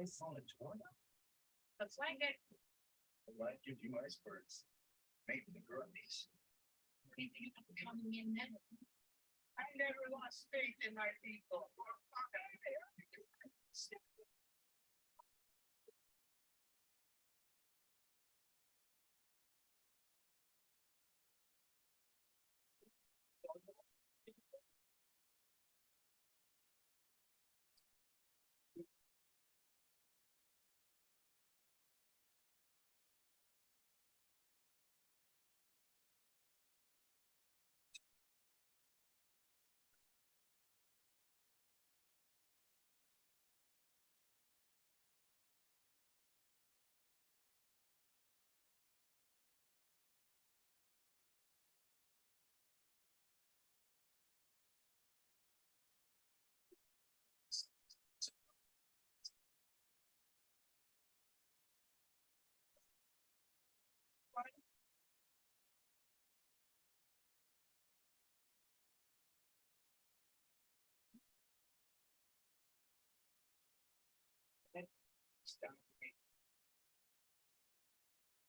ice on a tornado? Looks like it. The light gives you icebergs. Maybe the girlies. What do you think about coming in then? I never lost faith in my people.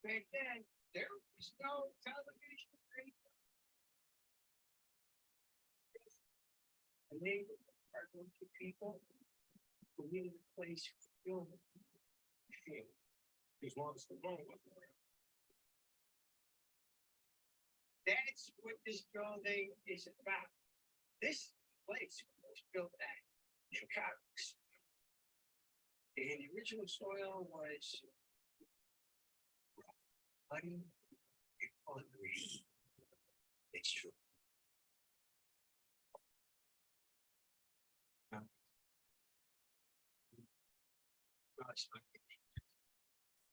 Back then, there was no television. And they are going to people who needed a place to film. As long as the phone wasn't around. That's what this building is about. This place was built at Chicago. And the original soil was muddy and hungry. It's true.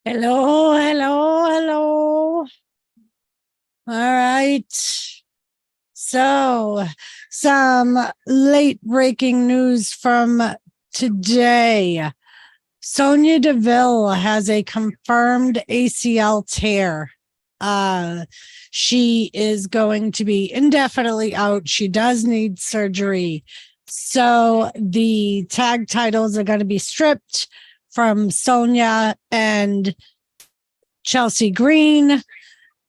Hello, hello, hello. All right. So, some late breaking news from today. SONJA DEVILLE has a confirmed ACL tear. She is going to be indefinitely out. She does need surgery. So the tag titles are going to be stripped from SONJA and Chelsea Green.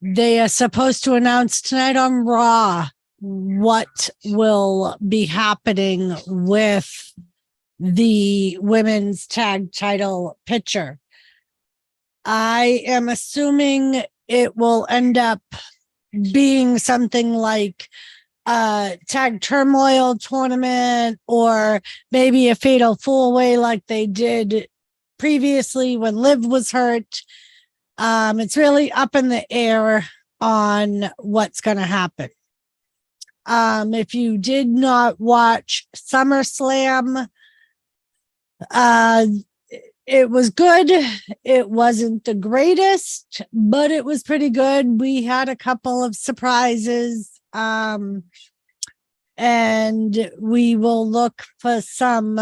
They are supposed to announce tonight on Raw what will be happening with the women's tag title picture. I am assuming it will end up being something like a tag turmoil tournament or maybe a fatal four-way like they did previously when Liv was hurt. It's really up in the air on what's going to happen. If you did not watch SummerSlam, it was good. It wasn't the greatest, but it was pretty good. We had a couple of surprises. And we will look for some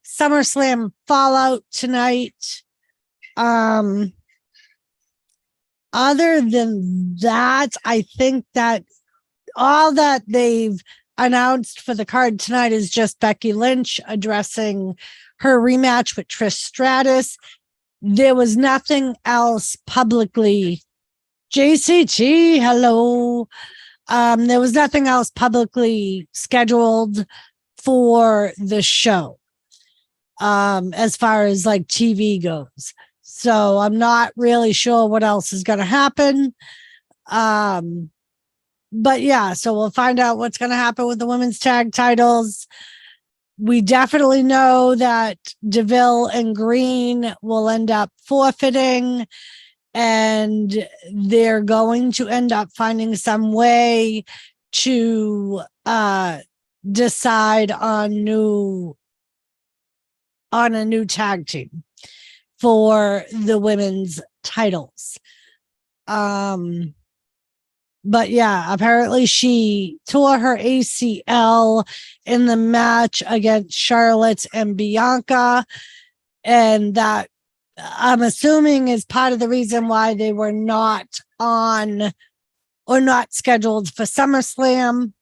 SummerSlam fallout tonight. Other than that, I think that all that they've announced for the card tonight is just Becky Lynch addressing her rematch with TRISH Stratus. There was nothing else publicly. JCT, hello. There was nothing else publicly scheduled for the show, as far as like TV goes. So I'm not really sure what else is going to happen. But yeah, so we'll find out what's going to happen with the women's tag titles. We definitely know that DeVille and Green will end up forfeiting, and they're going to end up finding some way to decide on a new tag team for the women's titles. But yeah, apparently she tore her ACL in the match against Charlotte and Bianca. And that, I'm assuming, is part of the reason why they were not on or not scheduled for SummerSlam.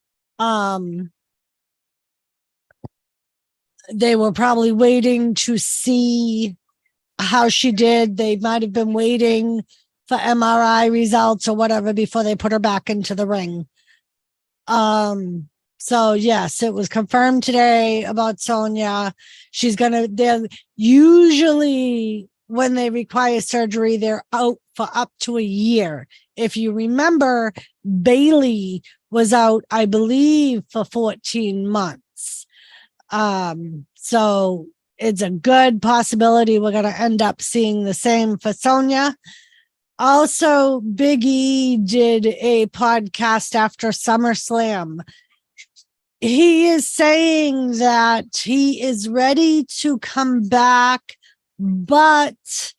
They were probably waiting to see how she did. They might have been waiting for MRI results or whatever before they put her back into the ring. So yes, it was confirmed today about SONJA. They're usually when they require surgery, they're out for up to a year. If you remember, Bailey was out, I believe, for 14 months. So it's a good possibility we're going to end up seeing the same for SONJA. Also, BECKY did a podcast after SummerSlam. He is saying that he is ready to come back, but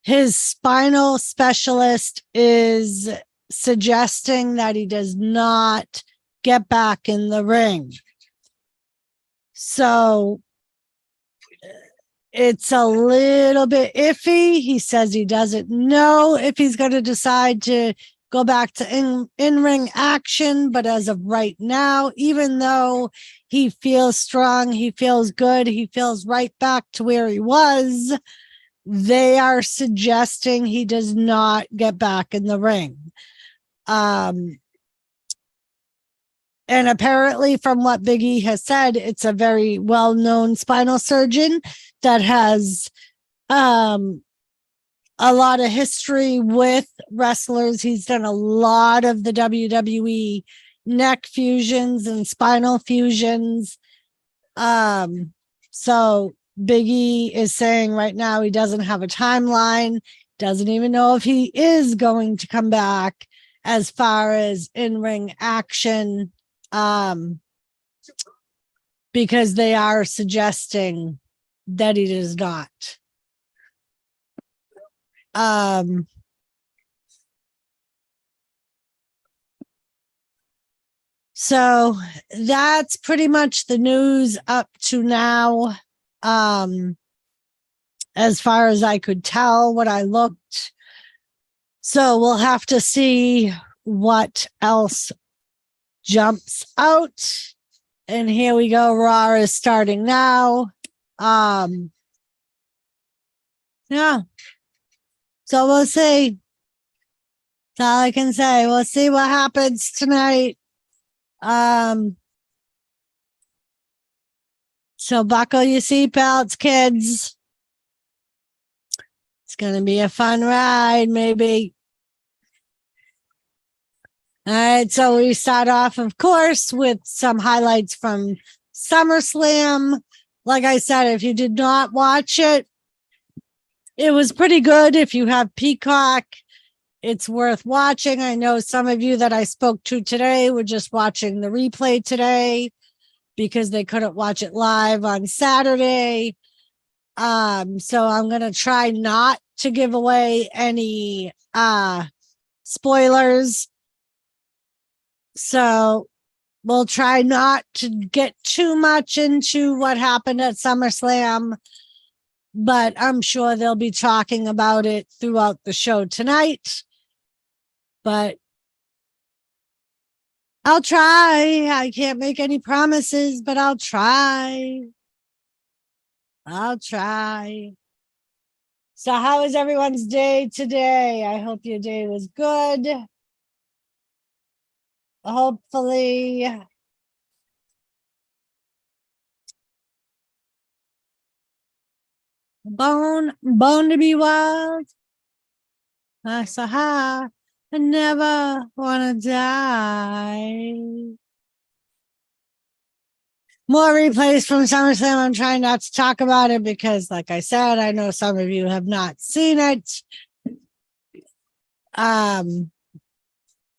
his spinal specialist is suggesting that he does not get back in the ring. So it's a little bit iffy. He says he doesn't know if he's going to decide to go back to in-ring action. But as of right now, even though he feels strong, he feels good, he feels right back to where he was, they are suggesting he does not get back in the ring. And apparently, from what BECKY has said, it's a very well-known spinal surgeon that has a lot of history with wrestlers. He's done a lot of the WWE neck fusions and spinal fusions. So BECKY is saying right now he doesn't have a timeline, doesn't even know if he is going to come back as far as in-ring action. Because they are suggesting that he does not. So that's pretty much the news up to now. As far as I could tell, what I looked. So we'll have to see what else jumps out. And here we go. Raw is starting now. Yeah. So we'll see. That's all I can say. We'll see what happens tonight. So buckle your seatbelts, kids. It's going to be a fun ride, maybe. All right, so we start off, of course, with some highlights from SummerSlam. Like I said, if you did not watch it, it was pretty good. If you have Peacock, it's worth watching. I know some of you that I spoke to today were just watching the replay today because they couldn't watch it live on Saturday. So I'm going to try not to give away any spoilers. So we'll try not to get too much into what happened at SummerSlam, but I'm sure they'll be talking about it throughout the show tonight. But I'll try. I can't make any promises, but I'll try. So how was everyone's day today? I hope your day was good. Hopefully. Born to be wild. I never wanna die. More replays from SummerSlam. I'm trying not to talk about it because, like I said, I know some of you have not seen it.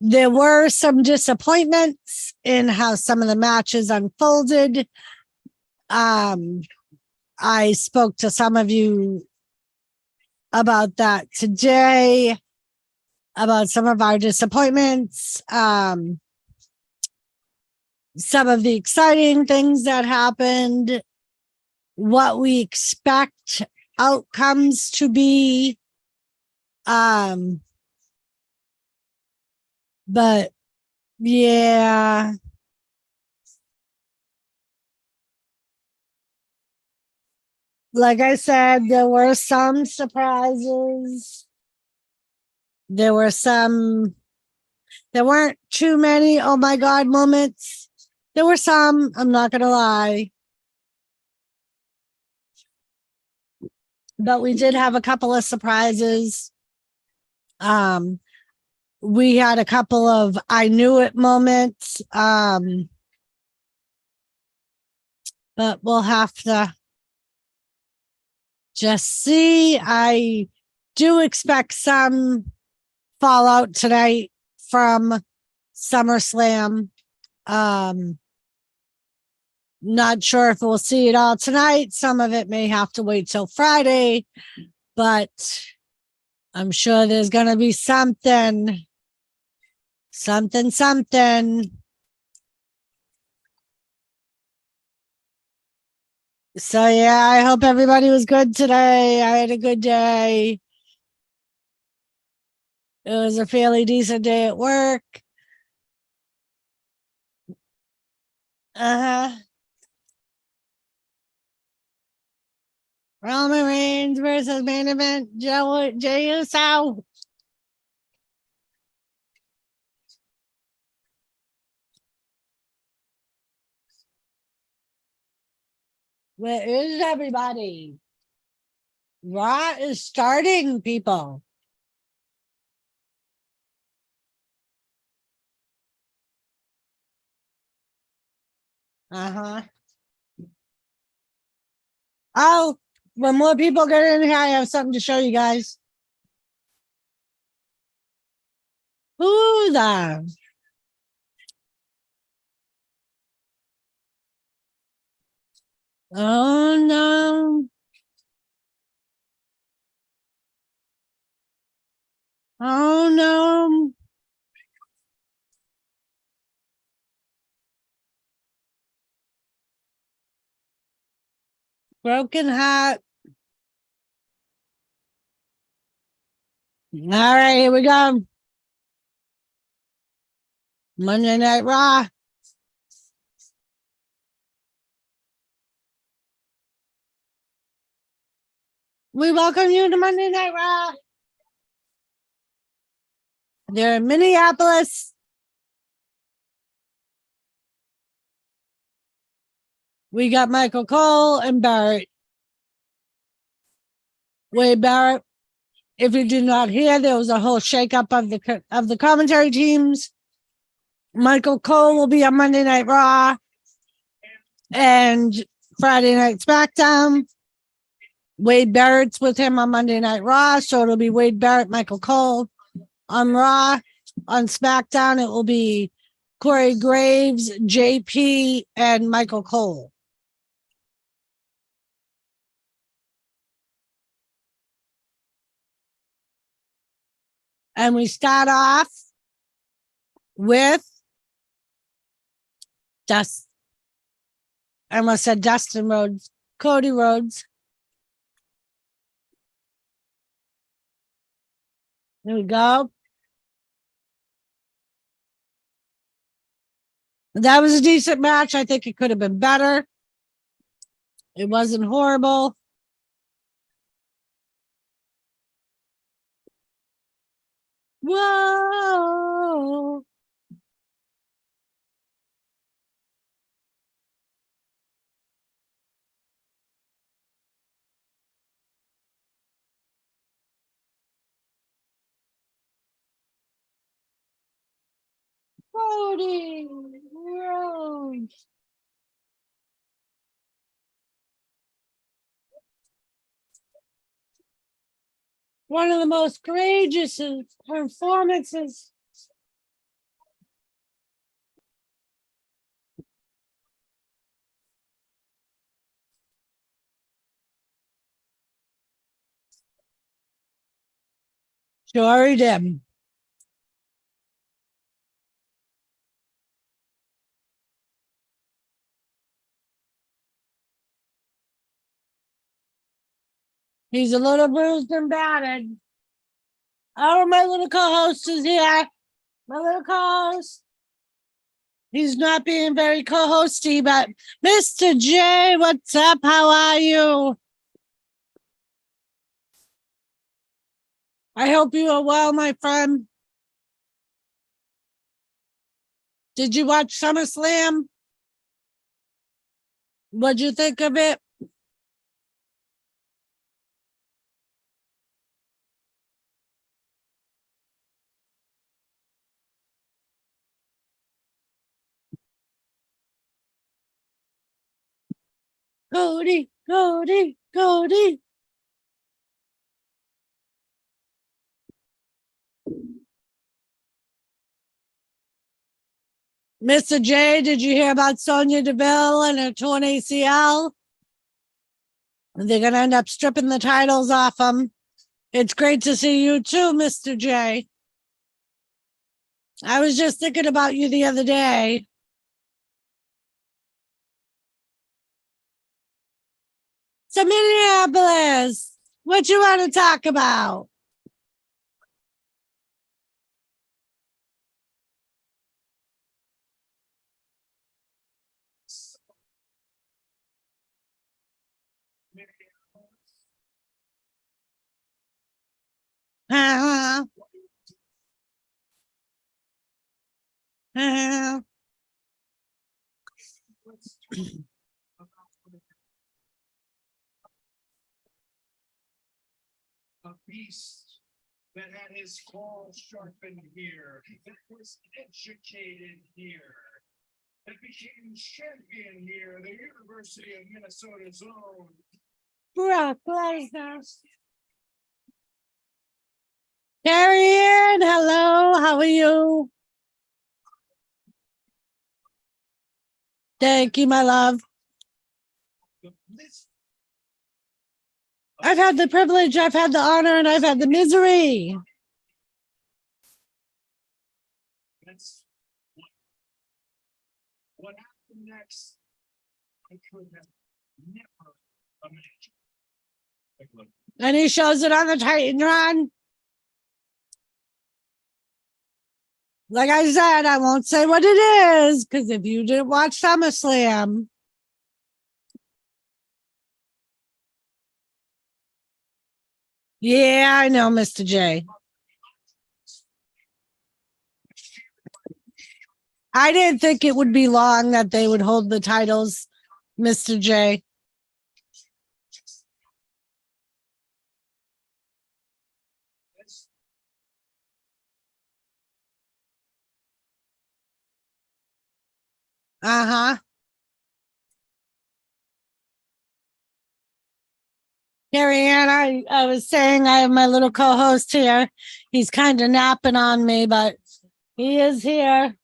There were some disappointments in how some of the matches unfolded. I spoke to some of you about that today, about some of our disappointments, some of the exciting things that happened, what we expect outcomes to be. But yeah. like I said, there were some surprises. There were some, there weren't too many oh my God moments. There were some, I'm not going to lie. But we did have a couple of surprises. We had a couple of I knew it moments. But we'll have to just see. I do expect some fallout tonight from SummerSlam. Not sure if we'll see it all tonight. Some of it may have to wait till Friday, but I'm sure there's going to be something. So yeah, I hope everybody was good today. I had a good day. It was a fairly decent day at work. Roman Reigns versus main event Jey Uso. Where is everybody? Raw is starting, people. Oh, when more people get in here, I have something to show you guys. Who the? Oh no. Oh no. Broken heart. All right, here we go. Monday Night Raw. We welcome you to Monday Night Raw. They're in Minneapolis. We got Michael Cole and Barrett. Wade Barrett. If you did not hear, there was a whole shakeup of the commentary teams. Michael Cole will be on Monday Night Raw and Friday Night SmackDown. Wade Barrett's with him on Monday Night Raw, so it'll be Wade Barrett, Michael Cole on Raw. On SmackDown, it will be Corey Graves, JP, and Michael Cole. And we start off with I almost said Dustin Rhodes, Cody Rhodes. There we go. That was a decent match. I think it could have been better. It wasn't horrible. Whoa. Cody Rhodes. One of the most courageous performances. Sure he did. He's a little bruised and battered. Oh, my little co-host is here. My little co-host. He's not being very co-hosty, but Mr. J, what's up? How are you? I hope you are well, my friend. Did you watch SummerSlam? What'd you think of it? Cody, Cody, Cody. Mr. J, did you hear about Sonya Deville and her torn ACL? They're going to end up stripping the titles off them. It's great to see you too, Mr. J. I was just thinking about you the other day. So Minneapolis, what you want to talk about? Uh-huh. Uh-huh. A beast that had his claws sharpened here, that was educated here, that became champion here, the University of Minnesota's own Brock Lesnar. Carrie Ann, hello, how are you? Thank you, my love. I've had the privilege, I've had the honor, and I've had the misery. That's what happened next. I could have never imagined. Take a look. And he shows it on the Titantron. Like I said, I won't say what it is, because if you didn't watch SummerSlam, yeah, I know, Mr. J. I didn't think it would be long that they would hold the titles, Mr. J. Uh-huh. Carrie Ann, I was saying I have my little co-host here. He's kind of napping on me, but he is here.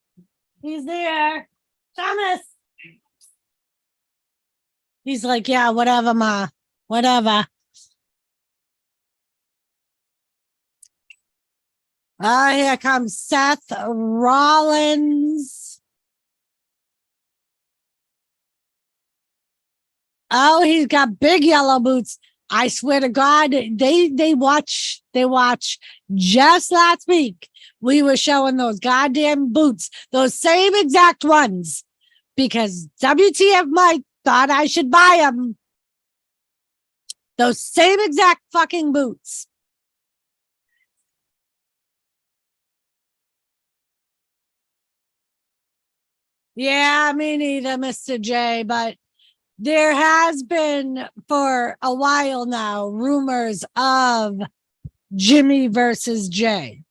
He's there. Thomas. He's like, yeah, whatever, Ma. Whatever. Here comes Seth Rollins. Oh, he's got big yellow boots. I swear to God, they watch. Just last week, we were showing those goddamn boots, those same exact ones, because WTF Mike thought I should buy them. Those same exact fucking boots. Yeah, me neither, Mr. J, but there has been for a while now rumors of Jimmy versus Jay.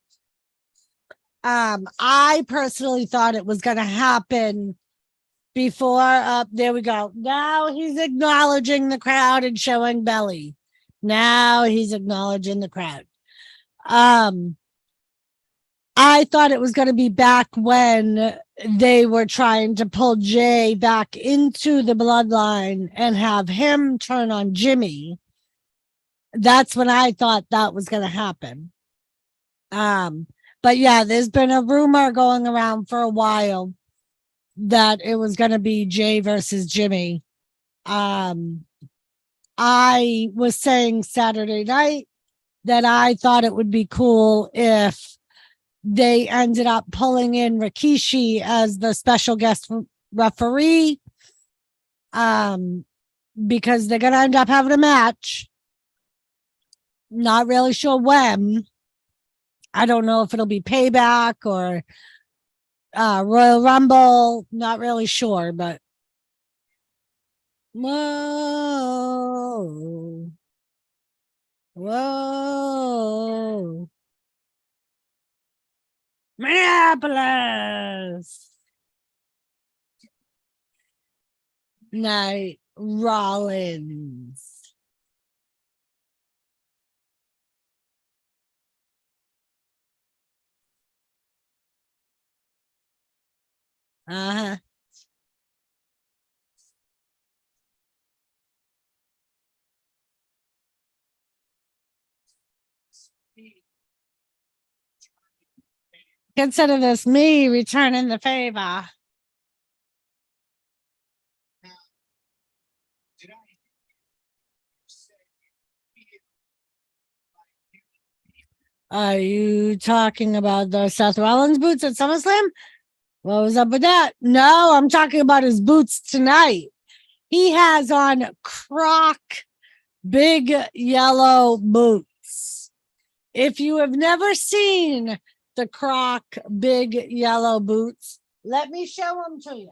I personally thought it was going to happen before. There we go. Now he's acknowledging the crowd and showing belly. Now he's acknowledging the crowd. I thought it was going to be back when they were trying to pull Jay back into the bloodline and have him turn on Jimmy. That's when I thought that was going to happen. But yeah, there's been a rumor going around for a while that it was going to be Jay versus Jimmy. I was saying Saturday night that I thought it would be cool if they ended up pulling in Rikishi as the special guest referee, because they're going to end up having a match. Not really sure when, I don't know if it'll be Payback or Royal Rumble. Not really sure, but whoa. Whoa. Minneapolis. Night Rollins. Uh-huh. Consider this me returning the favor. Did I say Are you talking about the Seth Rollins boots at SummerSlam? What was up with that? No, I'm talking about his boots tonight. He has on Croc big yellow boots. If you have never seen the Croc big yellow boots, let me show them to you.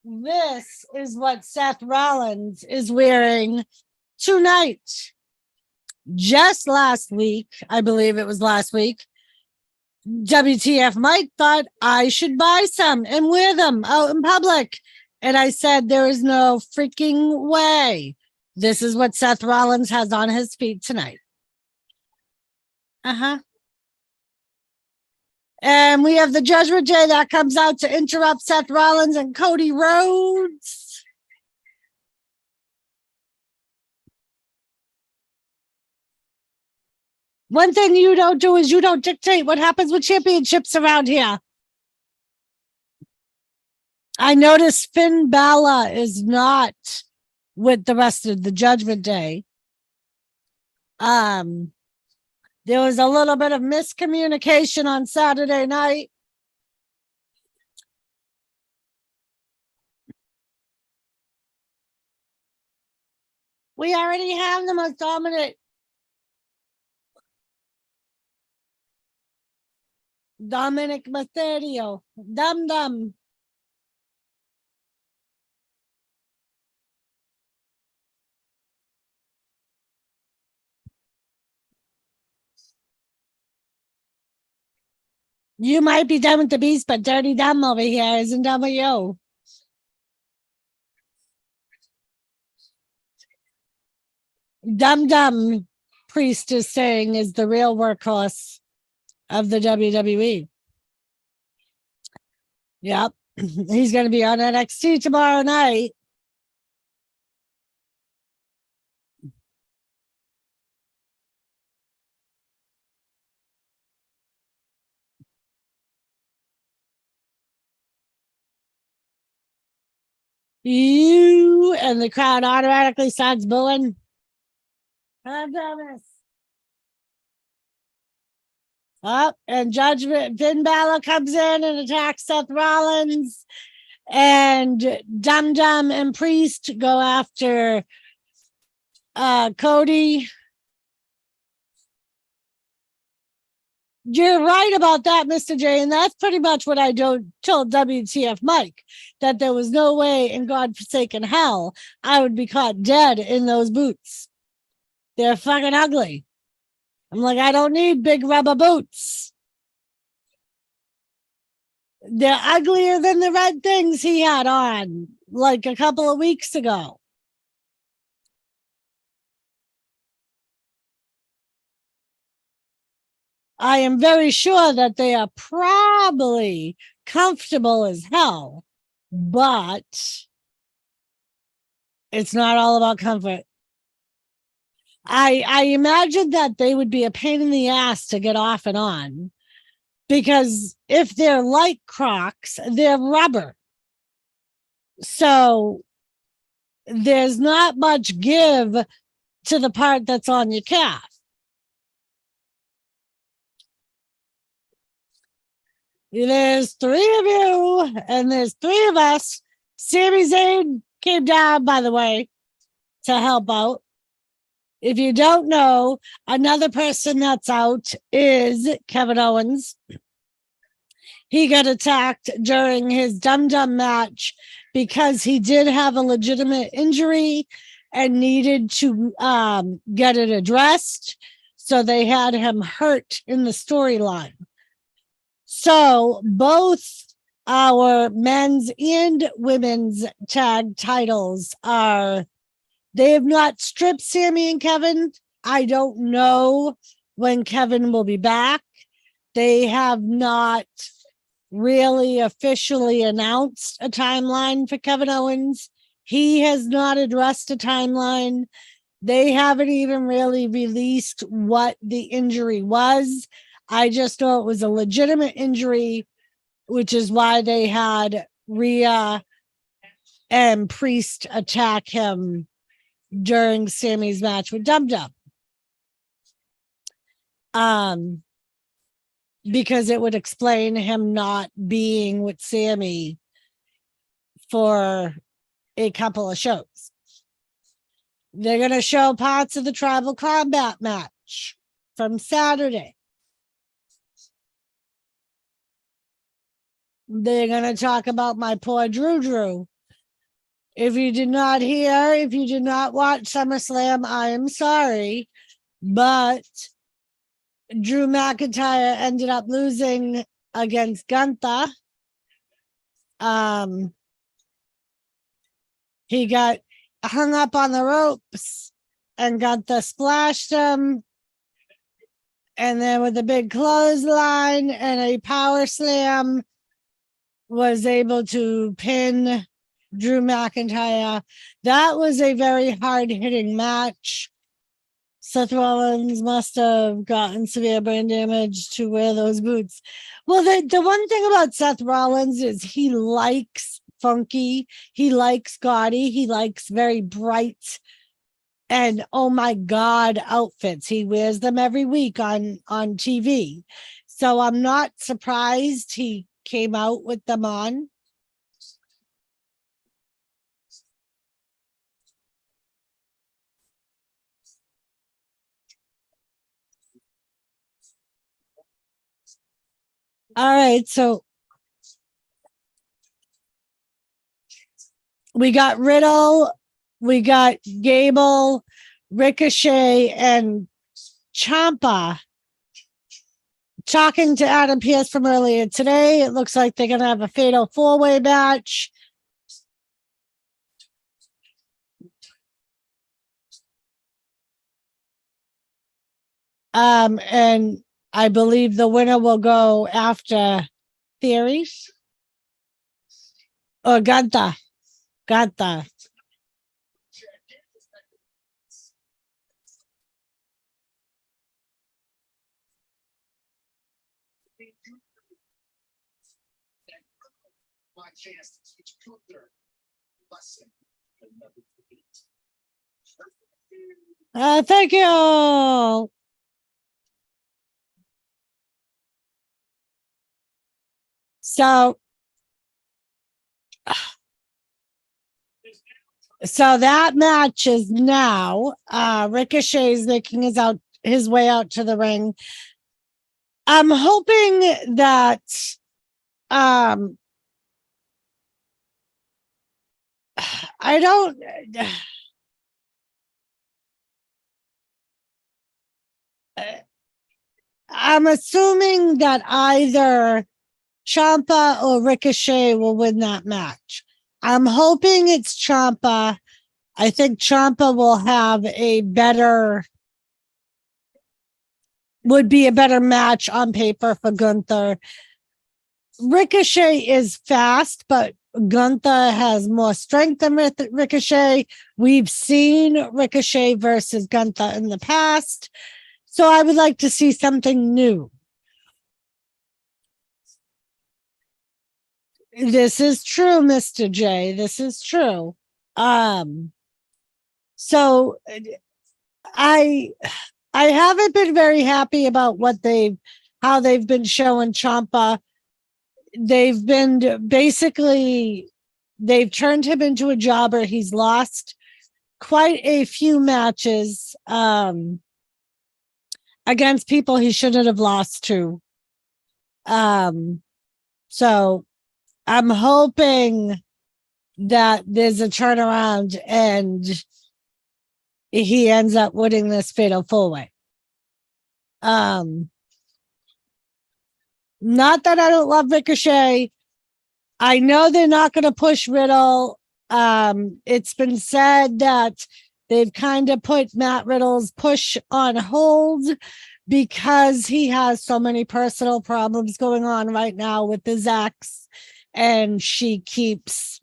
This is what Seth Rollins is wearing tonight. Just last week, I believe it was last week, WTF Mike thought I should buy some and wear them out in public. And I said, there is no freaking way. This is what Seth Rollins has on his feet tonight. Uh-huh. And we have the Judgment Day that comes out to interrupt Seth Rollins and Cody Rhodes. One thing you don't do is you don't dictate what happens with championships around here. I noticed Finn Balor is not with the rest of the Judgment Day. There was a little bit of miscommunication on Saturday night. We already have the most dominant Dominic Mysterio. Dum dum. You might be done with the beast, but Dirty Dumb over here isn't done with you. Dum Dum, Priest is saying, is the real workhorse of the WWE. Yep. He's going to be on NXT tomorrow night. You and the crowd automatically starts booing. Up and Judgment Finn Balor comes in and attacks Seth Rollins, and Dum Dum and Priest go after Cody. You're right about that, Mr. J, and that's pretty much what I told WTF Mike, that there was no way in God-forsaken hell I would be caught dead in those boots. They're fucking ugly. I'm like, I don't need big rubber boots. They're uglier than the red things he had on like a couple of weeks ago. I am very sure that they are probably comfortable as hell, but it's not all about comfort. I imagine that they would be a pain in the ass to get off and on, because if they're like Crocs, they're rubber. So there's not much give to the part that's on your calf. There's three of you, and there's three of us. Sami Zayn came down, by the way, to help out. If you don't know, another person that's out is Kevin Owens. He got attacked during his Dum Dum match because he did have a legitimate injury and needed to get it addressed. So they had him hurt in the storyline. So both our men's and women's tag titles they have not stripped Sami and Kevin. I don't know when Kevin will be back. They have not really officially announced a timeline for Kevin Owens. He has not addressed a timeline. They haven't even really released what the injury was. I just know it was a legitimate injury, which is why they had Rhea and Priest attack him during Sami's match with Dum Dum. Because it would explain him not being with Sami for a couple of shows. They're going to show parts of the Tribal Combat match from Saturday. They're going to talk about my poor Drew. If you did not watch SummerSlam, I am sorry, but Drew McIntyre ended up losing against Gunther. He got hung up on the ropes and Gunther splashed him. And then with a big clothesline and a power slam, was able to pin Drew McIntyre. That was a very hard-hitting match. Seth Rollins must have gotten severe brain damage to wear those boots. Well, the one thing about Seth Rollins is he likes funky, he likes gaudy, he likes very bright and oh my God outfits. He wears them every week on TV. So I'm not surprised he came out with them on. All right, so we got Riddle, we got Gable, Ricochet, and Ciampa talking to Adam Pearce from earlier today. It looks like they're going to have a fatal four-way match. And I believe the winner will go after Theory or Gunther. My chance to teach Gunther lesson. Thank you. So that match is now Ricochet is making his way out to the ring. I'm hoping that I'm assuming that either Ciampa or Ricochet will win that match. I'm hoping it's Ciampa. I think Ciampa will have would be a better match on paper for Gunther. Ricochet is fast, but Gunther has more strength than Ricochet. We've seen Ricochet versus Gunther in the past. So I would like to see something new. This is true, Mr. J. This is true. So I haven't been very happy about how they've been showing Ciampa they've been basically, they've turned him into a jobber. He's lost quite a few matches against people he shouldn't have lost to. So I'm hoping that there's a turnaround and he ends up winning this fatal four way. Not that I don't love Ricochet. I know they're not going to push Riddle. It's been said that they've kind of put Matt Riddle's push on hold because he has so many personal problems going on right now with his ex, and she keeps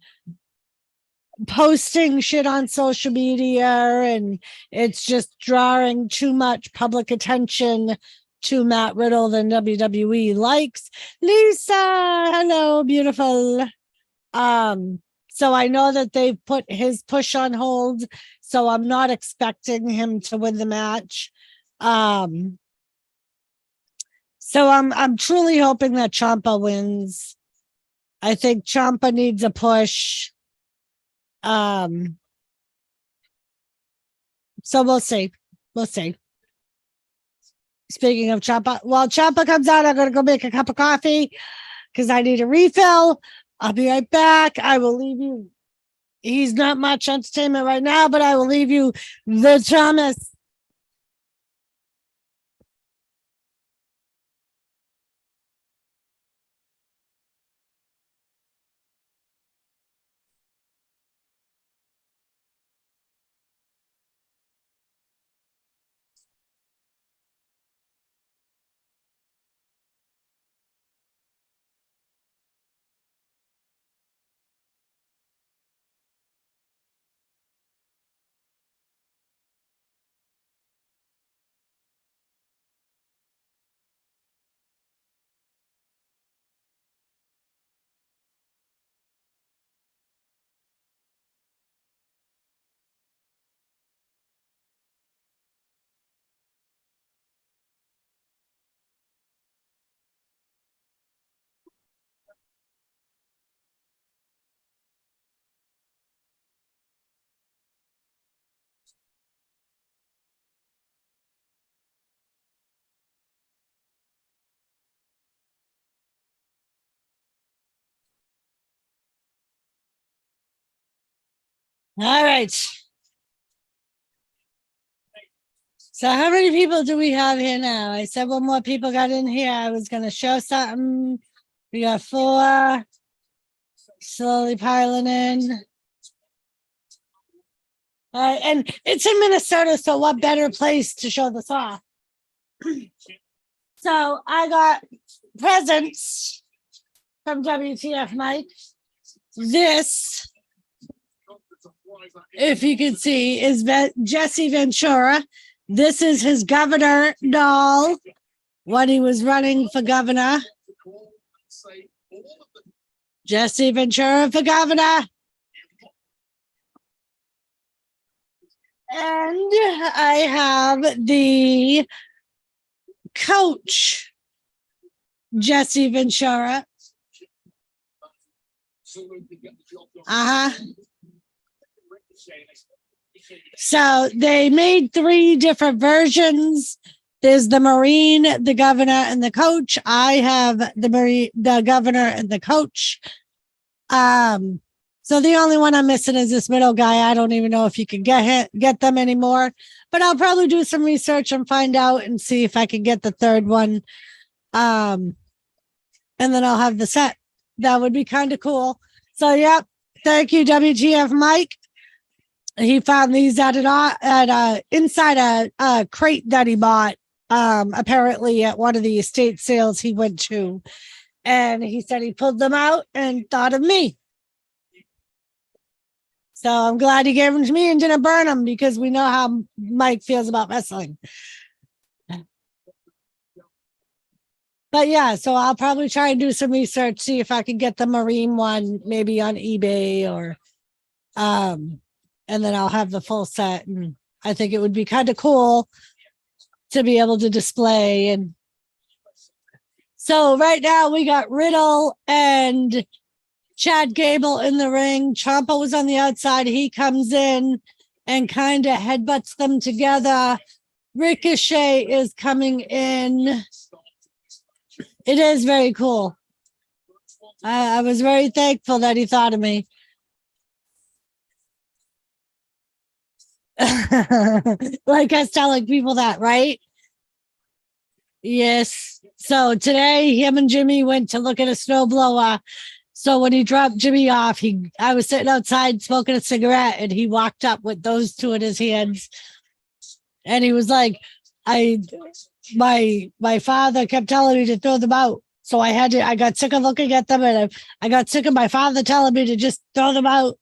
posting shit on social media, and it's just drawing too much public attention to Matt Riddle than WWE likes. Lisa, hello, beautiful. So I know that they've put his push on hold, so I'm not expecting him to win the match. So I'm truly hoping that Ciampa wins. I think Ciampa needs a push. So we'll see. We'll see. Speaking of Ciampa, while Ciampa comes out, I'm gonna go make a cup of coffee because I need a refill. I'll be right back. I will leave you. He's not much entertainment right now, but I will leave you the Thomas. All right. So how many people do we have here now? I said one more people got in here. I was going to show something. We got 4. Slowly piling in. All right, and it's in Minnesota, so what better place to show this off? So I got presents from WTF Mike. This, if you can see, is Jesse Ventura. This is his governor doll when he was running for governor. Jesse Ventura for governor. And I have the coach, Jesse Ventura. So they made 3 different versions. There's the Marine, the governor, and the coach. I have the Marine, the governor, and the coach. So the only one I'm missing is this middle guy. I don't even know if you can get them anymore, but I'll probably do some research and find out and see if I can get the 3rd one. And then I'll have the set. That would be kind of cool. So, yep. Thank you, WTF Mike. He found these inside a crate that he bought, apparently at one of the estate sales he went to. And he said he pulled them out and thought of me. So I'm glad he gave them to me and didn't burn them, because we know how Mike feels about wrestling. But yeah, so I'll probably try and do some research, see if I can get the Marine one maybe on eBay or and then I'll have the full set. And I think it would be kind of cool to be able to display. And So right now we got Riddle and Chad Gable in the ring. Ciampa was on the outside. He comes in and kind of headbutts them together. Ricochet is coming in. It is very cool. I was very thankful that he thought of me. Like us telling people that, right? Yes. So today, him and Jimmy went to look at a snowblower. So when he dropped Jimmy off, I was sitting outside smoking a cigarette, and he walked up with those two in his hands, and he was like, my father kept telling me to throw them out. So I got sick of looking at them, and I got sick of my father telling me to just throw them out.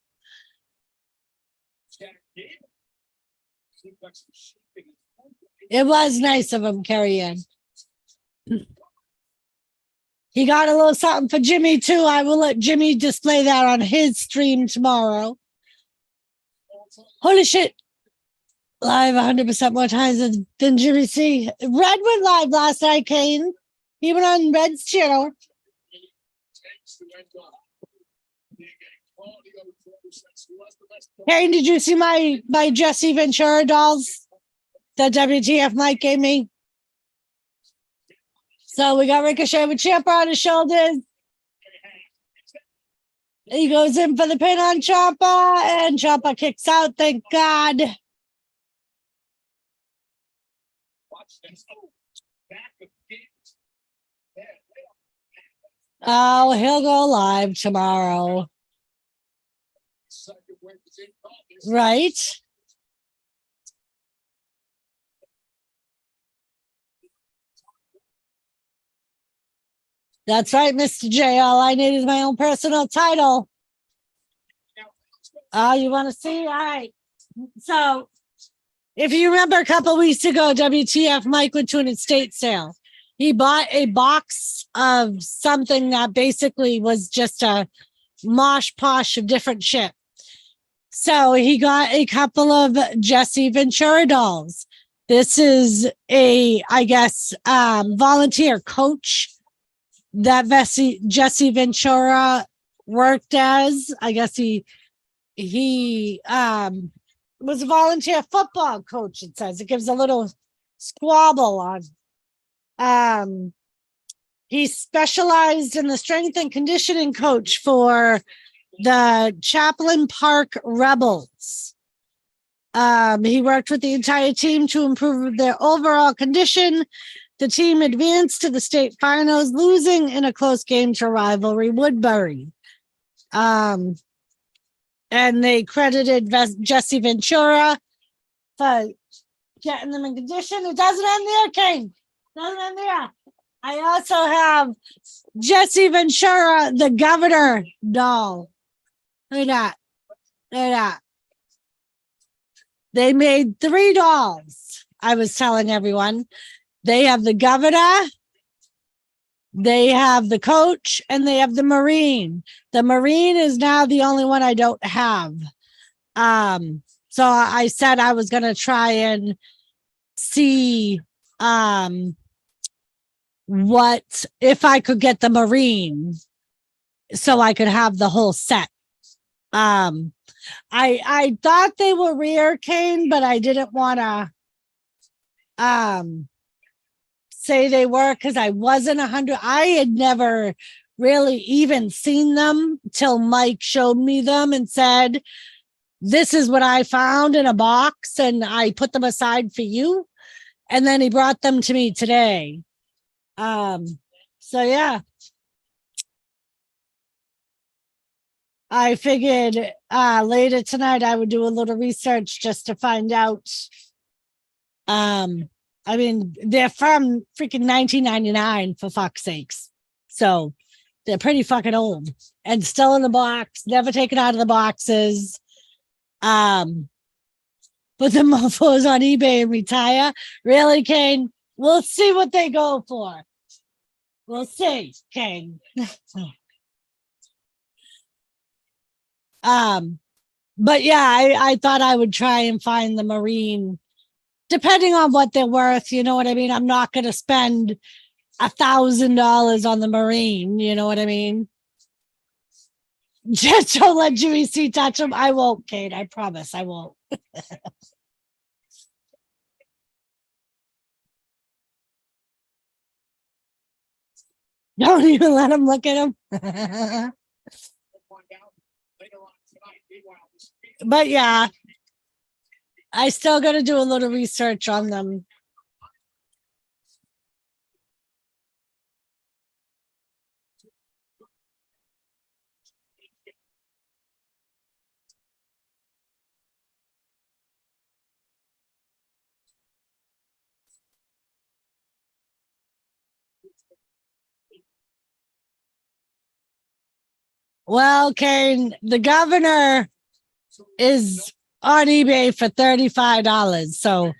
It was nice of him, Carrie Ann. He got a little something for Jimmy too. I will let Jimmy display that on his stream tomorrow. Holy shit. Live 100% more times than Jimmy C. Red went live last night, Kane. He went on Red's channel. Kane, did you see my Jesse Ventura dolls that WTF Mike gave me? So we got Ricochet with Ciampa on his shoulders. He goes in for the pin on Ciampa, and Ciampa kicks out, thank God. Oh, he'll go live tomorrow. Right? That's right, Mr. J. All I need is my own personal title. Oh, you want to see? All right. So, if you remember a couple weeks ago, WTF Mike went to an estate sale. He bought a box of something that basically was just a mosh posh of different shit. So he got a couple of Jesse Ventura dolls. This is a, I guess, volunteer coach that Jesse Ventura worked as. I guess he was a volunteer football coach, it says. It gives a little squabble on. He specialized in the strength and conditioning coach for the Chaplin Park Rebels. He worked with the entire team to improve their overall condition. The team advanced to the state finals, losing in a close game to rivalry Woodbury. And they credited Jesse Ventura for getting them in condition. It doesn't end there, King. Doesn't end there. I also have Jesse Ventura, the governor doll. Look at that. Look at that. They made 3 dolls. I was telling everyone. They have the governor, they have the coach, and they have the Marine. The Marine is now the only one I don't have. So I said I was going to try and see what if I could get the Marine so I could have the whole set. I thought they were rare, Kane, but I didn't want to say they were because I wasn't 100. I had never really even seen them till Mike showed me them and said, this is what I found in a box and I put them aside for you. And then he brought them to me today. So yeah. I figured later tonight I would do a little research just to find out. I mean, they're from freaking 1999, for fuck's sakes. So they're pretty fucking old and still in the box, never taken out of the boxes. Put the mofos on eBay and retire. Really, Kane? We'll see what they go for. We'll see, Kane. But yeah, I thought I would try and find the Marine, depending on what they're worth. You know what I mean? I'm not going to spend $1,000 on the Marine. You know what I mean? Just don't let Jimmy C touch him. I won't, Kate. I promise I won't. Don't even let him look at him. But yeah, I still got to do a little research on them. Well, Kane, the governor is on eBay for $35. So,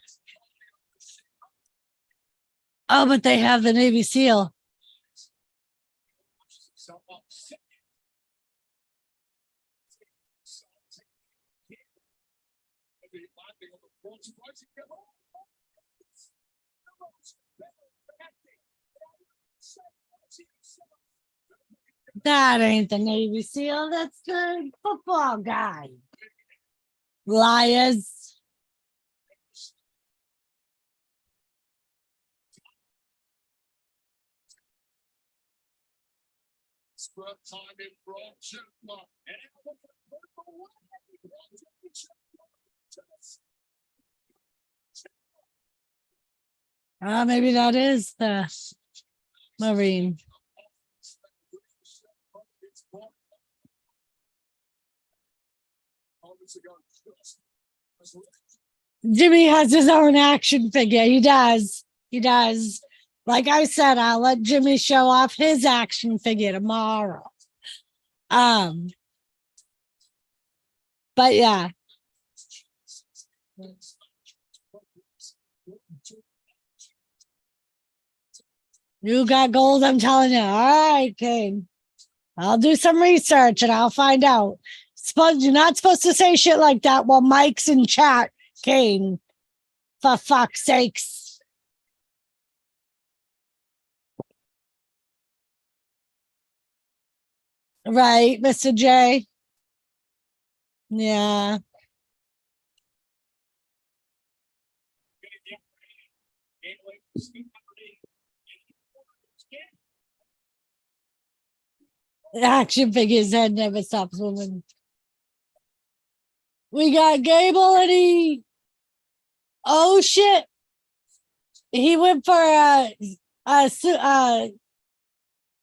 oh, but they have the Navy SEAL. That ain't the Navy SEAL. That's the football guy. Liars. Maybe that is the Marine. Jimmy has his own action figure. He does. He does. Like I said, I'll let Jimmy show off his action figure tomorrow. But yeah. You got gold, I'm telling you. All right, Kane. I'll do some research and I'll find out. You're not supposed to say shit like that while Mike's in chat, Kane. For fuck's sakes. Right, Mr. J. Yeah. The action figure's head never stops moving. We got Gable and he. Oh shit. He went for a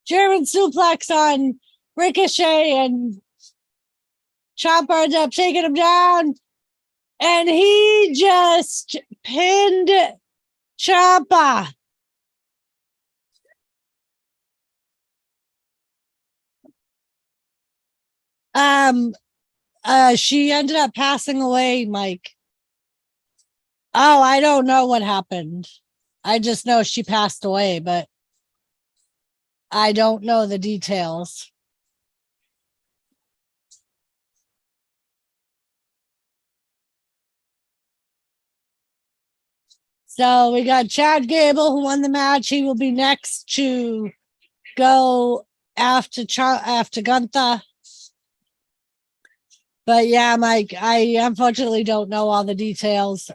German suplex on Ricochet, and Chopper ended up taking him down. And he just pinned Chopper. She ended up passing away, Mike. Oh, I don't know what happened. I just know she passed away, but I don't know the details. So we got Chad Gable, who won the match. He will be next to go after Gunther. But yeah, Mike, I unfortunately don't know all the details.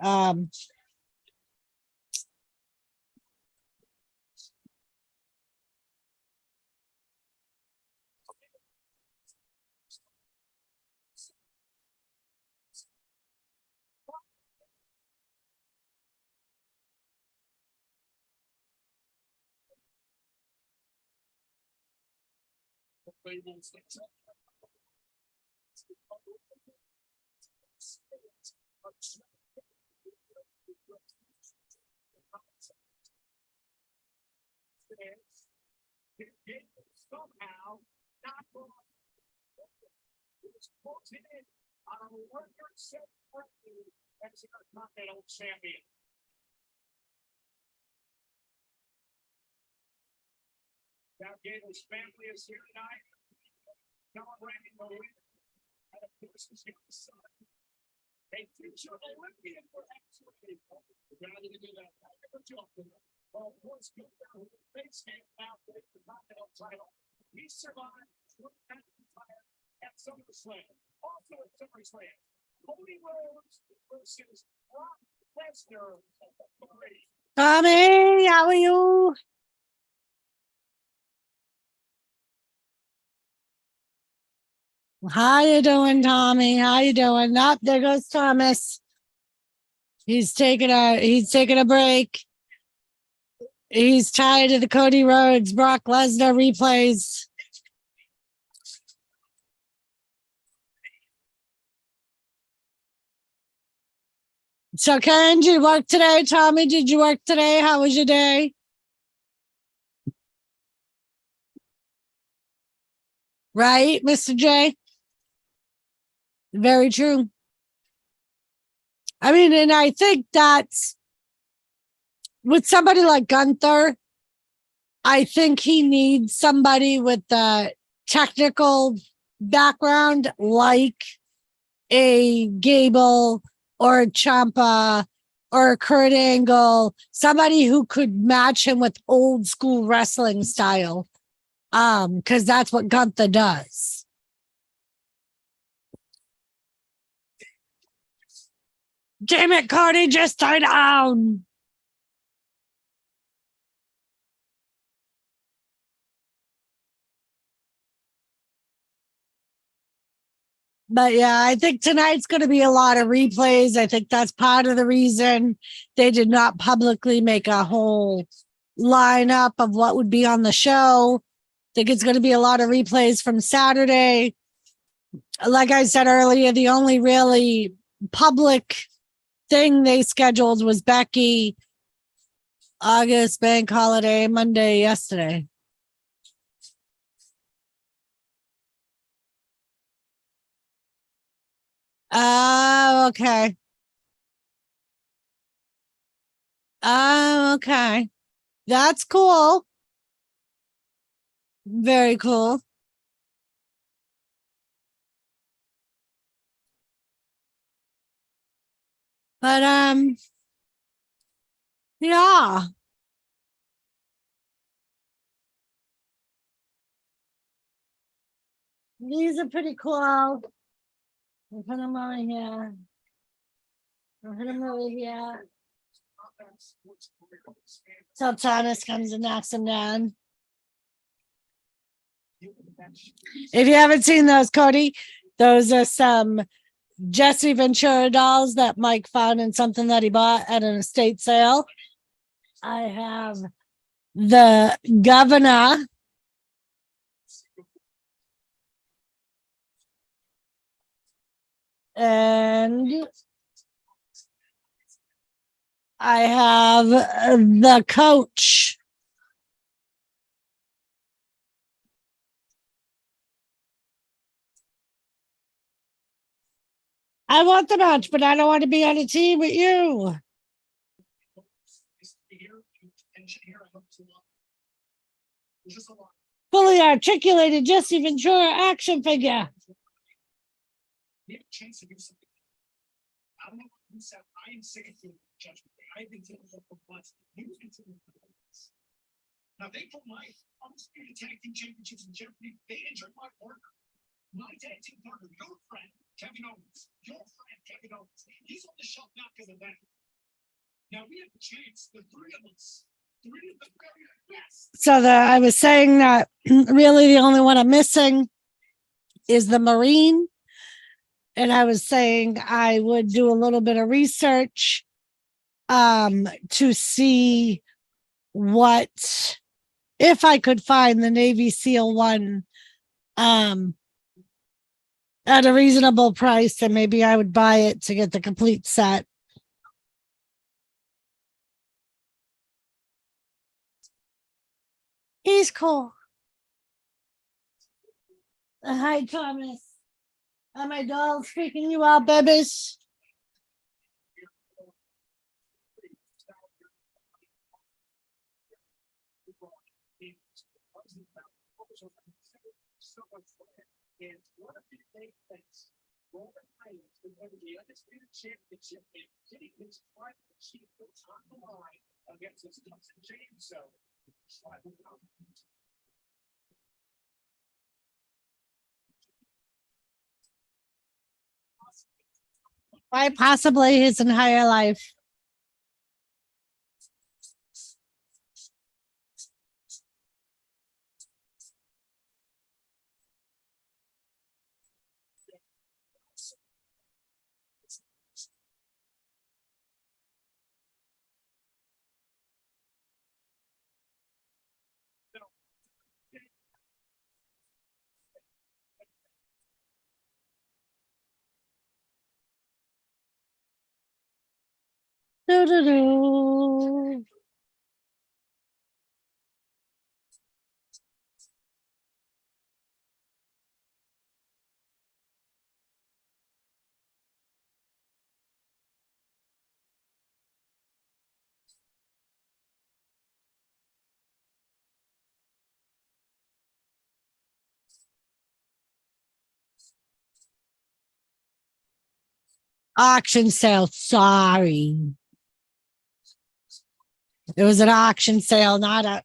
Somehow, not on a record set as Intercontinental Champion. Now, Gable's family is here tonight, celebrating the win. And of course, his son, a future Olympian, perhaps. We're going to do that. Well, once Gunther face came out with the Continental title, he survived at SummerSlam. Also at SummerSlam, Cody Rhodes versus Brock Lesnar. Tommy, how are you? How you doing, Tommy? How you doing? Up there goes Thomas. He's taking a break. He's tired of the Cody Rhodes, Brock Lesnar replays. So, Ken, did you work today? Tommy, did you work today? How was your day? Right, Mr. J? Very true. I mean, and I think that's with somebody like Gunther, I think he needs somebody with the technical background like a Gable or a Ciampa or a Kurt Angle, somebody who could match him with old school wrestling style. Because that's what Gunther does. Damn it, Cody, just tie down. But yeah, I think tonight's going to be a lot of replays. I think that's part of the reason they did not publicly make a whole lineup of what would be on the show. I think it's going to be a lot of replays from Saturday. Like I said earlier, the only really public thing they scheduled was Becky, August bank holiday, Monday, yesterday. Oh, okay. Oh, okay. That's cool. Very cool. But yeah. These are pretty cool. I'll put them over here. I'll put them over here. Till Thomas comes and knocks them down. If you haven't seen those, Cody, those are some Jesse Ventura dolls that Mike found in something that he bought at an estate sale. I have the governor. And I have the coach. I want the match, but I don't want to be on a team with you. Fully articulated Jesse Ventura action figure. We have a chance to do something. I don't know who said I am sick of doing judgment. I've been dealing with it for months. You've been dealing with it for months. Now they put my undisputed tag team championships in jeopardy. They injured my partner. My tag team partner, your friend, Kevin Owens. He's on the shelf now because of that. Now we have a chance, the three of us. Three of the very best. So I was saying that really the only one I'm missing is the Marine. And I was saying I would do a little bit of research to see what, if I could find the Navy SEAL one at a reasonable price, then maybe I would buy it to get the complete set. He's cool. Hi, Thomas. Are my dolls freaking you out, babies? And one of the big things, Roman Reigns, the undisputed championship, and getting his private chief on the line against this team, so. Why possibly his entire life. Doo-doo-doo. Auction sale. Sorry. It was an auction sale, not a.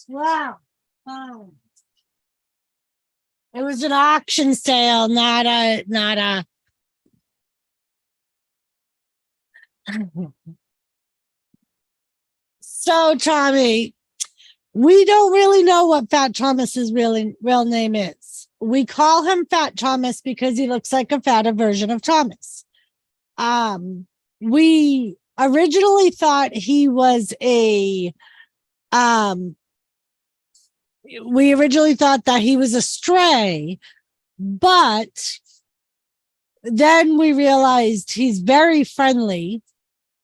Wow. Oh. It was an auction sale, not a. So, Tommy, we don't really know what Fat Thomas's real name is. We call him Fat Thomas because he looks like a fatter version of Thomas. We originally thought he was a we originally thought that he was a stray, but then we realized he's very friendly.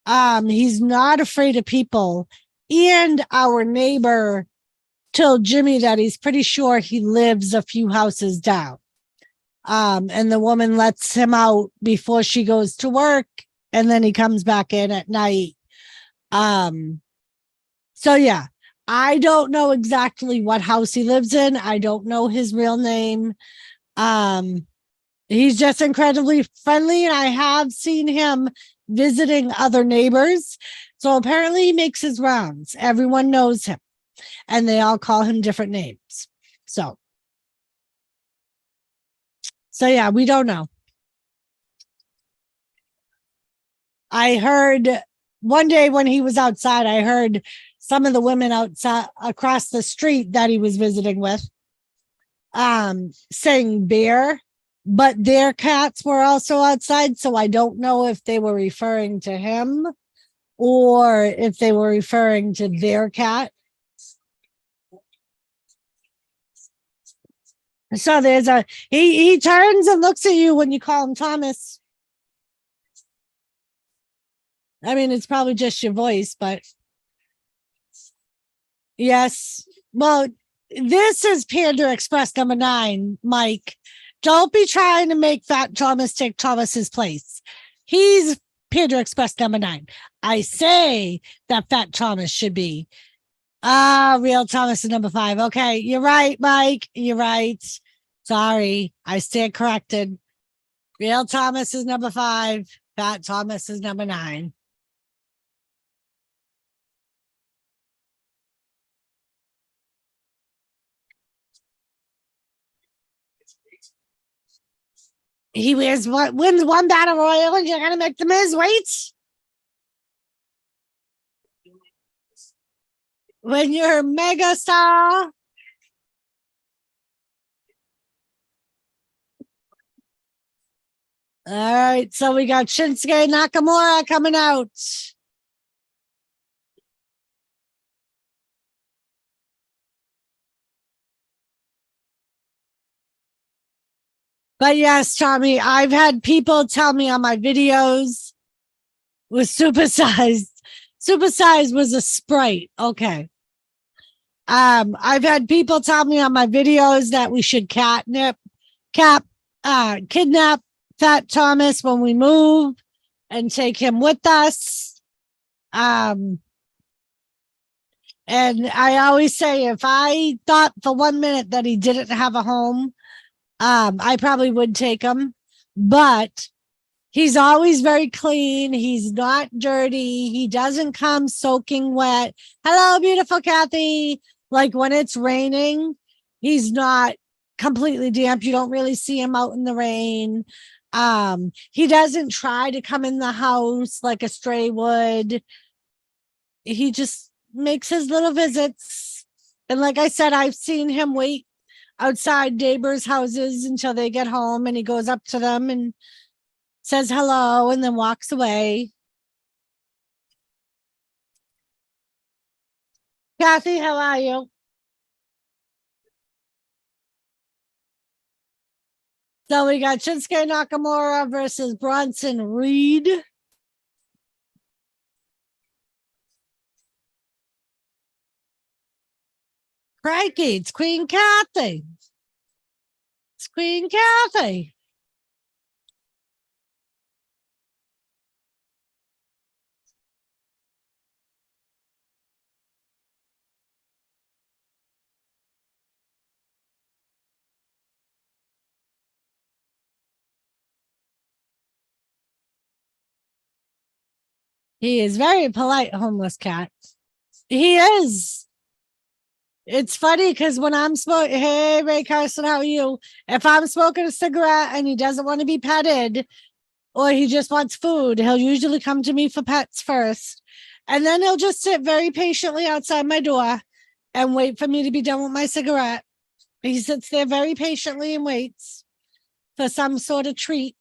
He's not afraid of people. And our neighbor told Jimmy that he's pretty sure he lives a few houses down. And the woman lets him out before she goes to work, and then he comes back in at night. So yeah, I don't know exactly what house he lives in. I don't know his real name. He's just incredibly friendly, and I have seen him visiting other neighbors. So apparently he makes his rounds. Everyone knows him, and they all call him different names. So yeah, we don't know. I heard one day when he was outside, I heard some of the women outside across the street that he was visiting with saying bear, but their cats were also outside. So I don't know if they were referring to him or if they were referring to their cat. So there's he turns and looks at you when you call him Thomas. I mean, it's probably just your voice, but yes. Well, this is Panda Express number 9, Mike. Don't be trying to make Fat Thomas take Thomas's place. He's Panda Express number 9. I say that Fat Thomas should be. Real Thomas is number 5. Okay, you're right, Mike. You're right. Sorry, I stand corrected. Real Thomas is number 5. Fat Thomas is number 9. He wins one battle royal, and you're gonna make the Miz wait? When you're a mega star. All right, so we got Shinsuke Nakamura coming out. But yes, Tommy, I've had people tell me on my videos was supersized. Supersized was a Sprite. Okay. I've had people tell me on my videos that we should kidnap Fat Thomas when we move and take him with us. And I always say, if I thought for 1 minute that he didn't have a home, I probably would take him. But He's always very clean. He's not dirty. He doesn't come soaking wet. Hello, beautiful Kathy. Like when it's raining, he's not completely damp. You don't really see him out in the rain. He doesn't try to come in the house like a stray would. He just makes his little visits. And like I said, I've seen him wait outside neighbors' houses until they get home, and he goes up to them and says hello and then walks away. Kathy, how are you? So we got Shinsuke Nakamura versus Bronson Reed. Crikey, it's Queen Kathy. It's Queen Kathy. He is very polite, homeless cat. He is. It's funny because when I'm smoking, hey, Ray Carson, how are you? If I'm smoking a cigarette and he doesn't want to be petted or he just wants food, he'll usually come to me for pets first. And then he'll just sit very patiently outside my door and wait for me to be done with my cigarette. He sits there very patiently and waits for some sort of treat.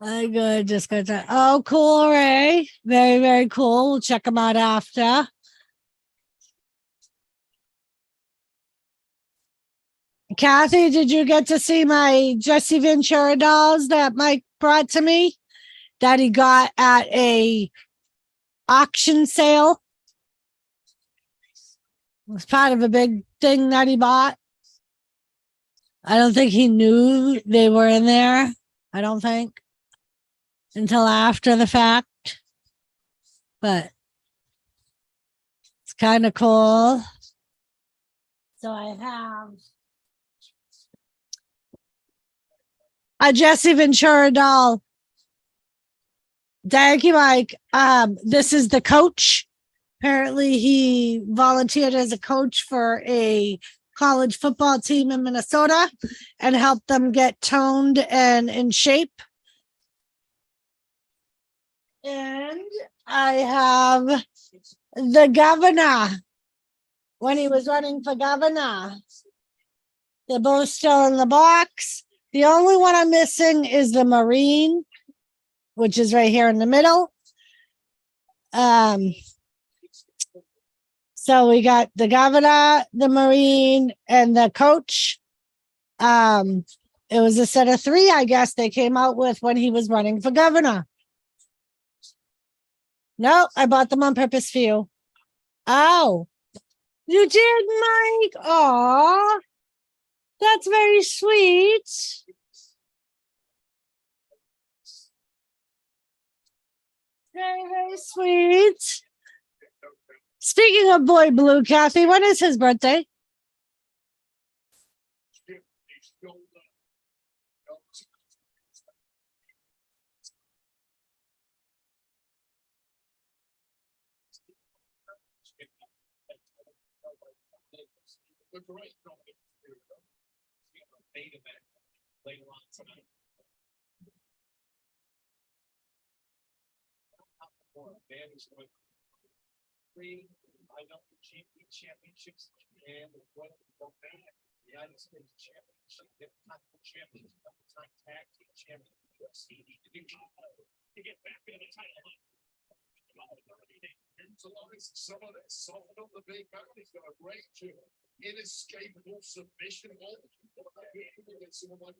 I good, just good. Oh, cool, Ray. Very, very cool. We'll check them out after. Kathy, did you get to see my Jesse Ventura dolls that Mike brought to me that he got at a auction sale? It was part of a big thing that he bought. I don't think he knew they were in there. I don't think until after the fact, but it's kind of cool. So I have a Jesse Ventura doll. Thank you, Mike. This is the coach. Apparently, he volunteered as a coach for a college football team in Minnesota and helped them get toned and in shape. And I have the governor when he was running for governor. They're both still in the box. The only one I'm missing is the Marine, which is right here in the middle. So we got the governor, the Marine, and the coach. It was a set of 3, I guess, they came out with when he was running for governor. No, I bought them on purpose for you. Oh, you did, Mike? Aw, that's very sweet. Very, very sweet. Speaking of Boy Blue, Kathy, when is his birthday? Later on tonight. I know the championships and what the United States Championship, the championship, time tag team championships. To get back in the title. Some of that salt on the big mountain is going to break to inescapable submission. Some of my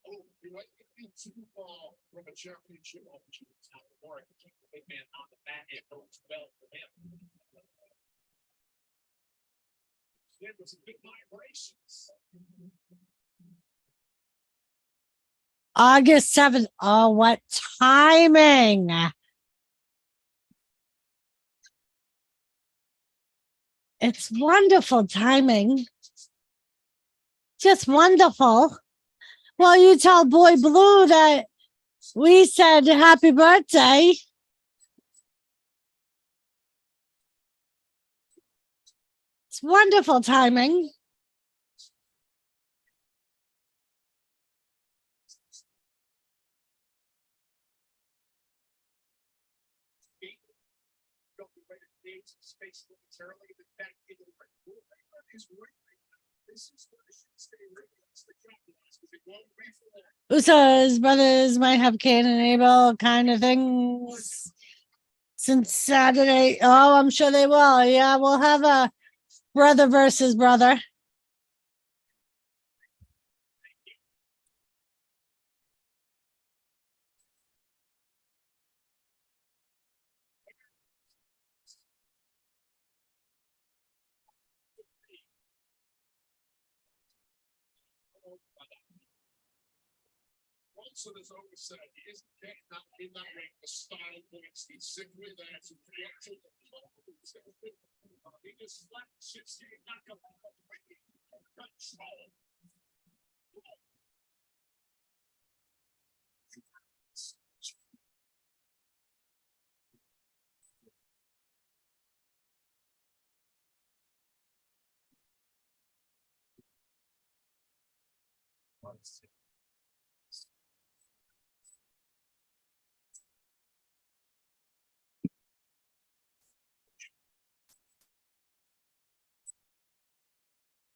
Oh, you like the Super Bowl from a championship opportunity out of Warren to keep the big man on the mat. It goes well for him. There was some big vibrations. August 7th. Oh, what timing. It's wonderful timing. Just wonderful. Well, you tell Boy Blue that we said happy birthday. It's wonderful timing. Don't be ready to create some space momentarily. The fact that is right. This is where it should stay right. That's the capitalize because it won't be for that. Usos brothers might have Cain and Abel kind of things since Saturday. Oh, I'm sure they will. Yeah, we'll have a brother versus brother. Also, there's always said he isn't getting that in that ring. The style points. He's simply there to react to the he just slapped Shitsuke Nakamura with control.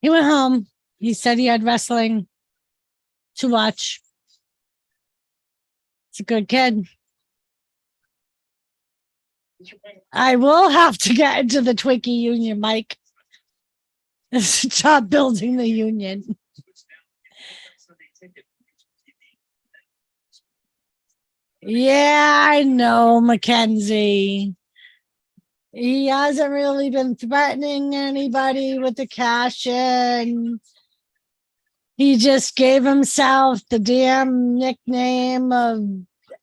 He went home. He said he had wrestling to watch. It's a good kid. I will have to get into the Twinkie Union, Mike. Stop building the union. Yeah, I know, Mackenzie. He hasn't really been threatening anybody with the cash in. He just gave himself the damn nickname of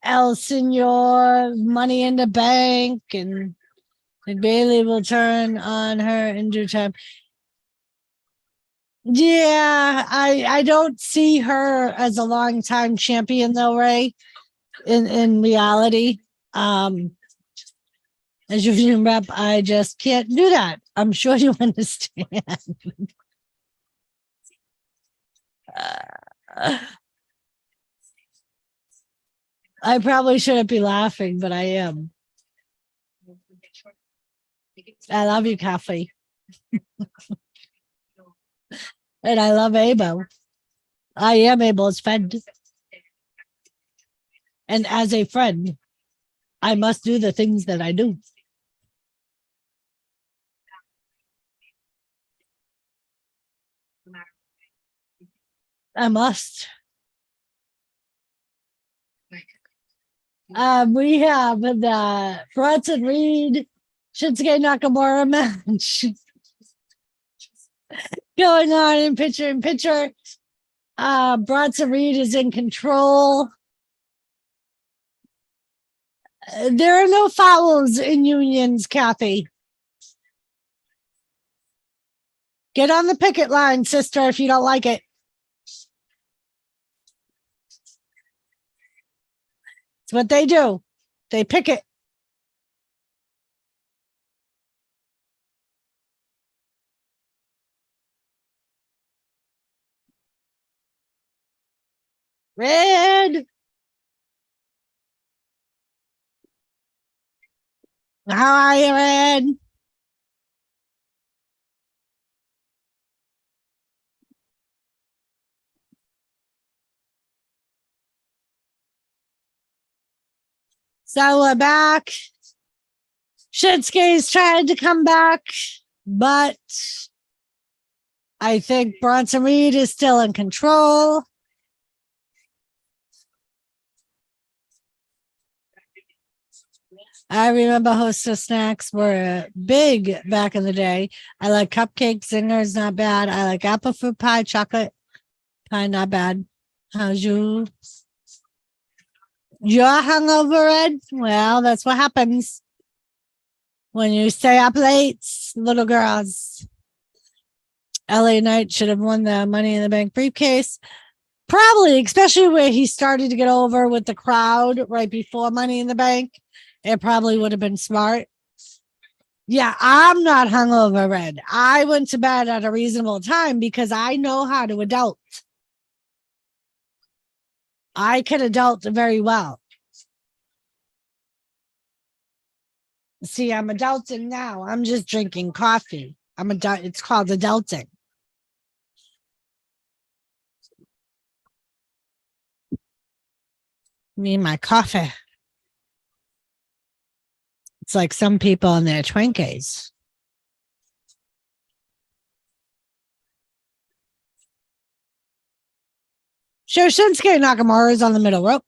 El Senor, Money in the Bank, and Bailey will turn on her in due time. Yeah, I don't see her as a long-time champion though, Ray. In reality, as union rep, I just can't do that. I'm sure you understand. I probably shouldn't be laughing, but I am. I love you, Kathy. And I love Abel. I am Abel's friend. And as a friend, I must do the things that I do. I must. We have the Bronson Reed, Shinsuke Nakamura match going on in picture. Bronson Reed is in control. There are no fouls in unions, Kathy. Get on the picket line, sister, if you don't like it. It's what they do. They picket. Red. How are you, Red? So we're back. Shinsuke's trying to come back, but I think Bronson Reed is still in control. I remember Hostess snacks were big back in the day. I like cupcakes, zingers, not bad. I like apple fruit pie, chocolate pie, not bad. How's you? You're hungover, Ed? Well, that's what happens when you stay up late, little girls. LA Knight should have won the Money in the Bank briefcase. Probably, especially where he started to get over with the crowd right before Money in the Bank. It probably would have been smart. Yeah, I'm not hungover, Red. I went to bed at a reasonable time because I know how to adult. I can adult very well. See, I'm adulting now. I'm just drinking coffee. It's called adulting. Me and my coffee. It's like some people and their Twinkies. Sure, Shinsuke Nakamura is on the middle rope.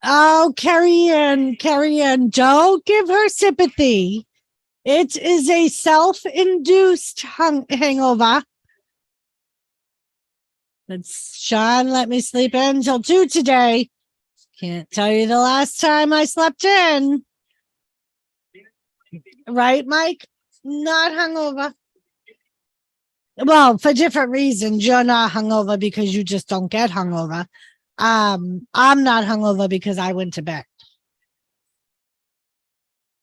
Oh, Carrie Ann, don't give her sympathy. It is a self-induced hangover. Sean let me sleep in until 2 today. Can't tell you the last time I slept in. Right, Mike? Not hungover. Well, for different reasons. You're not hungover because you just don't get hungover. I'm not hungover because I went to bed.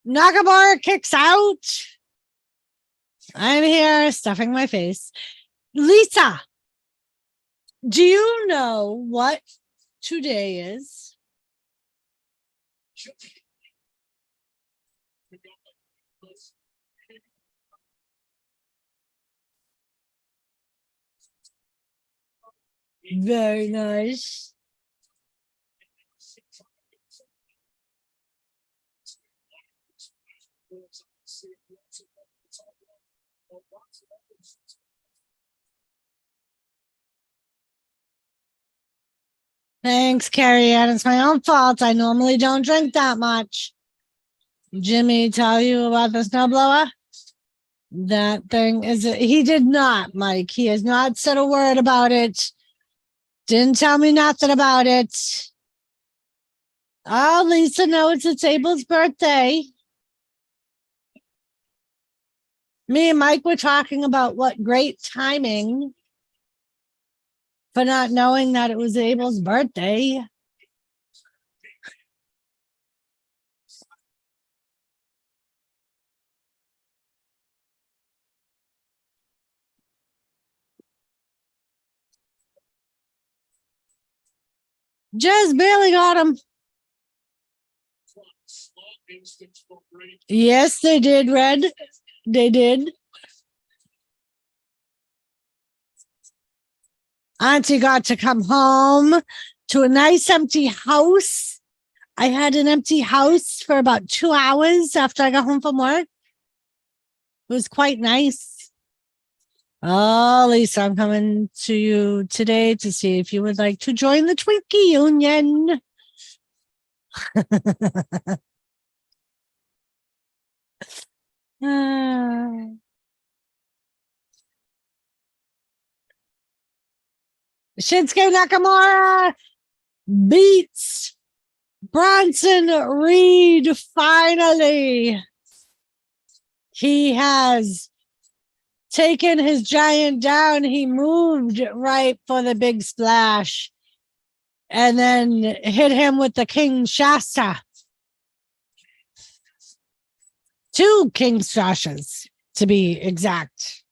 Nakamura kicks out. I'm here stuffing my face. Lisa, do you know what today is? Very nice. Thanks, Carrie Ann. It's my own fault. I normally don't drink that much. Jimmy tell you about the snowblower? That thing is, he did not, Mike. He has not said a word about it. Didn't tell me nothing about it. Oh, Lisa knows it's Abel's birthday. Me and Mike were talking about what great timing for not knowing that it was Abel's birthday. Just barely got him. Yes, they did, Red. They did. Auntie got to come home to a nice empty house. I had an empty house for about 2 hours after I got home from work. It was quite nice. Oh, Lisa, I'm coming to you today to see if you would like to join the Twinkie Union. Shinsuke Nakamura beats Bronson Reed finally. He has taken his giant down. He moved right for the big splash and then hit him with the King Shasta. 2 King Shastas, to be exact.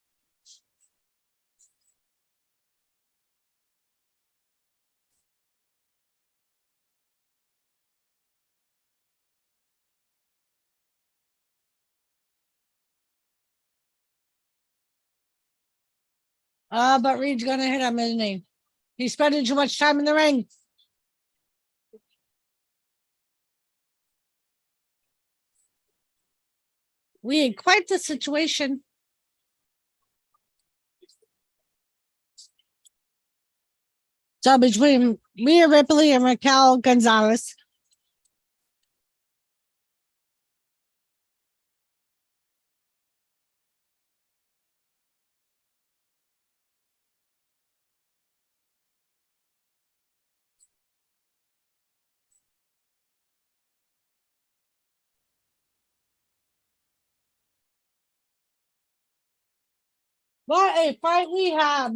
But Reed's gonna hit him, isn't he? He's spending too much time in the ring. We had quite the situation. So between Rhea Ripley and Raquel Gonzalez. What a fight we have.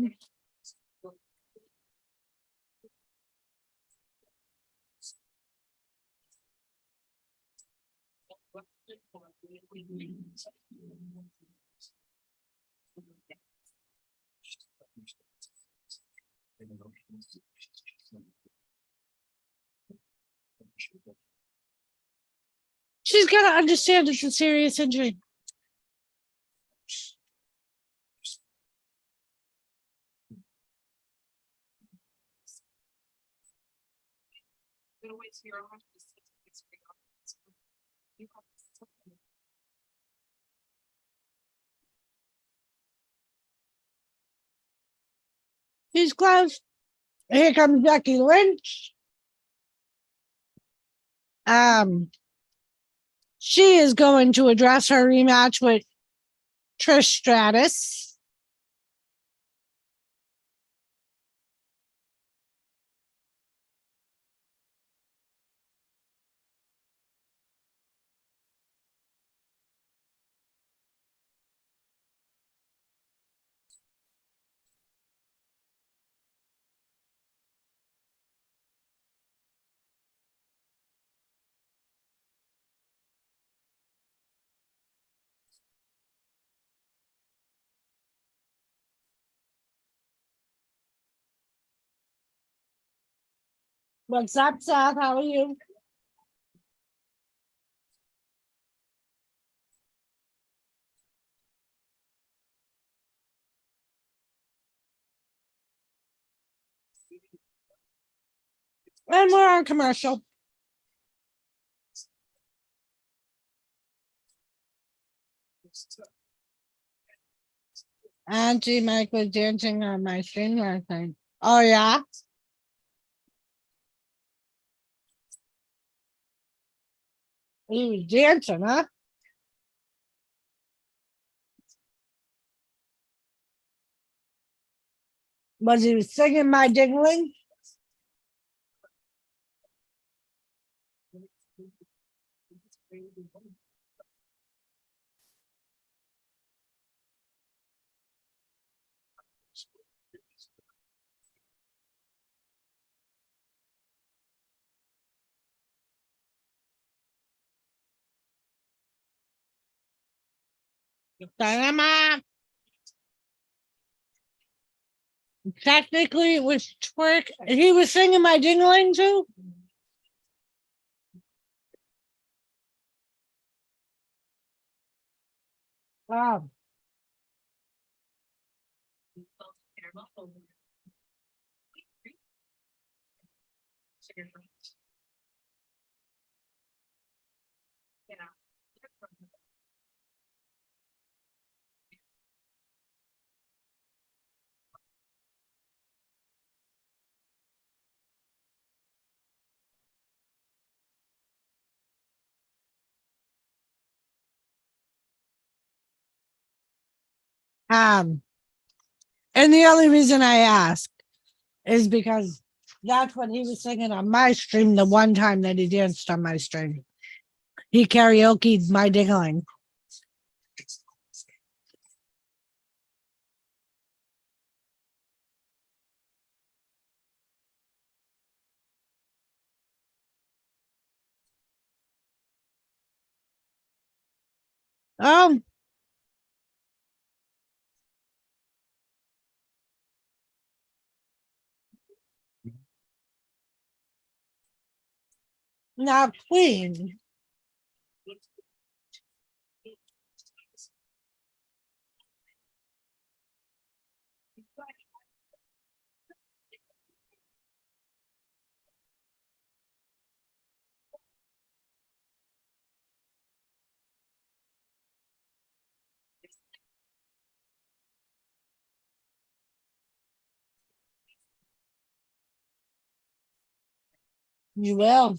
She's got to understand it's a serious injury. He's close. Here comes Becky Lynch. She is going to address her rematch with TRISH Stratus. What's up, Seth? How are you? And we're on commercial. Auntie Mike was dancing on my stream last night. Oh, yeah? He was dancing, huh? Was he singing my dingling? Dynamite. Technically, it was twerk. He was singing my dingling too. Wow. And the only reason I ask is because that's what he was singing on my stream the one time that he danced on my stream. He karaoke'd my dingling. Oh, now Queen. You will.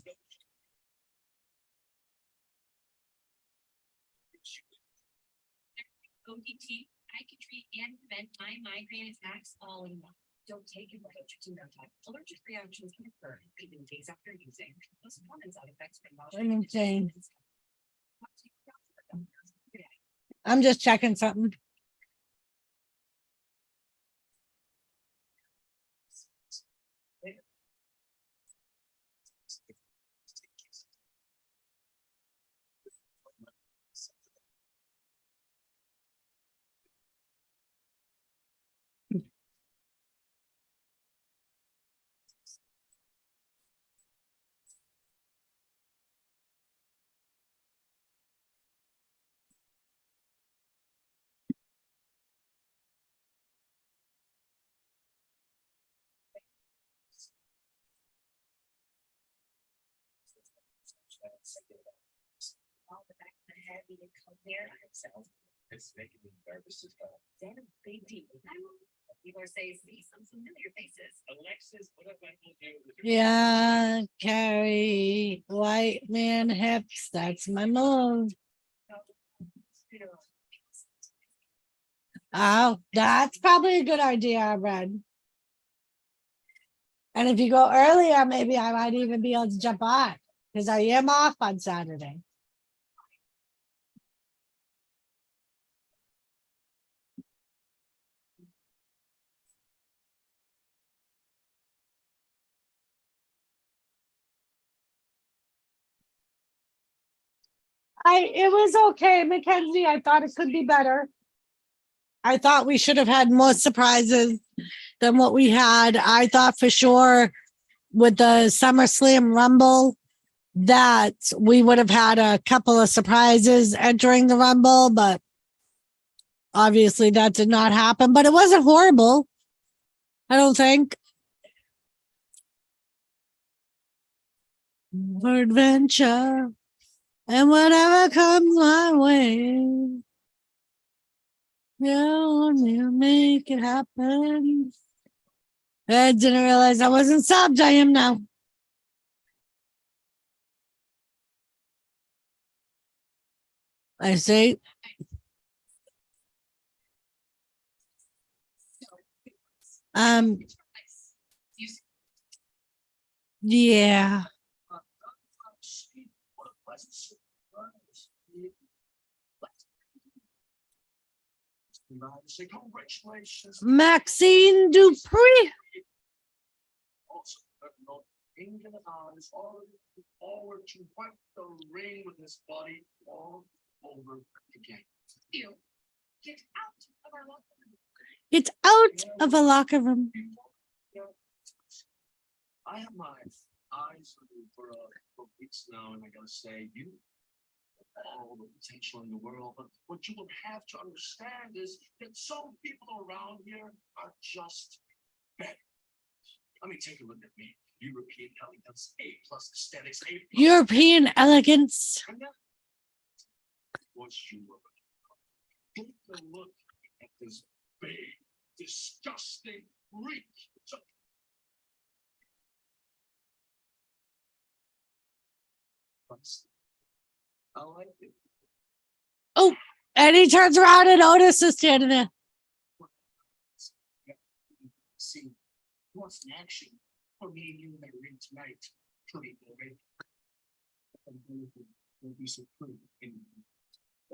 ODT, I can treat and prevent my migraine attacks all in one. Don't take it allergic to time. Allergic reactions can occur even days after using. Most common side effects from I'm insane. I'm just checking something. All the back of the head, we didn't come there ourselves. It's making me nervous as hell. Then a big deal. People are saying, see some familiar faces. Alexis, what have I told you? Yeah, Carrie, white man hips. That's my move. Oh, that's probably a good idea, Red. And if you go earlier, maybe I might even be able to jump on because I am off on Saturday. It was okay, Mackenzie. I thought it could be better. I thought we should have had more surprises than what we had. I thought for sure with the SummerSlam Rumble that we would have had a couple of surprises entering the Rumble, but obviously that did not happen. But it wasn't horrible, I don't think. For adventure and whatever comes my way. Yeah, make it happen. I didn't realize I wasn't subbed. I am now. I say. Yeah. Congratulations. Maxine Dupree. Also, England is already forward to fight the ring with his body all over again. You get out of our locker room. It's out of a locker room. I have my eyes on you for weeks now, and I gotta say, you have all the potential in the world. But what you will have to understand is that some people around here are just better. I mean, take a look at me. European elegance, A+ aesthetics, A+. European elegance. What's you take a look at this big, disgusting reek. I like it. Oh, and he turns around and Otis is standing there. See, what's in action for me and you in that ring tonight, pretty boy? Will be so pretty.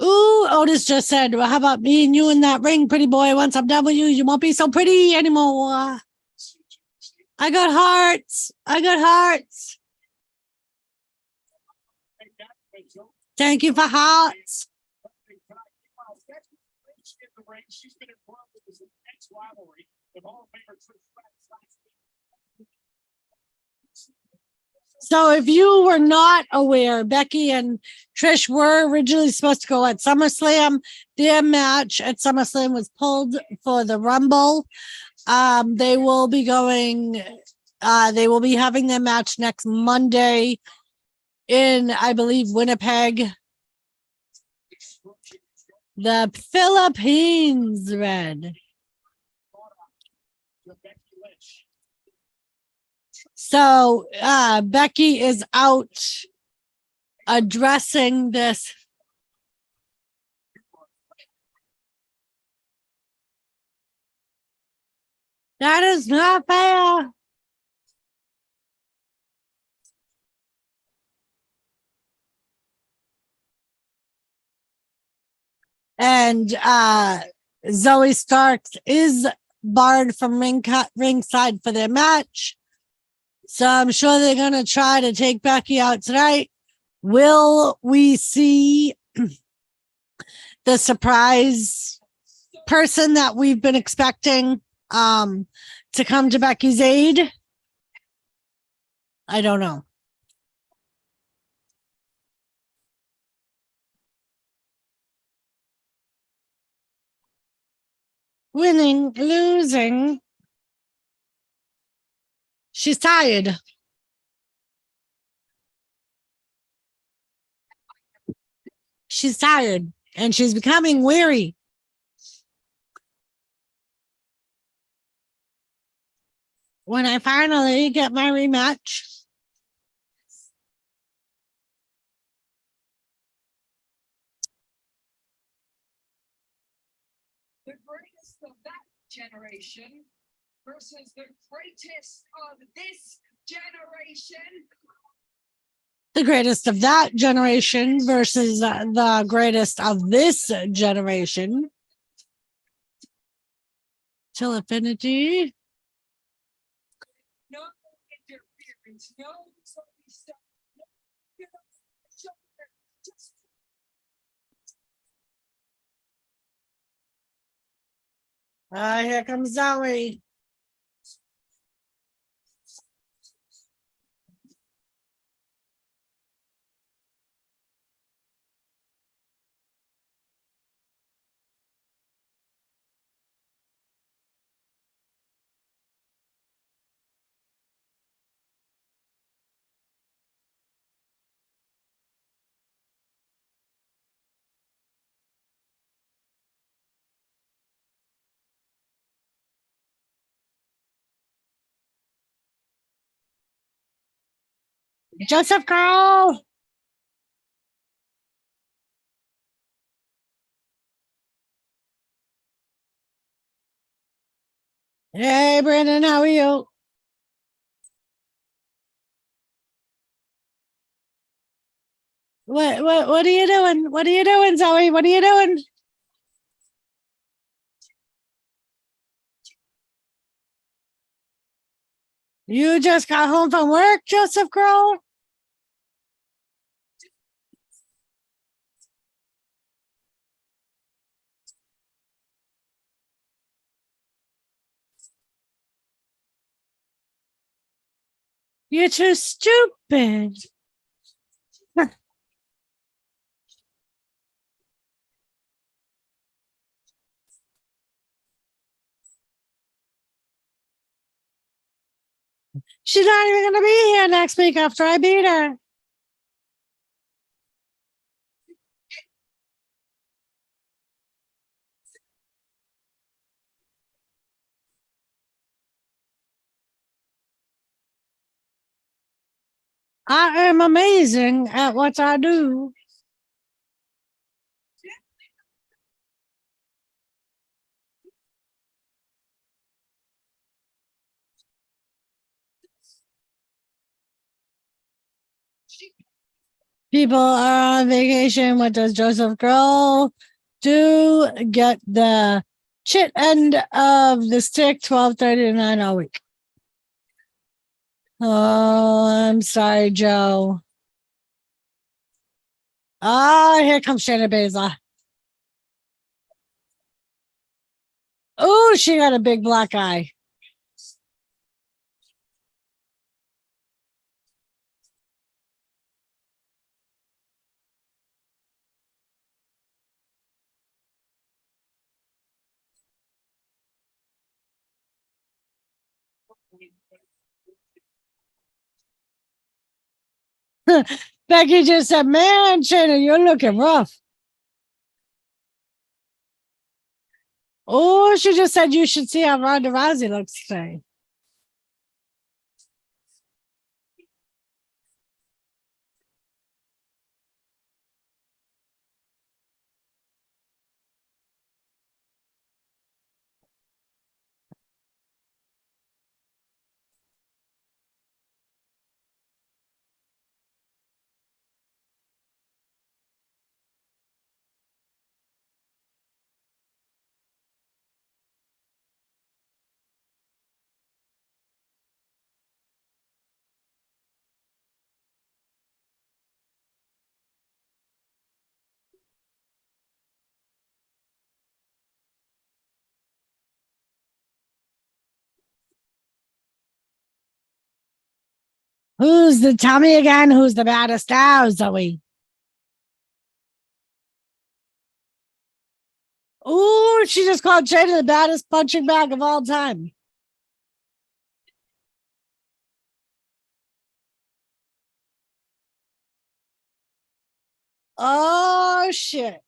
Ooh, Otis just said, well, how about me and you in that ring, pretty boy? Once I'm done with you, you won't be so pretty anymore. I got hearts. I got hearts. Thank you for hearts. She's been involved with this next rivalry with all favorite So if you were not aware, Becky and Trish were originally supposed to go at SummerSlam. Their match at SummerSlam was pulled for the Rumble. They will be going, they will be having their match next Monday in, I believe, Winnipeg. The Philippines, Red. So Becky is out addressing this. That is not fair. And Zoe Starks is barred from ringside for their match. So I'm sure they're going to try to take Becky out tonight. Will we see the surprise person that we've been expecting to come to Becky's aid? I don't know. Winning, losing. She's tired. She's tired and she's becoming weary. When I finally get my rematch, The greatest of that generation versus the greatest of this generation. the greatest of that generation versus the greatest of this generation. Till infinity. No interference, no stuff. Here comes Zoe. Joseph girl. Hey Brandon, how are you? What are you doing? What are you doing, Zoe? What are you doing? You just got home from work, Joseph girl? You're too stupid. She's not even gonna be here next week after I beat her. I am amazing at what I do. People are on vacation. What does Joseph Girl do? Get the chit end of the stick, $12.39 a week. Oh, I'm sorry, Joe. Oh, here comes Shayna Baszler. Oh, she got a big black eye. Becky just said, man, Shayna, you're looking rough. Oh, she just said you should see how Ronda Rousey looks today. Tell me again, who's the baddest now, Zoe? Ooh, she just called Shayna the baddest punching bag of all time. Oh, shit.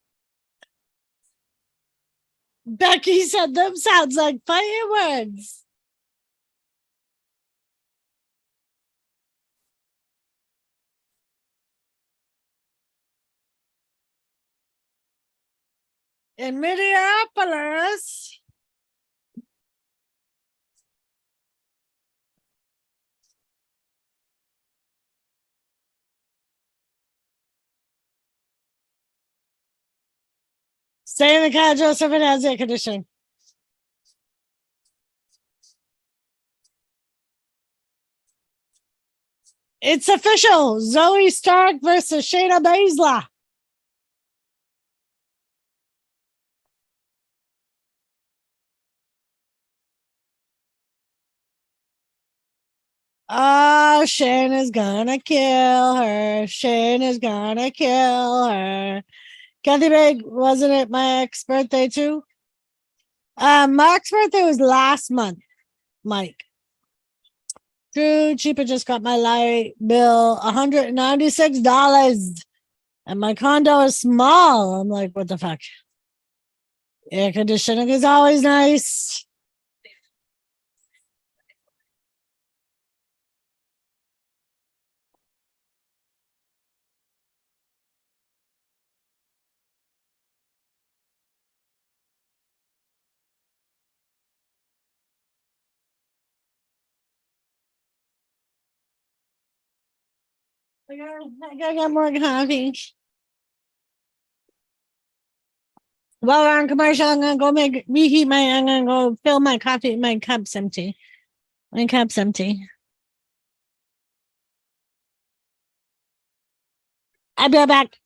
Becky said them sounds like fireworks. In Minneapolis. Stay in the car, Joseph, it has air conditioning. It's official. Zoe Stark versus Shayna Baszler. Oh, Shayna's gonna kill her. Shayna's gonna kill her. Kathy Big, wasn't it Mike's birthday too? Mark's birthday was last month, Mike. True Cheaper just got my light bill, $196. And my condo is small. I'm like, what the fuck? Air conditioning is always nice. I gotta get more coffee. While we're on commercial, I'm gonna go I'm gonna go fill my coffee. My cup's empty. My cup's empty. I'll be right back.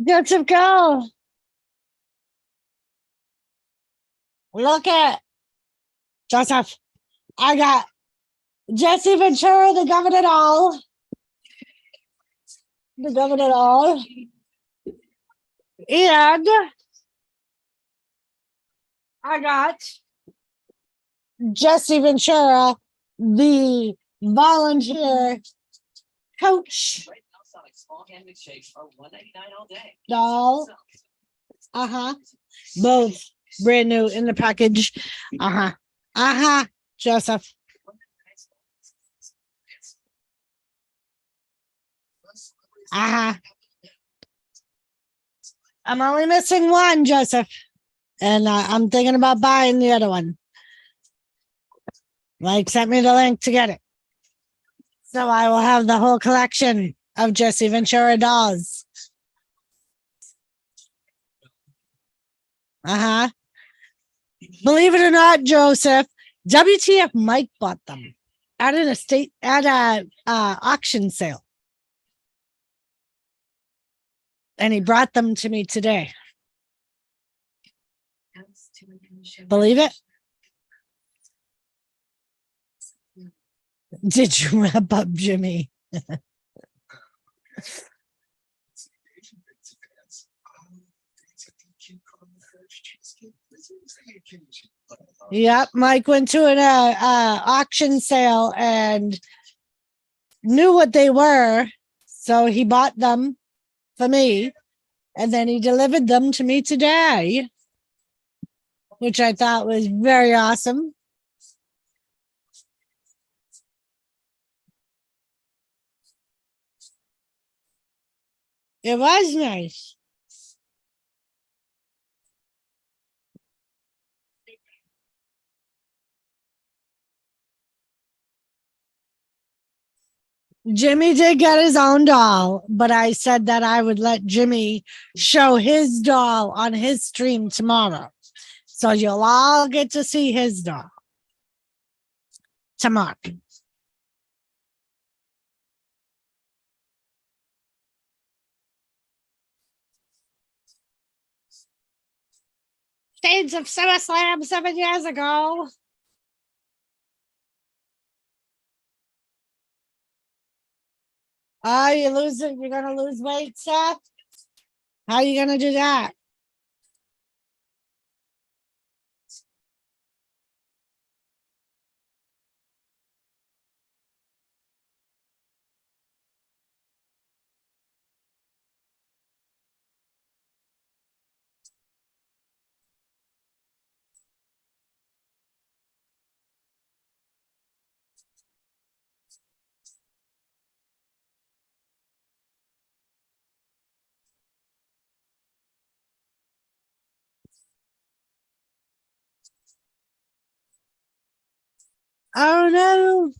Joseph, go. Look at Joseph. I got Jesse Ventura, the governor it all. The governor it all. And I got Jesse Ventura, the volunteer coach. Doll. Both brand new in the package. Joseph. I'm only missing one, Joseph. And I'm thinking about buying the other one. Like, sent me the link to get it. So I will have the whole collection of Jesse Ventura dolls. Believe it or not, Joseph, WTF Mike bought them at an auction sale. And he brought them to me today. Believe it? Did you wrap up, Jimmy? Yep, Mike went to an auction sale and knew what they were, so he bought them for me, and then he delivered them to me today, which I thought was very awesome. It was nice. Jimmy did get his own doll, but I said that I would let Jimmy show his doll on his stream tomorrow. So you'll all get to see his doll tomorrow. Stage of SummerSlam 7 years ago. Oh, you're gonna lose weight, Seth? How are you gonna do that? Oh no.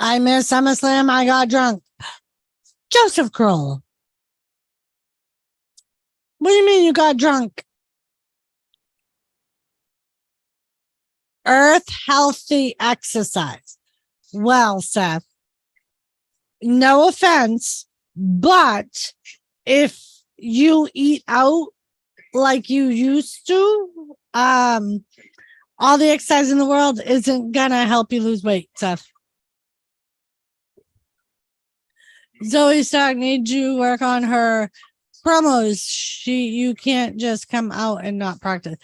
I missed SummerSlam. I got drunk. Joseph Kroll. What do you mean you got drunk? Earth healthy exercise. Well, Seth, no offense, but if you eat out like you used to, all the exercise in the world isn't gonna help you lose weight, Seth. Zoe Stark needs you to work on her promos. You can't just come out and not practice.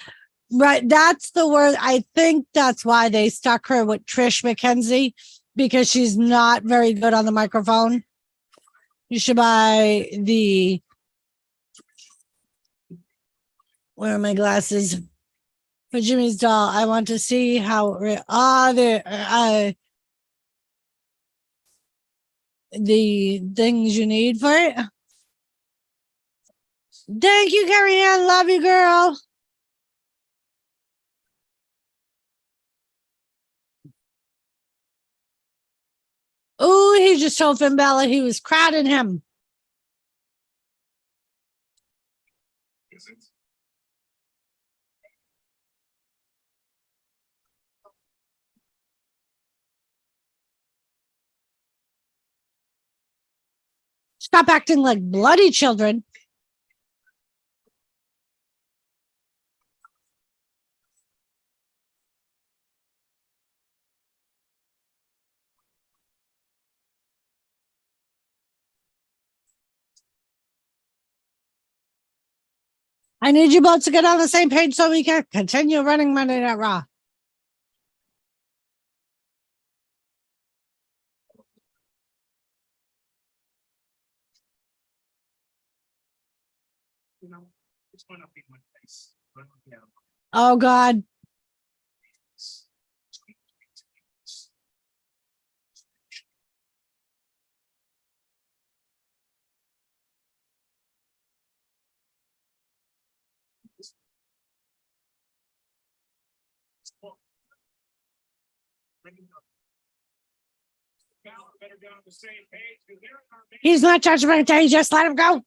Right, that's the word. I think that's why they stuck her with Trish McKenzie, because she's not very good on the microphone. You should buy the, where are my glasses? For Jimmy's doll. I want to see how the things you need for it. Thank you, Carrie Ann. Love you, girl. Oh, he just told Finn Balor he was crowding him. Stop acting like bloody children. I need you both to get on the same page so we can continue running Monday Night Raw. You know, it's going to be my face. But, yeah. Oh, God. He's not judging anything. Just let him go.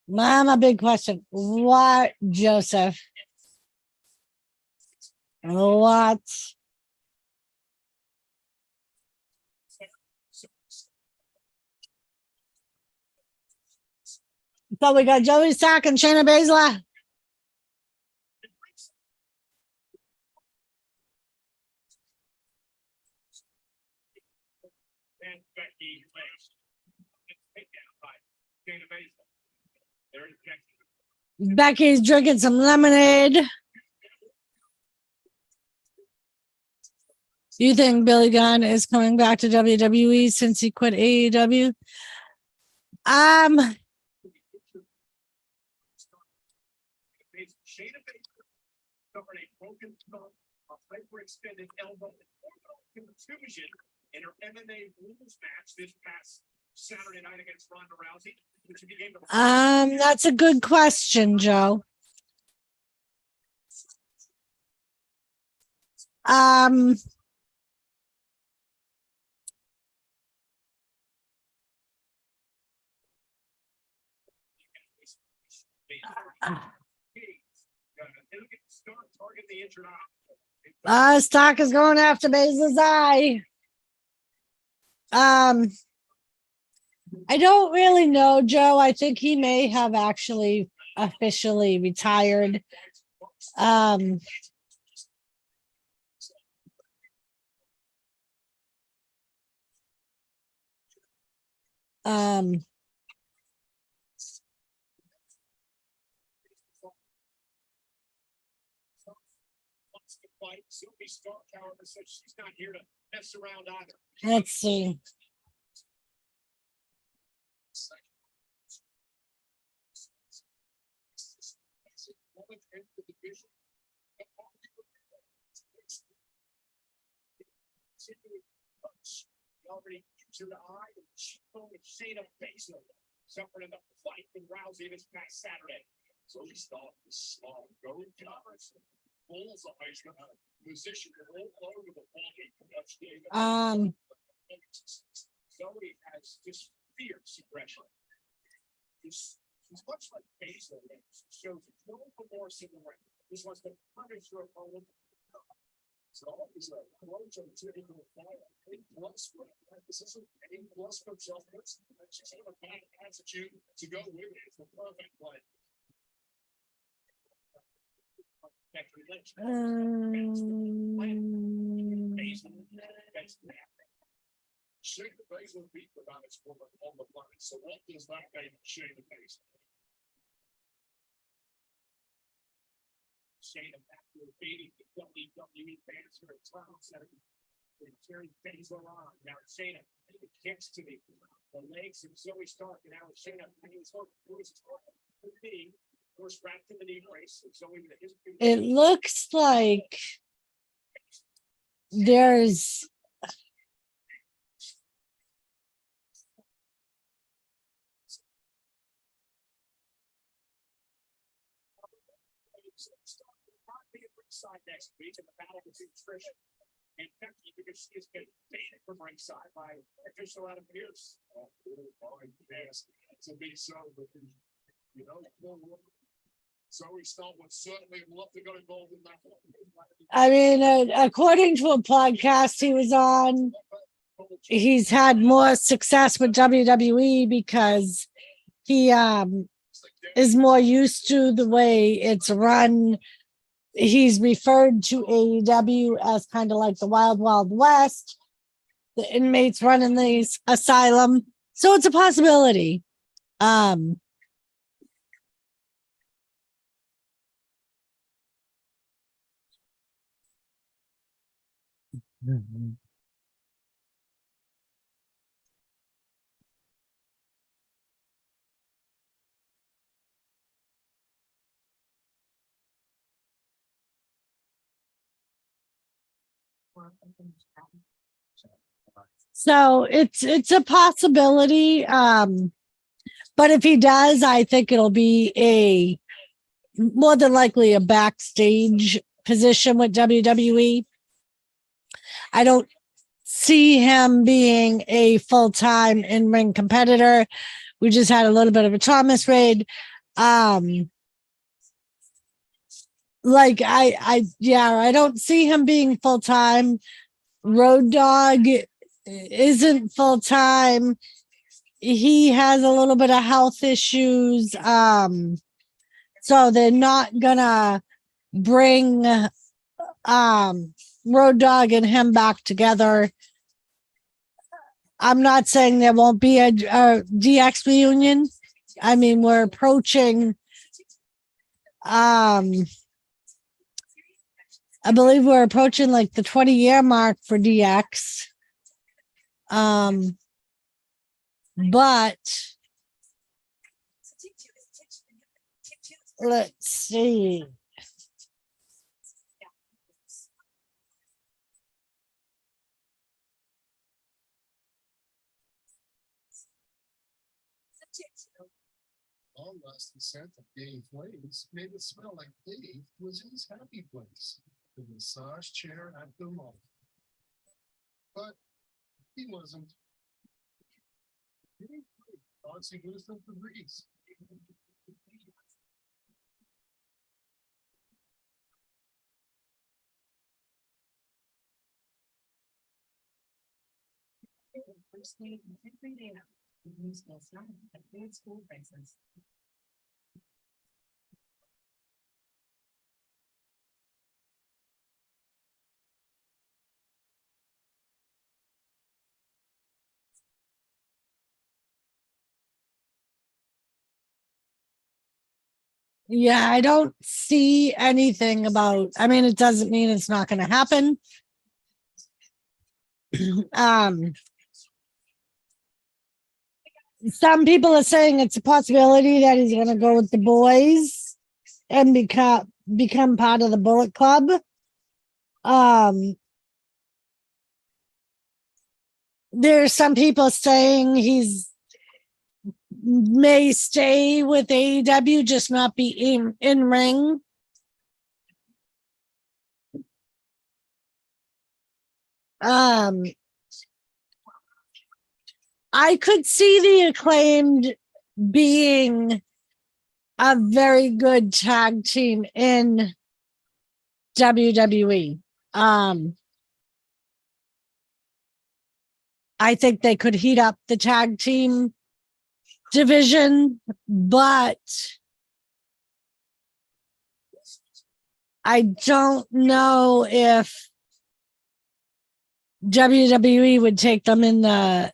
Mama, big question. What, Joseph? What? So we got Joey Stark and Shayna Baszler. Becky Lynch. It's takedown by Shayna Baszler. There is Becky. Becky's drinking some lemonade. Do you think Billy Gunn is coming back to WWE since he quit AEW? Shayna Baszler suffered a broken thumb, a hyperextended elbow, and contusion in her MMA rules match this past Saturday night against Ronda Rousey, which became the That's a good question, Joe. Stock is going after Baszler's eye. I don't really know, Joe. I think he may have actually officially retired. She's not here to mess around either. Let's see. Already to the eye and cheekbone of Shayna Baszler suffered in the fight with Rousey this past Saturday. So we start the small go covers. Bulls of position all over the ball. Zoe has just fierce aggression. She's much like Baszler. She shows no remorse in the ring. Just wants to punish her opponent. So he's like, approach him to the fire. This isn't A plus for self-defense. She's going to find an attitude to go with it. It's the perfect play. Becky Lynch. Shayna Baszler beat the baddest woman on the planet. So what does that make Shayna Baszler? Shayna Baszler beating the WWE fans for a time center. They carry Baszler on. Now Shayna kicks to the legs of Zoe Stark. And now Shayna Baszler forced back to the knee brace. It looks like there's Side next week in the battle between Trish and Becky because she has been banned from ringside by official Adam Pearce. It's a big show, but you know, Zoe Stark would certainly love to go involved in that one. I mean, according to a podcast he was on, he's had more success with WWE because he is more used to the way it's run. He's referred to AEW as kind of like the Wild Wild West, the inmates running the asylum. So it's a possibility. So it's a possibility. But if he does, I think it'll be more than likely a backstage position with WWE. I don't see him being a full-time in-ring competitor. We just had a little bit of a Thomas raid. I don't see him being full-time. Road Dogg isn't full-time. He has a little bit of health issues. So they're not gonna bring Road Dogg and him back together. I'm not saying there won't be a DX reunion. I mean, we're approaching, I believe we're approaching like the 20-year mark for DX. But let's see. Almost the scent of Dave Flames made it smell like Dave was in his happy place, the massage chair at the mall. But he wasn't. Dave thought he was the breeze. First day, every day now. New school started at good school prices. Yeah, I don't see anything about, I mean, it doesn't mean it's not going to happen. Some people are saying it's a possibility that he's going to go with the boys and become part of the Bullet Club. There's some people saying he's may stay with AEW, just not be in ring. I could see the Acclaimed being a very good tag team in WWE. I think they could heat up the tag team division, but I don't know if WWE would take them in the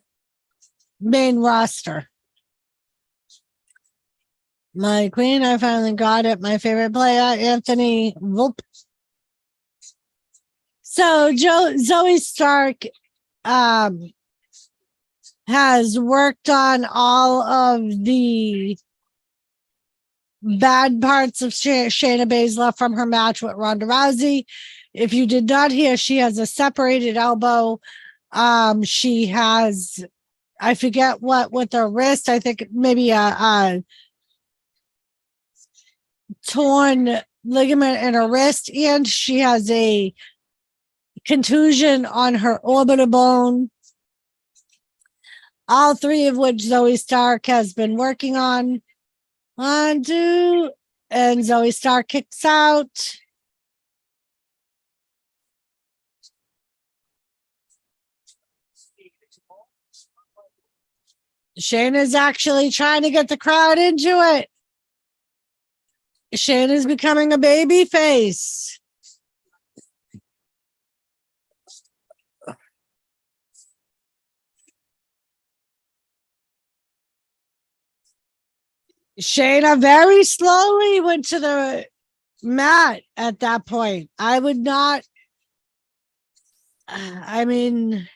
main roster. My queen, I finally got it. My favorite player, Anthony Volpe. So Zoe Stark has worked on all of the bad parts of Shayna Baszler from her match with Ronda Rousey. If you did not hear, she has a separated elbow. She has, I forget what with her wrist. I think maybe a torn ligament in her wrist, and she has a contusion on her orbital bone. All three of which Zoe Stark has been working on. 1, 2, and Zoe Stark kicks out. Shayna's actually trying to get the crowd into it. Shayna's becoming a baby face. Shayna very slowly went to the mat at that point. I would not, I mean,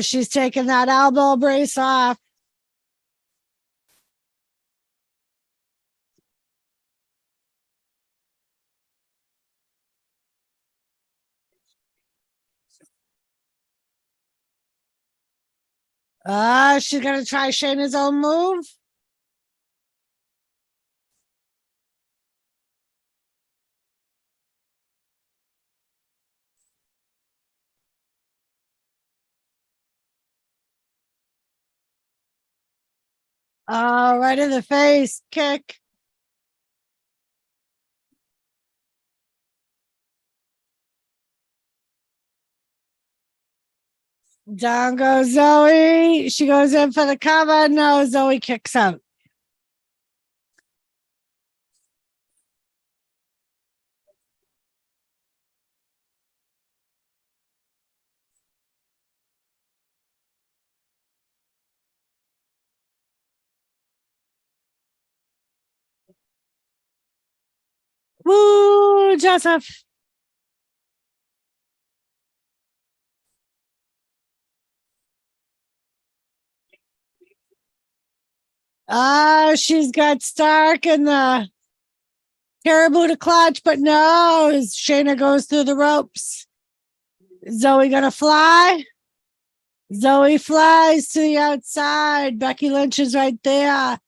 she's taking that elbow brace off. She's gonna try Shayna's own move. Right in the face kick. Down goes Zoe. She goes in for the cover. No, Zoe kicks out. Woo, Joseph. She's got Stark and the caribou to clutch, but no, Shayna goes through the ropes. Zoe gonna fly. Zoe flies to the outside. Becky Lynch is right there,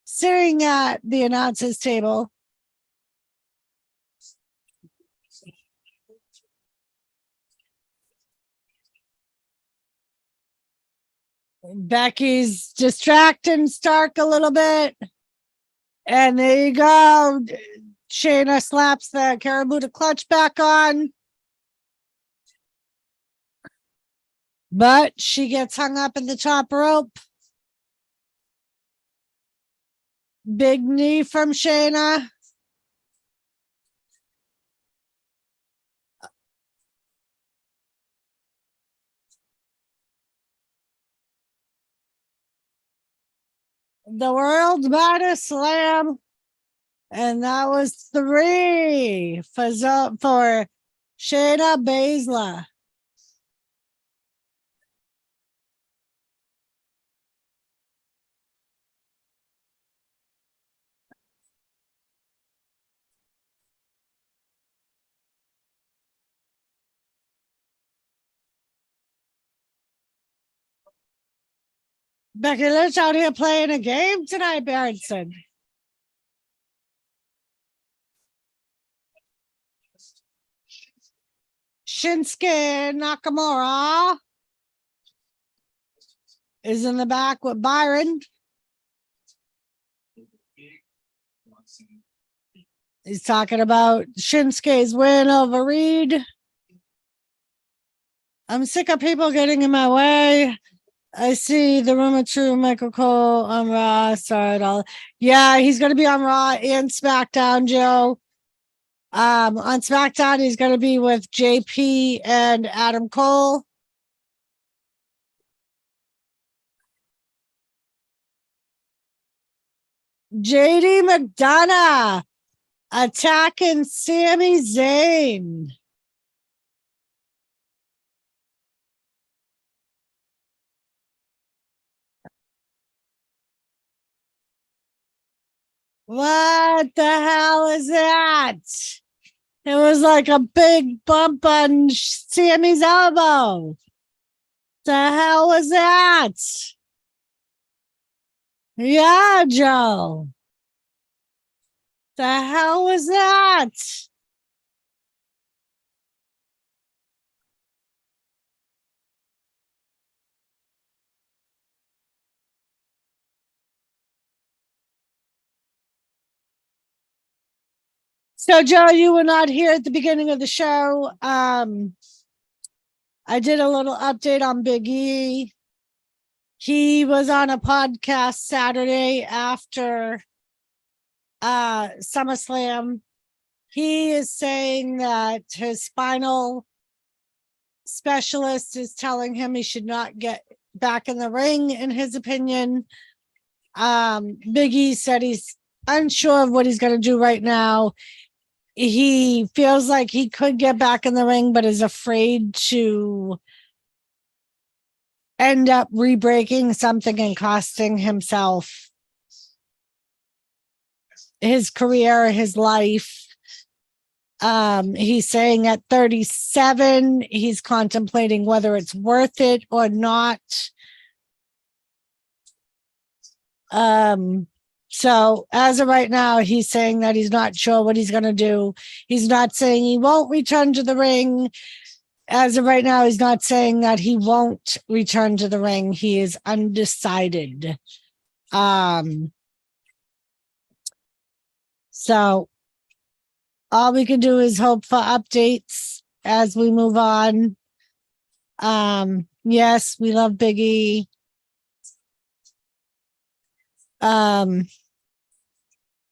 sitting at the announcer's table. Becky's distracting Stark a little bit. And there you go. Shayna slaps the caribou to clutch back on. But she gets hung up in the top rope. Big knee from Shayna. The world's baddest slam. And that was 3 for Shayna Baszler. Becky Lynch out here playing a game tonight, Berenson. Shinsuke Nakamura is in the back with Byron. He's talking about Shinsuke's win over Reed. I'm sick of people getting in my way. I see the rumor true. Michael Cole on Raw. Sorry, all. Yeah, he's going to be on Raw and SmackDown, Joe. On SmackDown, he's going to be with JP and Adam Cole. JD McDonough attacking Sami Zayn. What the hell is that? It was like a big bump on Sammy's elbow. The hell was that? Yeah, Joe. The hell was that? So, Joe, you were not here at the beginning of the show. I did a little update on Big E. He was on a podcast Saturday after SummerSlam. He is saying that his spinal specialist is telling him he should not get back in the ring, in his opinion. Big E said he's unsure of what he's going to do right now. He feels like he could get back in the ring, but is afraid to end up re-breaking something and costing himself his career, his life. He's saying at 37, he's contemplating whether it's worth it or not. So as of right now, he's saying that he's not sure what he's going to do. He's not saying he won't return to the ring. As of right now, he's not saying that he won't return to the ring. He is undecided. So all we can do is hope for updates as we move on. Yes, we love Biggie.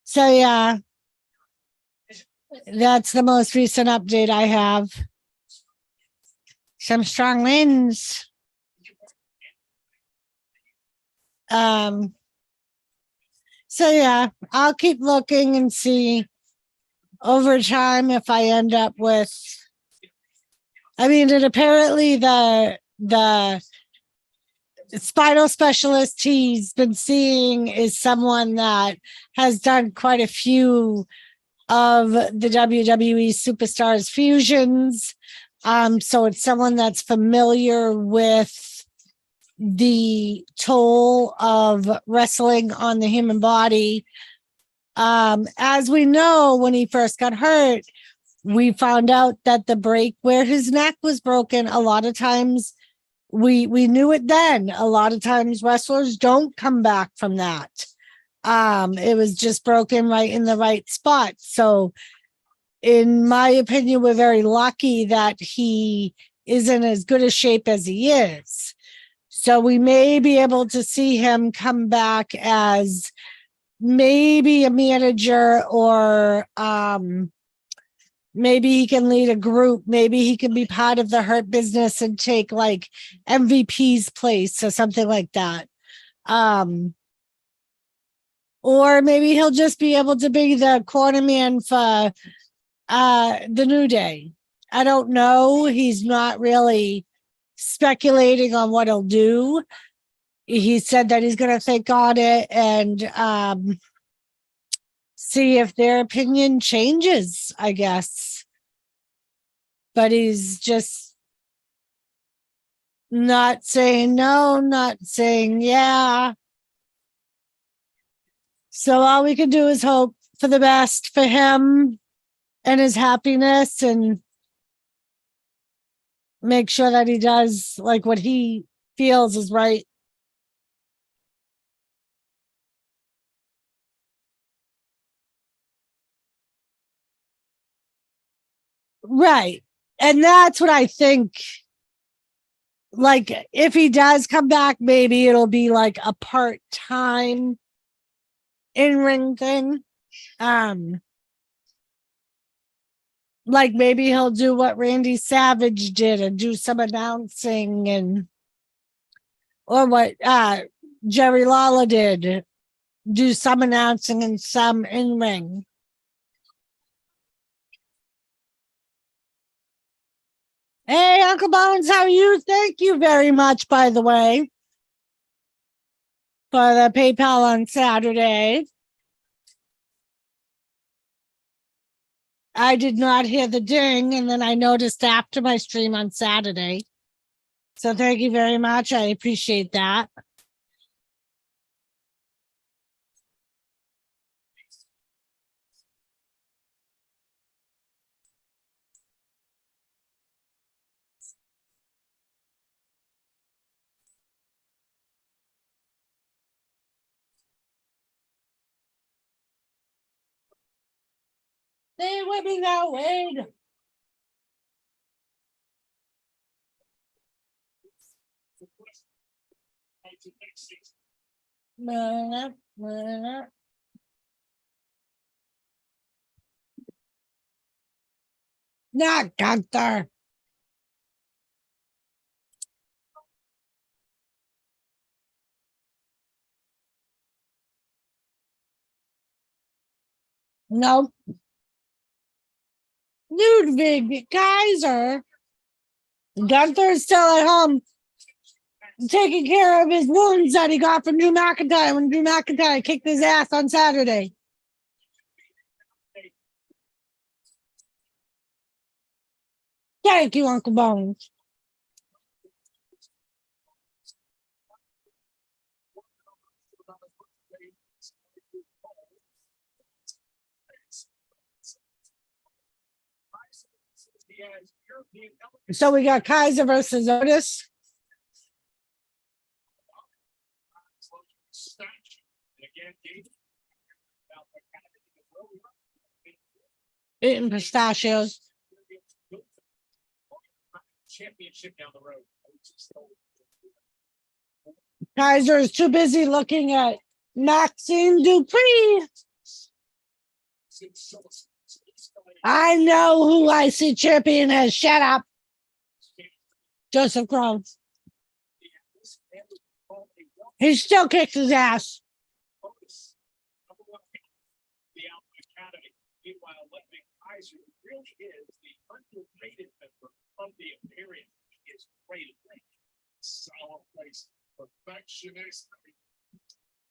So yeah, that's the most recent update I have. Some strong wins. So yeah, I'll keep looking and see over time if I end up with, I mean, and apparently the spinal specialist he's been seeing is someone that has done quite a few of the WWE superstars fusions. So it's someone that's familiar with the toll of wrestling on the human body. As we know, when he first got hurt, we found out that the break where his neck was broken, a lot of times we knew it then. A lot of times wrestlers don't come back from that. It was just broken right in the right spot. So in my opinion, we're very lucky that he is in as good a shape as he is. So we may be able to see him come back as maybe a manager, or maybe he can lead a group. Maybe he can be part of the Hurt Business and take like MVP's place or something like that. Or maybe he'll just be able to be the cornerman for the New Day. I don't know. He's not really speculating on what he'll do. He said that he's going to think on it and see if their opinion changes, I guess. But he's just not saying no, not saying yeah. So all we can do is hope for the best for him and his happiness, and make sure that he does like what he feels is right. Right. And that's what I think. Like, if he does come back, maybe it'll be like a part-time in-ring thing. Like maybe he'll do what Randy Savage did and do some announcing, and or what Jerry Lawler did, do some announcing and some in-ring. Hey, Uncle Bones, how are you? Thank you very much, by the way, for the PayPal on Saturday. I did not hear the ding, and then I noticed after my stream on Saturday. So thank you very much. I appreciate that. Stay with me now, Wade. Not Gunther. No. Ludwig Kaiser. Gunther's still at home taking care of his wounds that he got from Drew McIntyre when Drew McIntyre kicked his ass on Saturday. Thank you, Uncle Bones. So we got Kaiser versus Otis. Eating pistachios. Championship down the road. Kaiser is too busy looking at Maxine Dupree. I know who IC champion is. Shut up. Joseph Crowe. He still kicks his ass. The Alpha Academy. Meanwhile, Ludwig Kaiser really is the underrated member of the Imperium. He is great at things. Solid place. Perfectionist.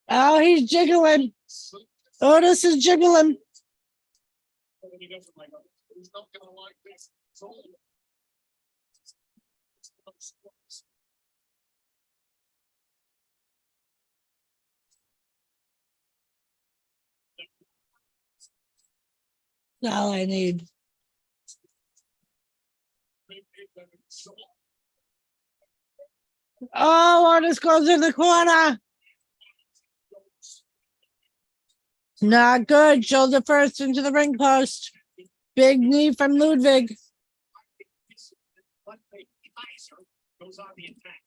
Oh, he's jiggling. Otis is jiggling. He doesn't like others. He's not gonna like this. So That's all I need. Oh, Otis goes in the corner. Not good. Shoulder first into the ring post. Big knee from Ludwig. Kaiser goes on the attack.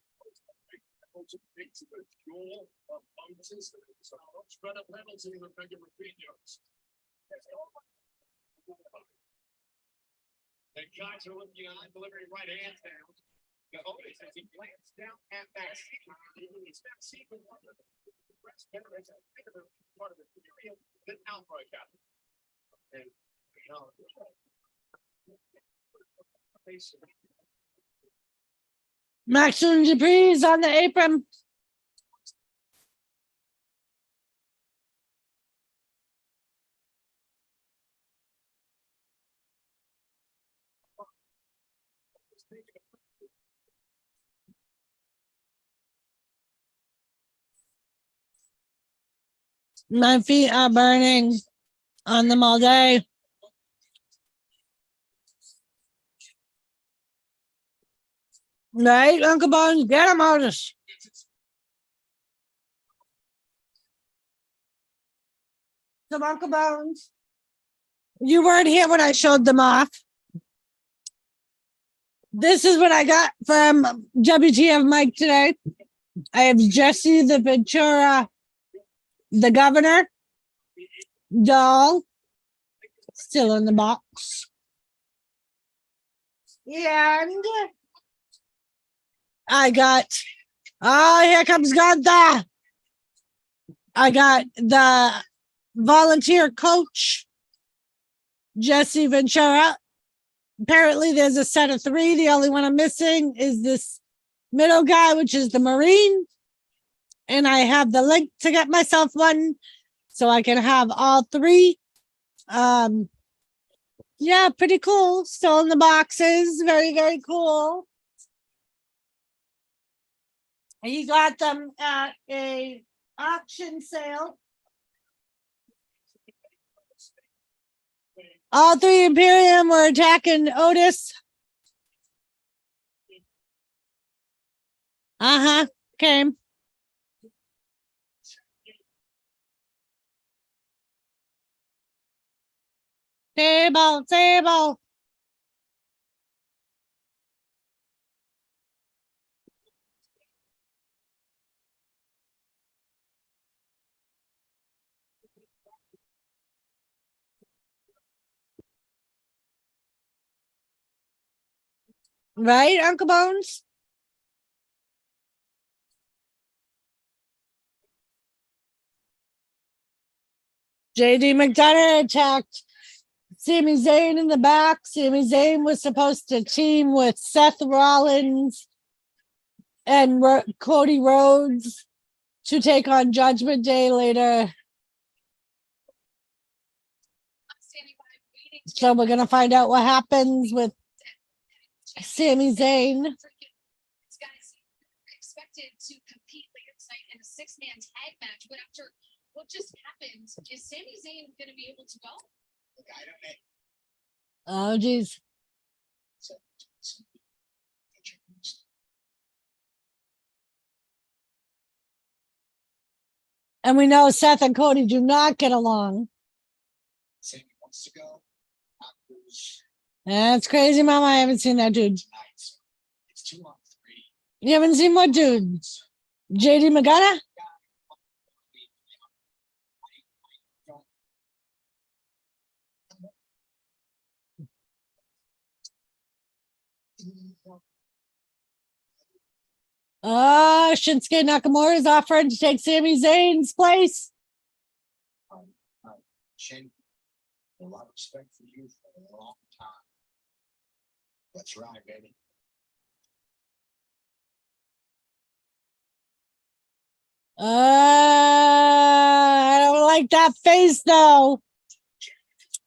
Spread up levels in the regular videos. And Kaiser looking on, delivering right hand down. Otis as he glanced down at that scene. He's not seen the one of the rest better as a bigger part of the Imperium than Alpha Academy. And Maxine Dupree's on the apron. My feet are burning on them all day. Right, Uncle Bones? Get him, Otis. Some Uncle Bones. You weren't here when I showed them off. This is what I got from WTF Mike today. I have Jesse the Ventura, the governor, doll, still in the box. And I got, oh, here comes Gunther. I got the volunteer coach, Jesse Ventura. Apparently there's a set of 3. The only one I'm missing is this middle guy, which is the Marine. And I have the link to get myself one so I can have all 3. Yeah, pretty cool. Still in the boxes. Very, very cool. He got them at a auction sale. All 3 Imperium were attacking Otis. Came. Table. Right, Uncle Bones? JD McDonough attacked Sami Zayn in the back. Sami Zayn was supposed to team with Seth Rollins and Cody Rhodes to take on Judgment Day later. So we're going to find out what happens with Sami Zayn. Guys expected to compete later tonight in a 6-man tag match, but after what just happened, is Sami Zayn going to be able to go? Look, I don't know. Oh, geez. And we know Seth and Cody do not get along. Sammy wants to go. That's crazy, Mama. I haven't seen that dude. It's 2 on 3. You haven't seen what dude? JD McGutter? Shinsuke Nakamura is offering to take Sami Zayn's place. Shin, a lot of respect for you for a long time. That's right, baby. I don't like that face though.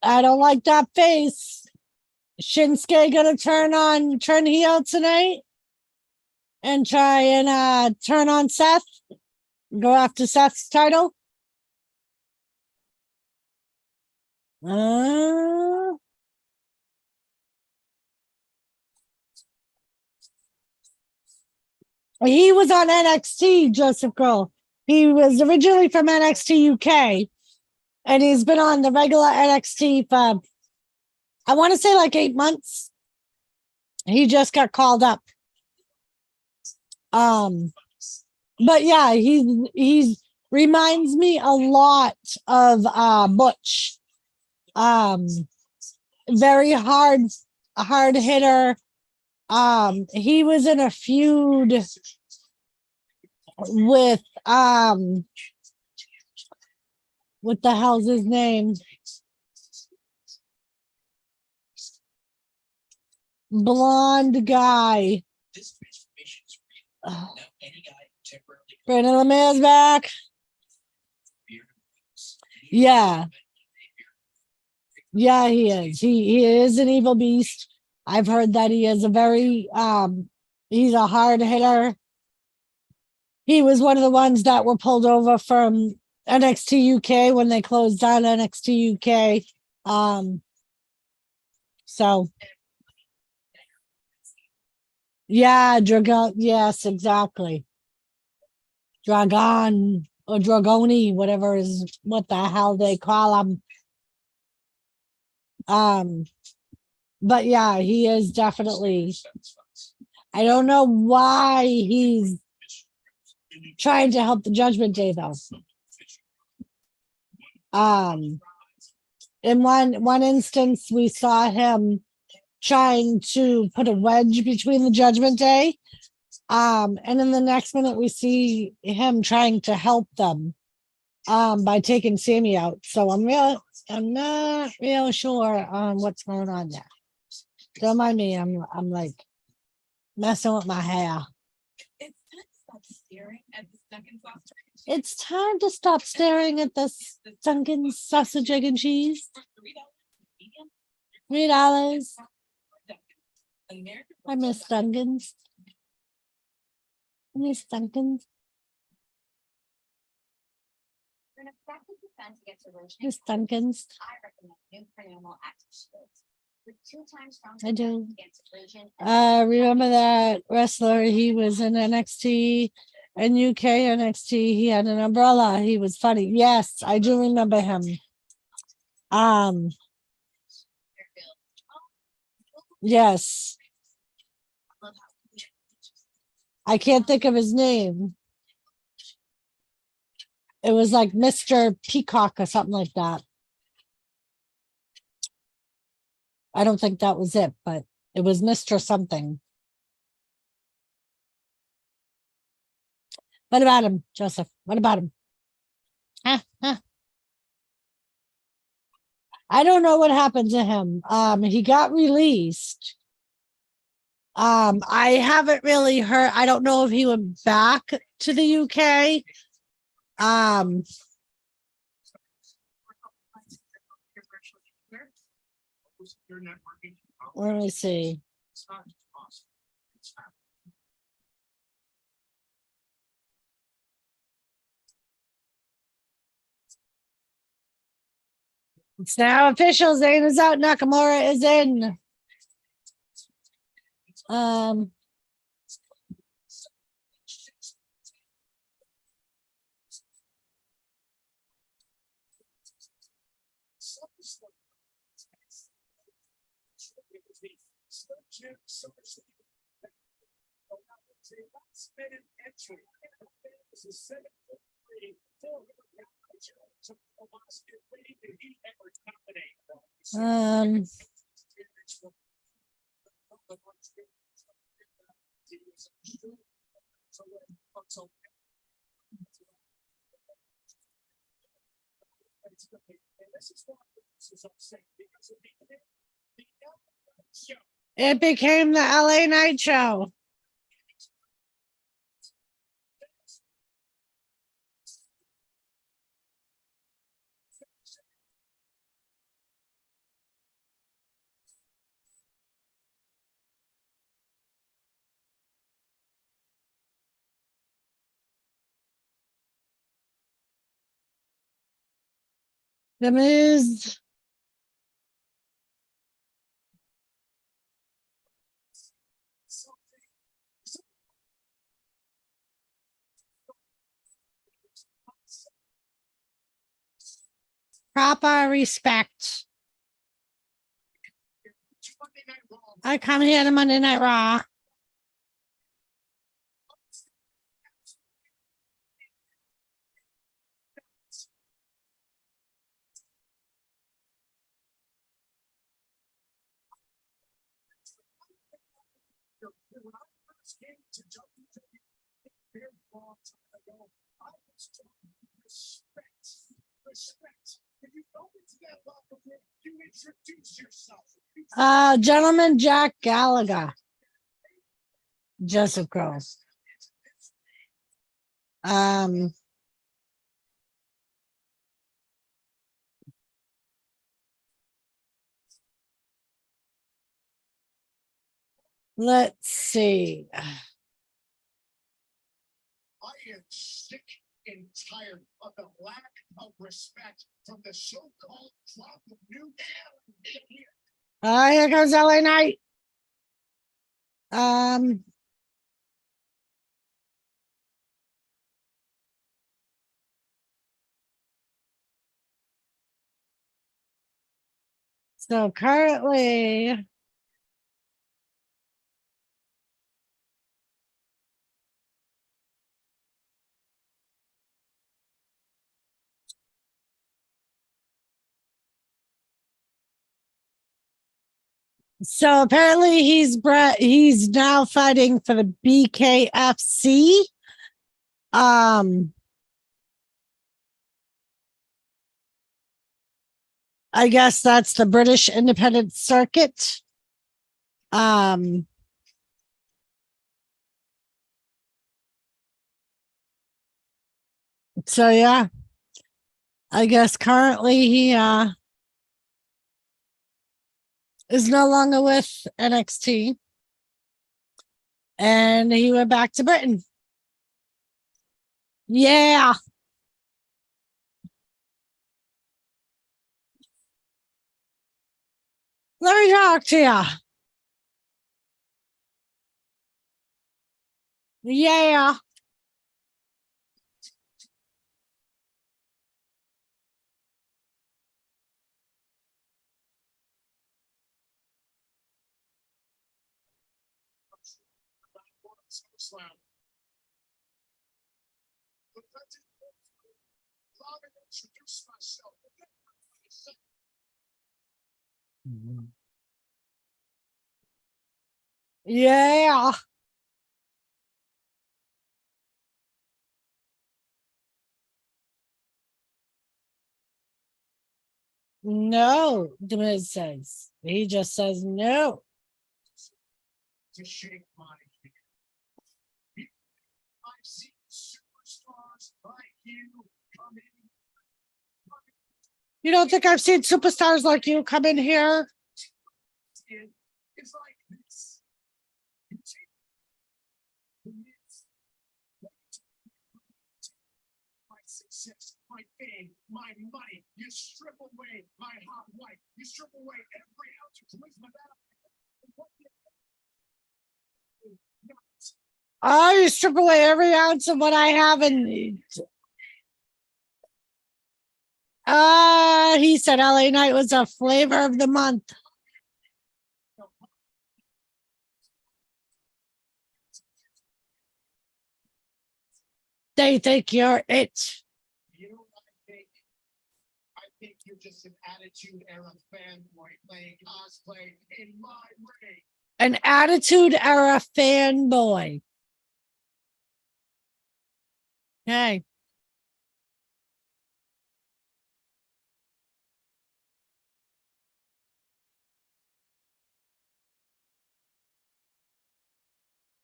I don't like that face. Shinsuke gonna turn heel tonight and try and turn on Seth. Go after Seth's title. He was on NXT, Joseph Grohl. He was originally from NXT UK, and he's been on the regular NXT for, I want to say, like 8 months. He just got called up. But yeah, he's reminds me a lot of Butch. Very hard hitter. He was in a feud with what the hell's his name? Blonde guy. Brandon Lemare's back. Yeah. Yeah, he is. He is an evil beast. I've heard that he is a very he's a hard hitter. He was one of the ones that were pulled over from NXT UK when they closed down NXT UK. So yeah, Dragon, yes, exactly. Dragon or Dragoni, whatever is what the hell they call him. But yeah, he is definitely. I don't know why he's trying to help the Judgment Day though. In one instance, we saw him trying to put a wedge between the Judgment Day. And in the next minute, we see him trying to help them by taking Sammy out. So I'm not real sure on what's going on there. Don't mind me. I'm like messing with my hair. It's time to stop staring at this Dunkin' sausage, egg, and cheese. $3. I miss Dunkin's. Miss Dunkin's. Miss Dunkin's. I do. Remember that wrestler? He was in NXT and UK NXT. He had an umbrella. He was funny. Yes, I do remember him. Yes. I can't think of his name. It was like Mr. Peacock or something like that. I don't think that was it, but it was Mr. something. What about him, Joseph? What about him? I don't know what happened to him. He got released. I haven't really heard. I don't know if he went back to the UK. Let me see. It's now official. Zayn is out. Nakamura is in. It's a last-minute entry. This is 7-3, 400 to Alaska lead that he ever dominated. It became the LA Night Show. The Miz. Proper respect. I come here to Monday Night Raw. When I first came to WWE a very long time ago, I was taught respect. If you go into that locker room, you introduce yourself. Gentleman Jack Gallagher. Just of course. Let's see. I am sick and tired of the lack of respect from the so-called drop of new talent here. Here goes LA Knight. So currently, so apparently he's now fighting for the BKFC. I guess that's the British Independent Circuit. So yeah, I guess currently he is no longer with NXT, and he went back to Britain. Yeah. Let me talk to you. Yeah. Yeah. No, the Miz says. He just says no. To shake my hand. I've seen superstars like you come in. You don't think I've seen superstars like you come in here? It's like this. You take the myths, my success, my fame, my money. You strip away my hot wife. You strip away every ounce of charisma that You strip away every ounce of what I have, and he said LA Knight was a flavor of the month. They think you're it. You know what I think? I think you're just an Attitude Era fanboy playing cosplay in my ring. An Attitude Era fanboy. Hey.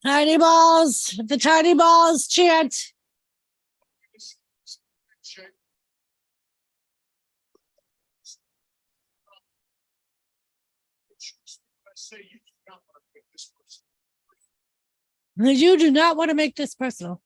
Tiny balls. The tiny balls chant. Check. I say you do not want to pick this person. You do not want to make this personal.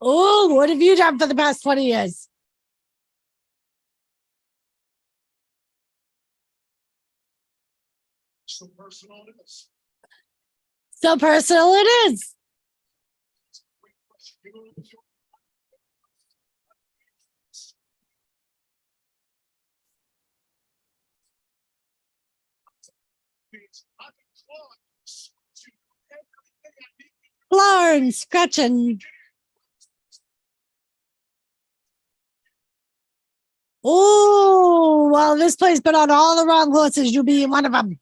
Oh, what have you done for the past 20 years? So personal it is. So personal it is. Great question. You know what I'm doing? I've been clawing to everything I need. Clawing, scratching. Oh, well, this place been on all the wrong horses. You being one of them.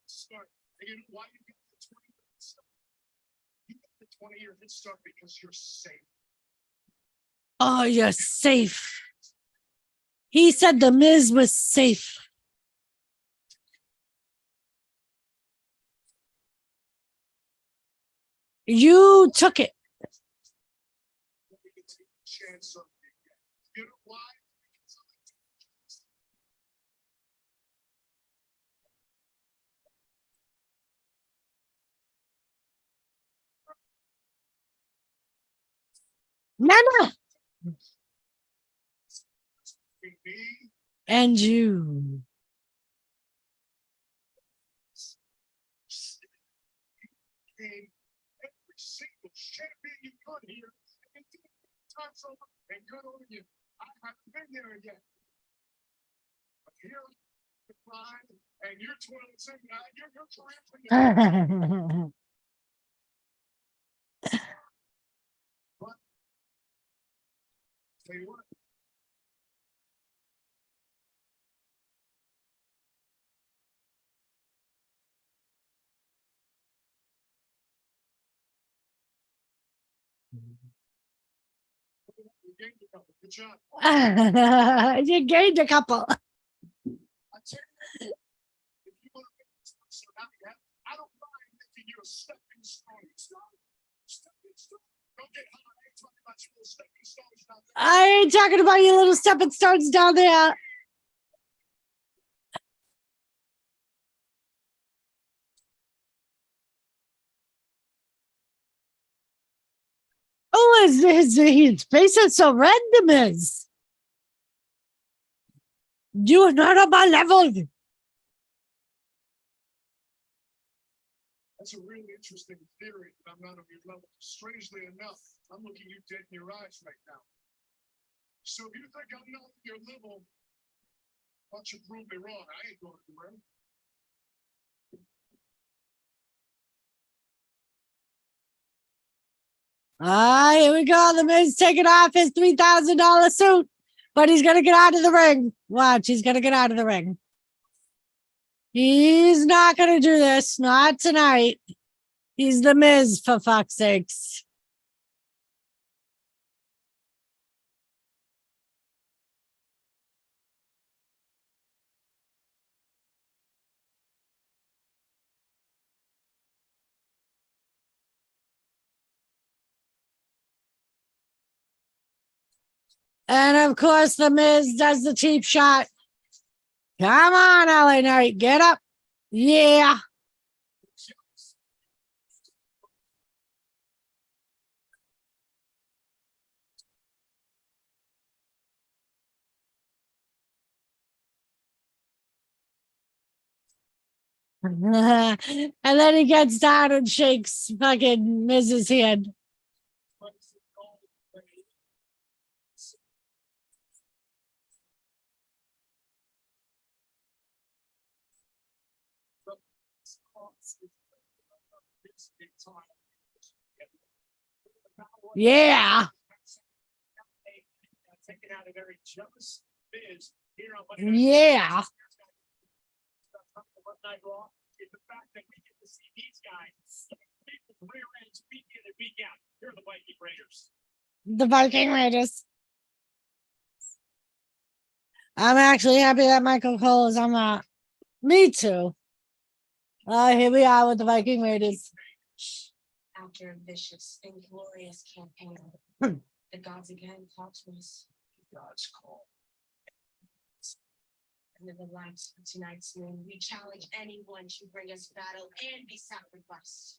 Start. And you know why you get the 20-year head start? You get the 20-year head start because you're safe. Oh, you're safe. He said the Miz was safe. You took it. You can take a chance on me. You know why? Because I'm a chance. Nana. Between me And you. and every single champion you put here, and do it times over and good on you. I haven't been there yet. But here, the pride, and you're 12 and you're triumphant. But tell you what. You gained a couple. Good job. You gained a couple. I tell you, if you want to make this person happy, I don't mind making you a stepping stone. Stepping stone. Don't get high. I ain't talking about your little stepping stones down there. I ain't talking about you little stepping stones down there. Oh, his face is so random. Is you are not on my level. That's a really interesting theory that I'm not on your level. Strangely enough, I'm looking you dead in your eyes right now. So if you think I'm not on your level, why don't you prove me wrong? I ain't going anywhere. Ah, here we go. The Miz taking off his $3,000 suit, but he's gonna get out of the ring. Watch, he's gonna get out of the ring. He's not gonna do this. Not tonight. He's the Miz, for fuck's sakes. And of course, the Miz does the cheap shot. Come on, LA Knight, get up. Yeah. And then he gets down and shakes fucking Miz's hand. Yeah. Yeah. The Viking Raiders. I'm actually happy that Michael Cole is on that. Me too. Here we are with the Viking Raiders. After a vicious and glorious campaign, the gods again called to us. God's call. Under the light of tonight's moon, we challenge anyone to bring us battle and be sacrificed.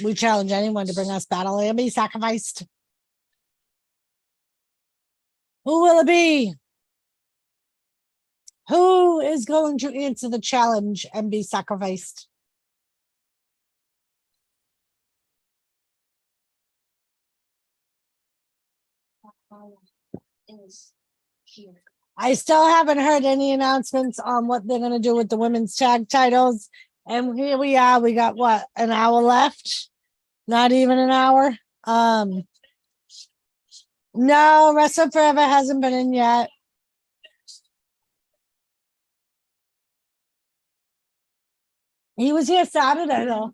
We challenge anyone to bring us battle and be sacrificed. Who will it be? Who is going to answer the challenge and be sacrificed? Is here. I still haven't heard any announcements on what they're going to do with the women's tag titles. And here we are. We got what, an hour left? Not even an hour. No, Wrestle Forever hasn't been in yet. He was here Saturday though.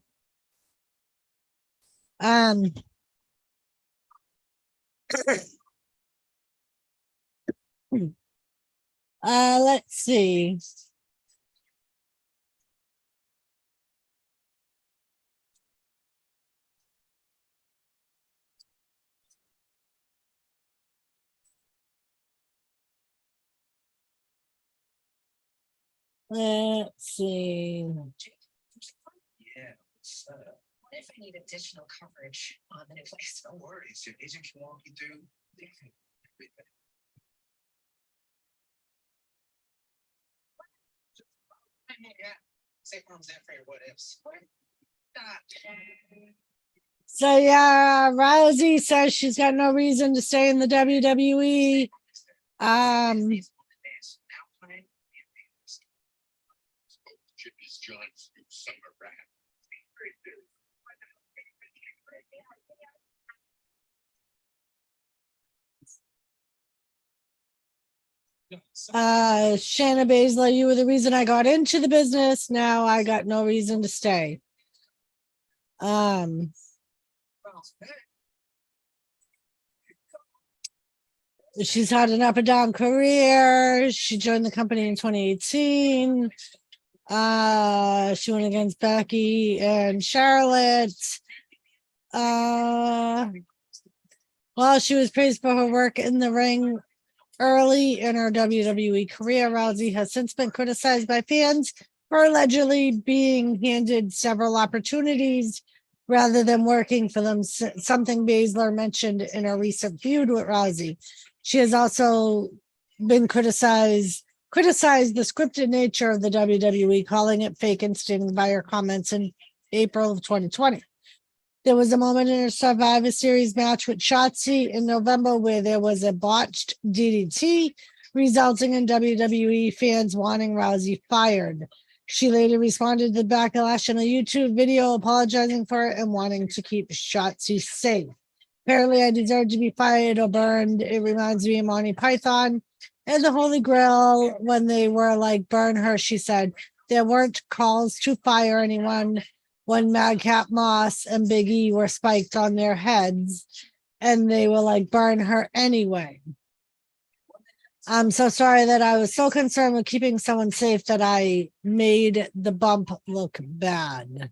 Let's see. Let's see. Yeah. What if I need additional coverage on the new place? No worries. Your agent can walk you through everything. Yeah. Safe room's there for your what ifs. So yeah, Rousey says she's got no reason to stay in the WWE. Shanna Baszler, you were the reason I got into the business. Now I got no reason to stay. She's had an up and down career. She joined the company in 2018. She went against Becky and Charlotte. While she was praised for her work in the ring early in her WWE career, Rousey has since been criticized by fans for allegedly being handed several opportunities rather than working for them, something Baszler mentioned in a recent feud with Rousey. She has also been criticized the scripted nature of the WWE, calling it fake and stinging by her comments in April of 2020. There was a moment in her Survivor Series match with Shotzi in November where there was a botched DDT, resulting in WWE fans wanting Rousey fired. She later responded to the backlash in a YouTube video apologizing for it and wanting to keep Shotzi safe. Apparently, I deserve to be fired or burned. It reminds me of Monty Python and the Holy Grail when they were like, burn her, she said. There weren't calls to fire anyone when Madcap Moss and Big E were spiked on their heads, and they were like, burn her anyway. I'm so sorry that I was so concerned with keeping someone safe that I made the bump look bad.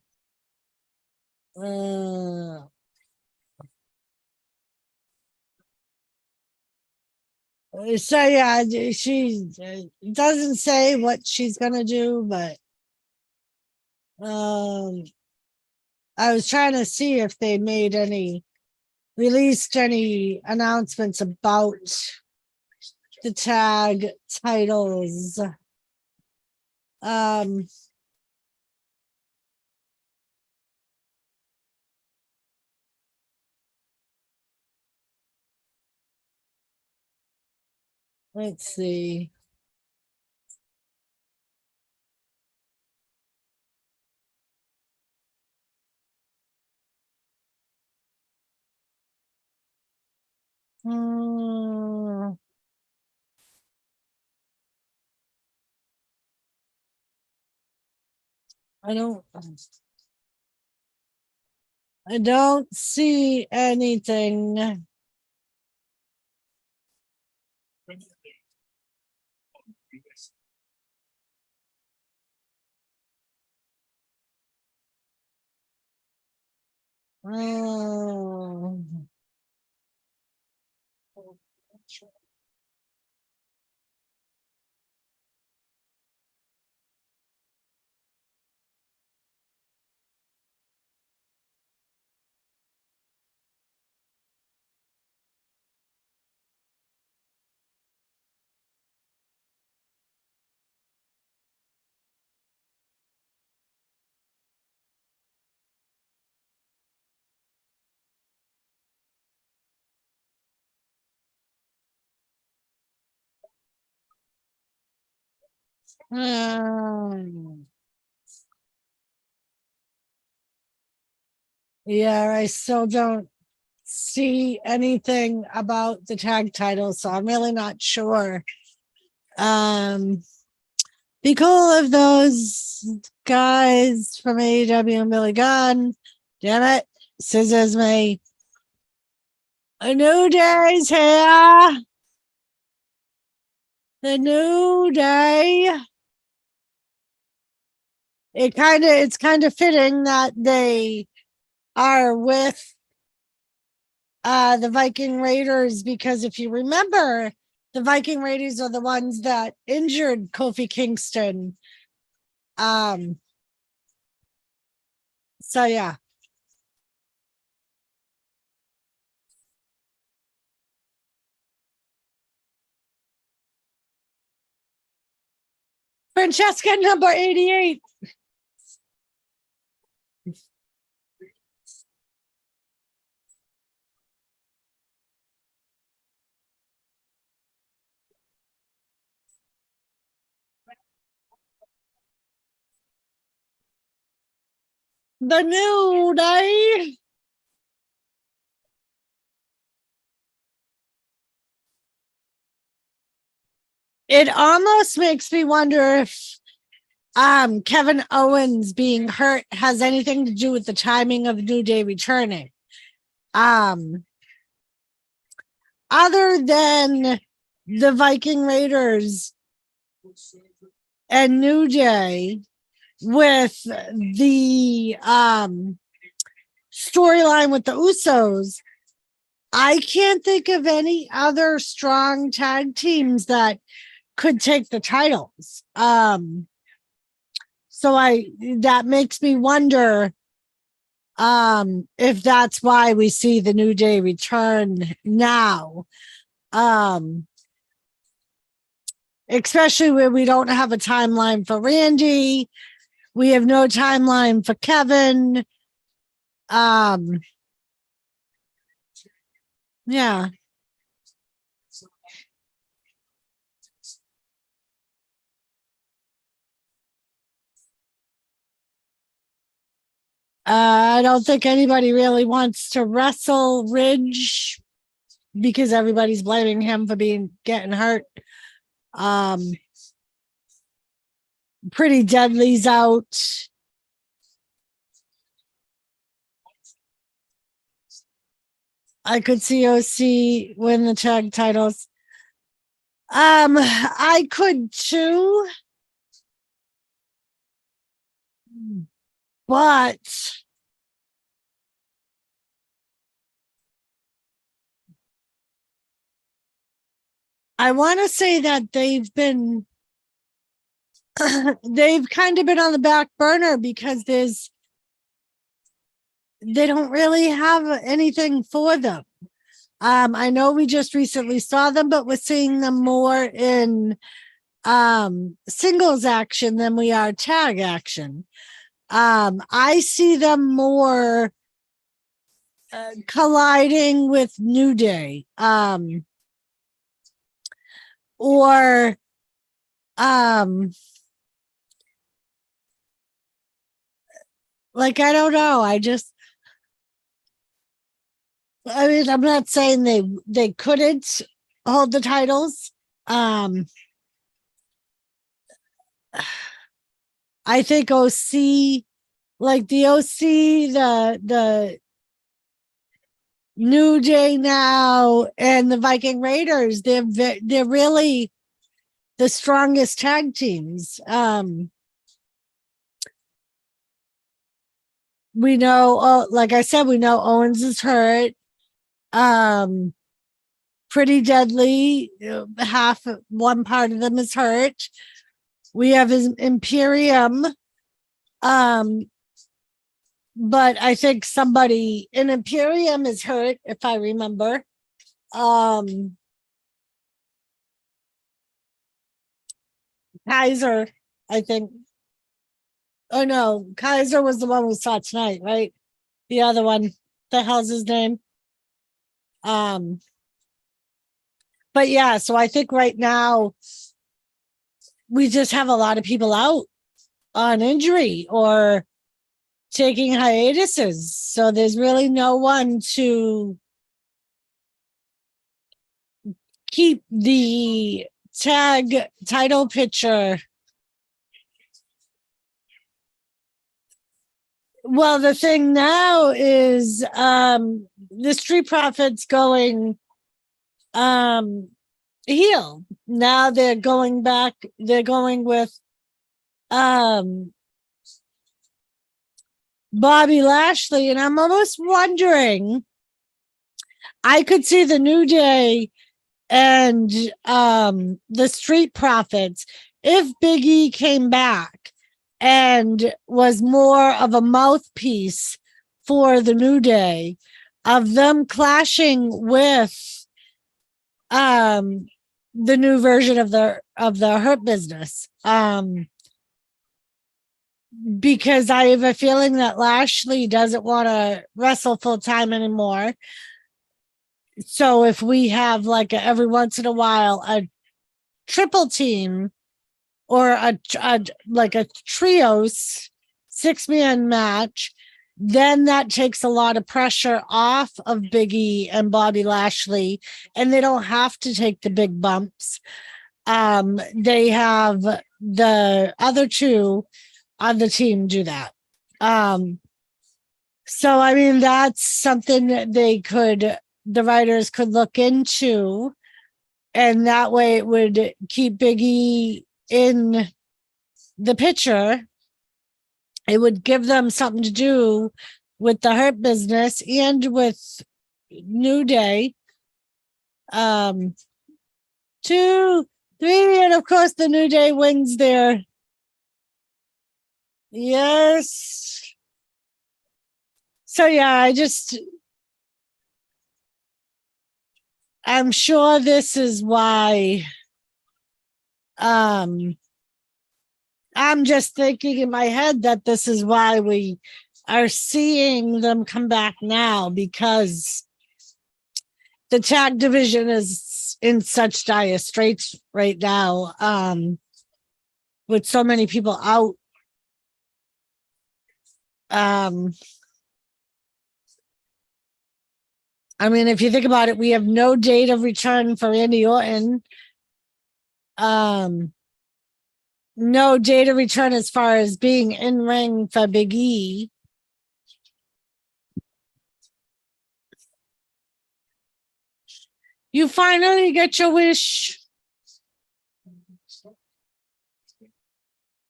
So yeah, she doesn't say what she's gonna do, but I was trying to see if they released any announcements about the tag titles. Let's see. Hmm. I don't see anything. Hmm. Hmm. Yeah, I still don't see anything about the tag title, so I'm really not sure. Be cool if those guys from AEW and Billy Gunn, damn it, scissors me. A new day's here. The new day. It's kind of fitting that they are with the Viking Raiders, because if you remember, the Viking Raiders are the ones that injured Kofi Kingston. So yeah. Francesca number 88. The new day. It almost makes me wonder if Kevin Owens being hurt has anything to do with the timing of New Day returning. Other than the Viking Raiders and New Day, with the storyline with the Usos, I can't think of any other strong tag teams that could take the titles. So that makes me wonder if that's why we see the New Day return now. Especially where we don't have a timeline for Randy. We have no timeline for Kevin. Yeah. I don't think anybody really wants to wrestle Ridge because everybody's blaming him for getting hurt. Pretty Deadly's out. I could see OC win the tag titles. I could too, but I want to say that they've been they've kind of been on the back burner because they don't really have anything for them. I know we just recently saw them, but we're seeing them more in singles action than we are tag action. I see them more colliding with New Day, or like, I don't know. I mean, I'm not saying they couldn't hold the titles. I think OC, like the OC, the New Day now, and the Viking Raiders, they're really the strongest tag teams. We know, like I said, we know Owens is hurt. Pretty Deadly, one part of them is hurt. We have his Imperium. But I think somebody in Imperium is hurt, if I remember. Kaiser, I think. Oh no, Kaiser was the one we saw tonight, right? The other one, the hell's his name? But yeah, so I think right now we just have a lot of people out on injury or taking hiatuses. So there's really no one to keep the tag title picture. Well, the thing now is the Street Profits going heel. Now they're going back, they're going with Bobby Lashley, and I'm almost wondering, I could see the New Day and the Street Profits if Big E came back and was more of a mouthpiece for the New Day, of them clashing with the new version of the Hurt Business. Because I have a feeling that Lashley doesn't want to wrestle full time anymore. So if we have like every once in a while a triple team or a trios 6-man match, then that takes a lot of pressure off of Big E and Bobby Lashley, and they don't have to take the big bumps. They have the other two on the team do that. So I mean, that's something that the writers could look into, and that way it would keep Big E in the picture. It would give them something to do with the Hurt Business and with New Day. 2, 3, and of course the New Day wins there. Yes. So yeah, I'm sure this is why I'm just thinking in my head that this is why we are seeing them come back now, because the tag division is in such dire straits right now, with so many people out. I mean, if you think about it, we have no date of return for Randy Orton. No date of return as far as being in ring for Big E. You finally get your wish.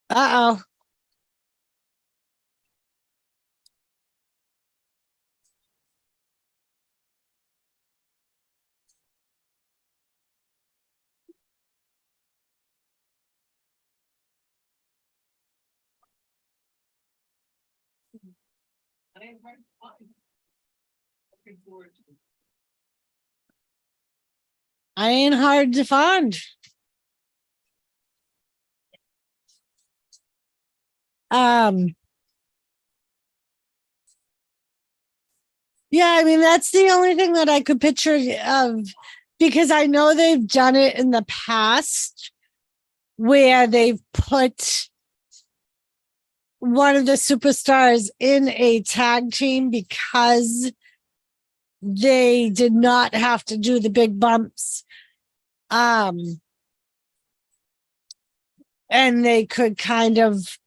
Uh-oh. I am very fine. Looking forward to it. I ain't hard to find. Yeah, I mean, that's the only thing that I could picture of, because I know they've done it in the past where they've put one of the superstars in a tag team because they did not have to do the big bumps. And they could kind of,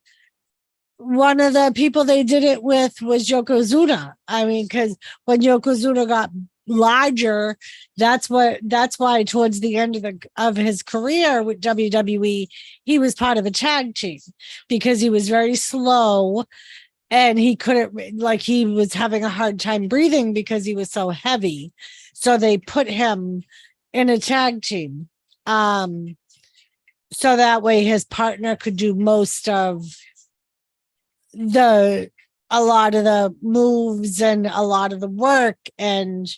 one of the people they did it with was Yokozuna. I mean, because when Yokozuna got larger, that's why towards the end of his career with WWE, he was part of a tag team because he was very slow and he couldn't, like, he was having a hard time breathing because he was so heavy. So they put him in a tag team. So that way his partner could do most of a lot of the moves and a lot of the work, and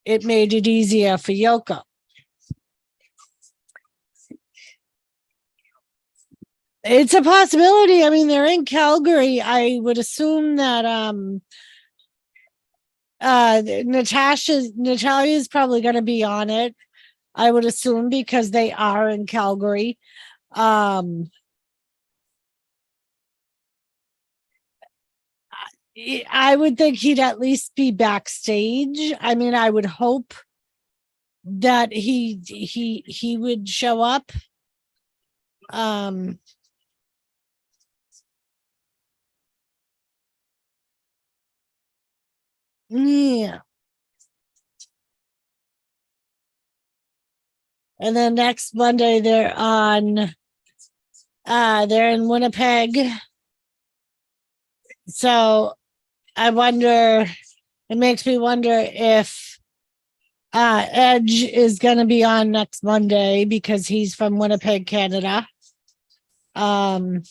it made it easier for Yoko. It's a possibility. I mean, they're in Calgary. I would assume that Natalia is probably going to be on it. I would assume because they are in Calgary. I would think he'd at least be backstage. I mean, I would hope that he would show up. Yeah. And then next Monday they're in Winnipeg. So I wonder, it makes me wonder if Edge is going to be on next Monday because he's from Winnipeg, Canada. Or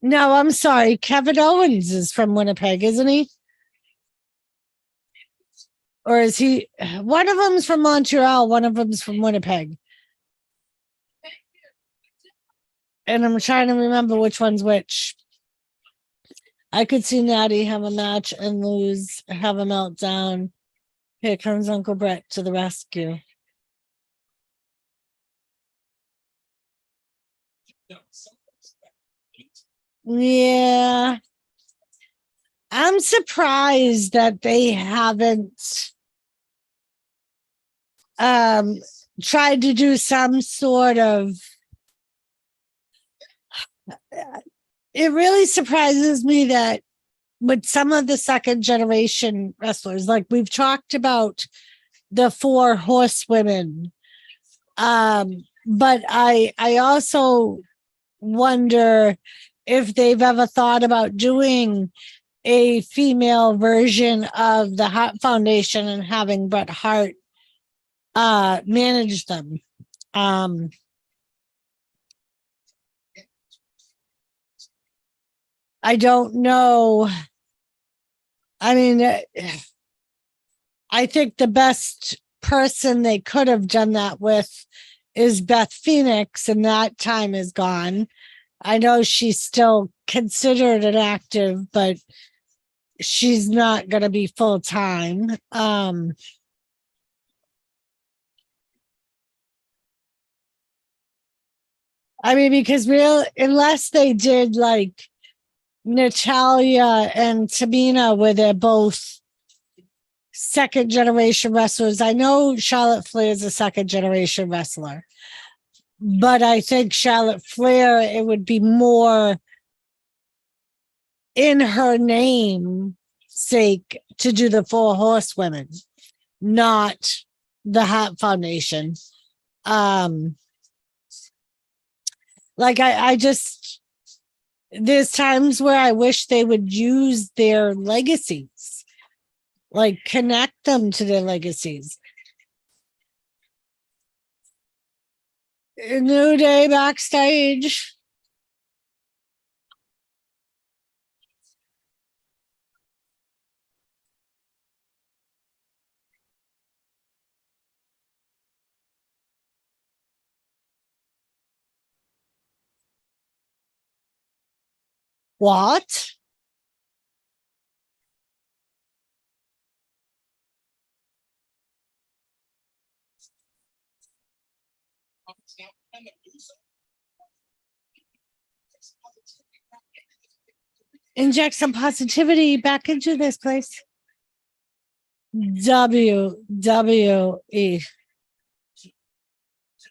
no, I'm sorry, Kevin Owens is from Winnipeg, isn't he? Or is he? One of them's from Montreal, one of them's from Winnipeg. And I'm trying to remember which one's which. I could see Natty have a match and lose, have a meltdown. Here comes Uncle Brett to the rescue. Yeah. I'm surprised that they haven't tried to do some sort of, it really surprises me that with some of the second generation wrestlers, like we've talked about the 4 horsewomen, but I also wonder if they've ever thought about doing a female version of the Hart Foundation and having Bret Hart manage them. I don't know. I mean, I think the best person they could have done that with is Beth Phoenix, and that time is gone. I know she's still considered an active, but she's not going to be full time. I mean, because unless they did like Natalia and Tamina, where they're both second generation wrestlers. I know Charlotte Flair is a second generation wrestler, but I think Charlotte Flair, it would be more in her name sake to do the 4 horsewomen, not the Hart Foundation. Like I just, there's times where I wish they would use their legacies, like connect them to their legacies. New Day backstage. What? Inject some positivity back into this place. WWE.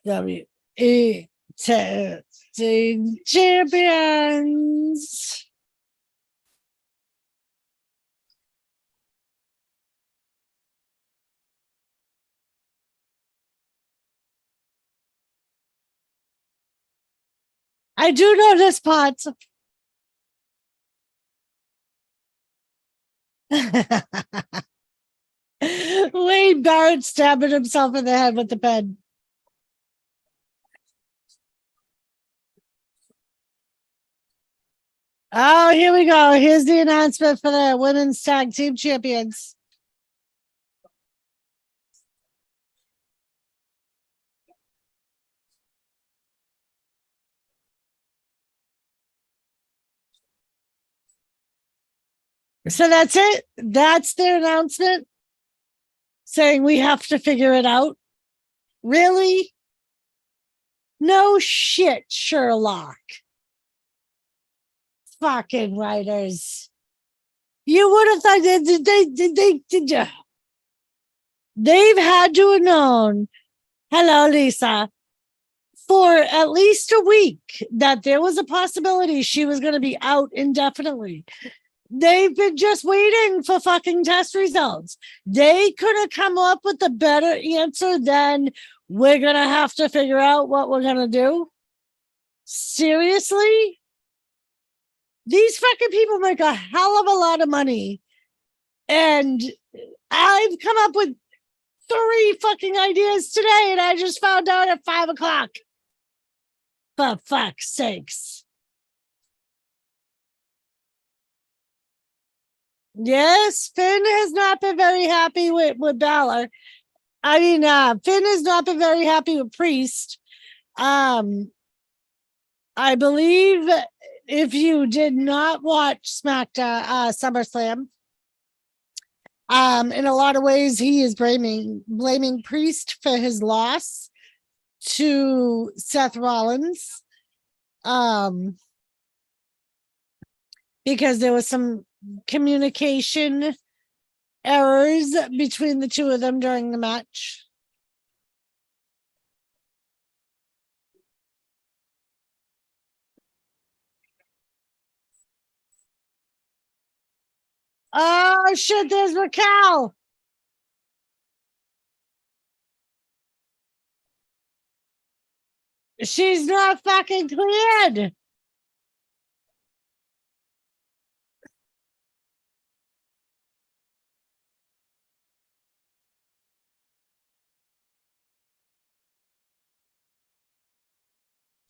WWE champions. I do know this part. Wade Barrett stabbing himself in the head with the pen. Oh, here we go. Here's the announcement for the women's tag team champions. So that's it. That's their announcement saying we have to figure it out. Really? No shit, Sherlock. Fucking writers. You would have thought they've had to have known. Hello, Lisa. For at least a week that there was a possibility she was going to be out indefinitely. They've been just waiting for fucking test results. They could have come up with a better answer than we're going to have to figure out what we're going to do. Seriously? These fucking people make a hell of a lot of money. And I've come up with 3 fucking ideas today and I just found out at 5 o'clock. For fuck's sakes. Yes, Finn has not been very happy with Balor. I mean, Finn has not been very happy with Priest. I believe if you did not watch SmackDown, SummerSlam, in a lot of ways, he is blaming Priest for his loss to Seth Rollins. Because there was some communication errors between the two of them during the match. Oh shit, there's Raquel. She's not fucking cleared.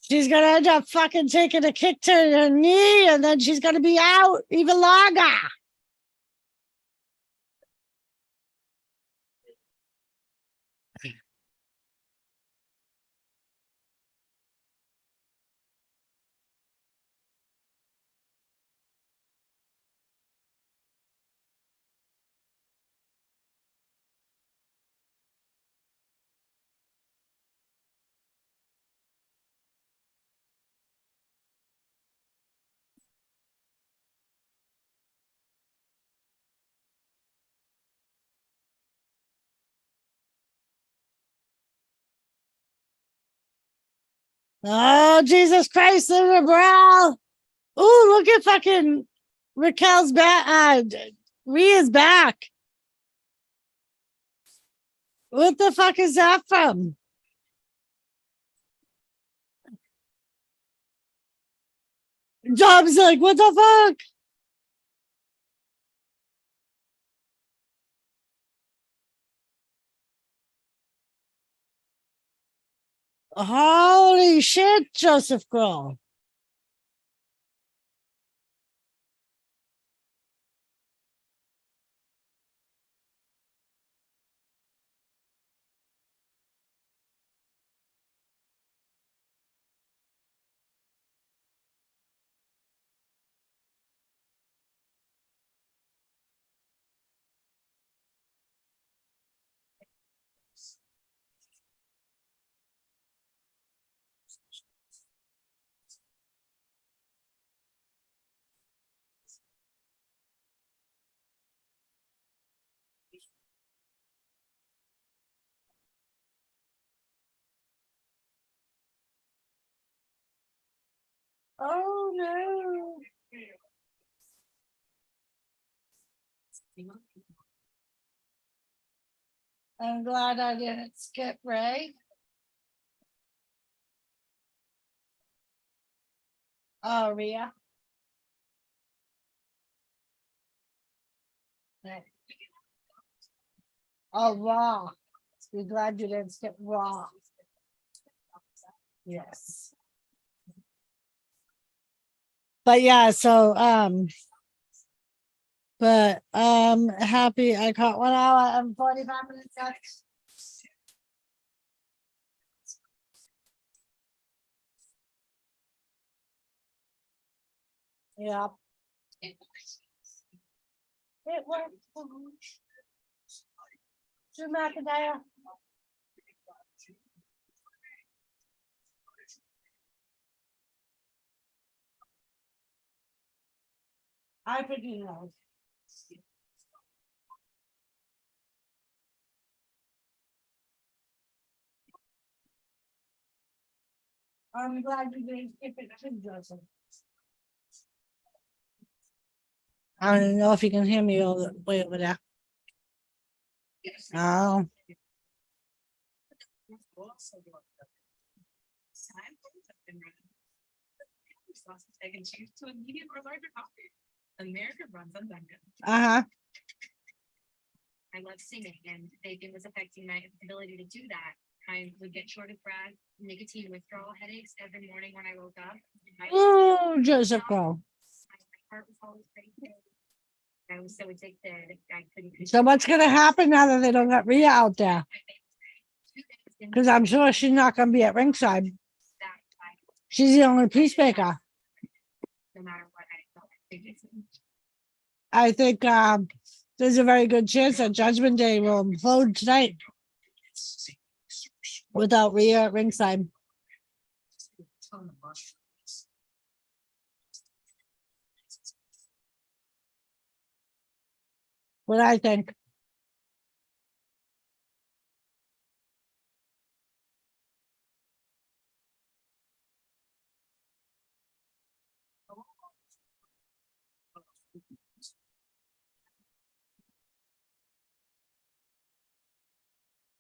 She's gonna end up fucking taking a kick to her knee and then she's gonna be out even longer. Oh, Jesus Christ, Silver Brow. Ooh, look at fucking Raquel's back. Rhea's back. What the fuck is that from? Dom's like, what the fuck? Holy shit, Joseph Grohl. Oh, no. I'm glad I didn't skip Ray. Oh, Rhea. Right. Oh, Raw. Be glad you didn't skip Raw. Yes. But yeah, so happy I caught 1 hour and 45 minutes. Yeah. It worked. Drew McIntyre. I think he knows. I'm glad you didn't skip it too, Joseph. I don't know if you can hear me all the way over there. Oh. Egg and cheese to a medium or larger coffee. America runs on Dunkin'. Uh-huh. I love singing, and vaping was affecting my ability to do that. I would get short of breath, nicotine withdrawal headaches every morning when I woke up. Oh, Joseph Crow. My heart was always racing. I was so addicted, I couldn't. So what's gonna happen now that they don't got Rhea out there? Because I'm sure she's not gonna be at ringside. She's the only peacemaker. No matter what I felt. I think there's a very good chance that Judgment Day will implode tonight without Rhea at ringside. What I think.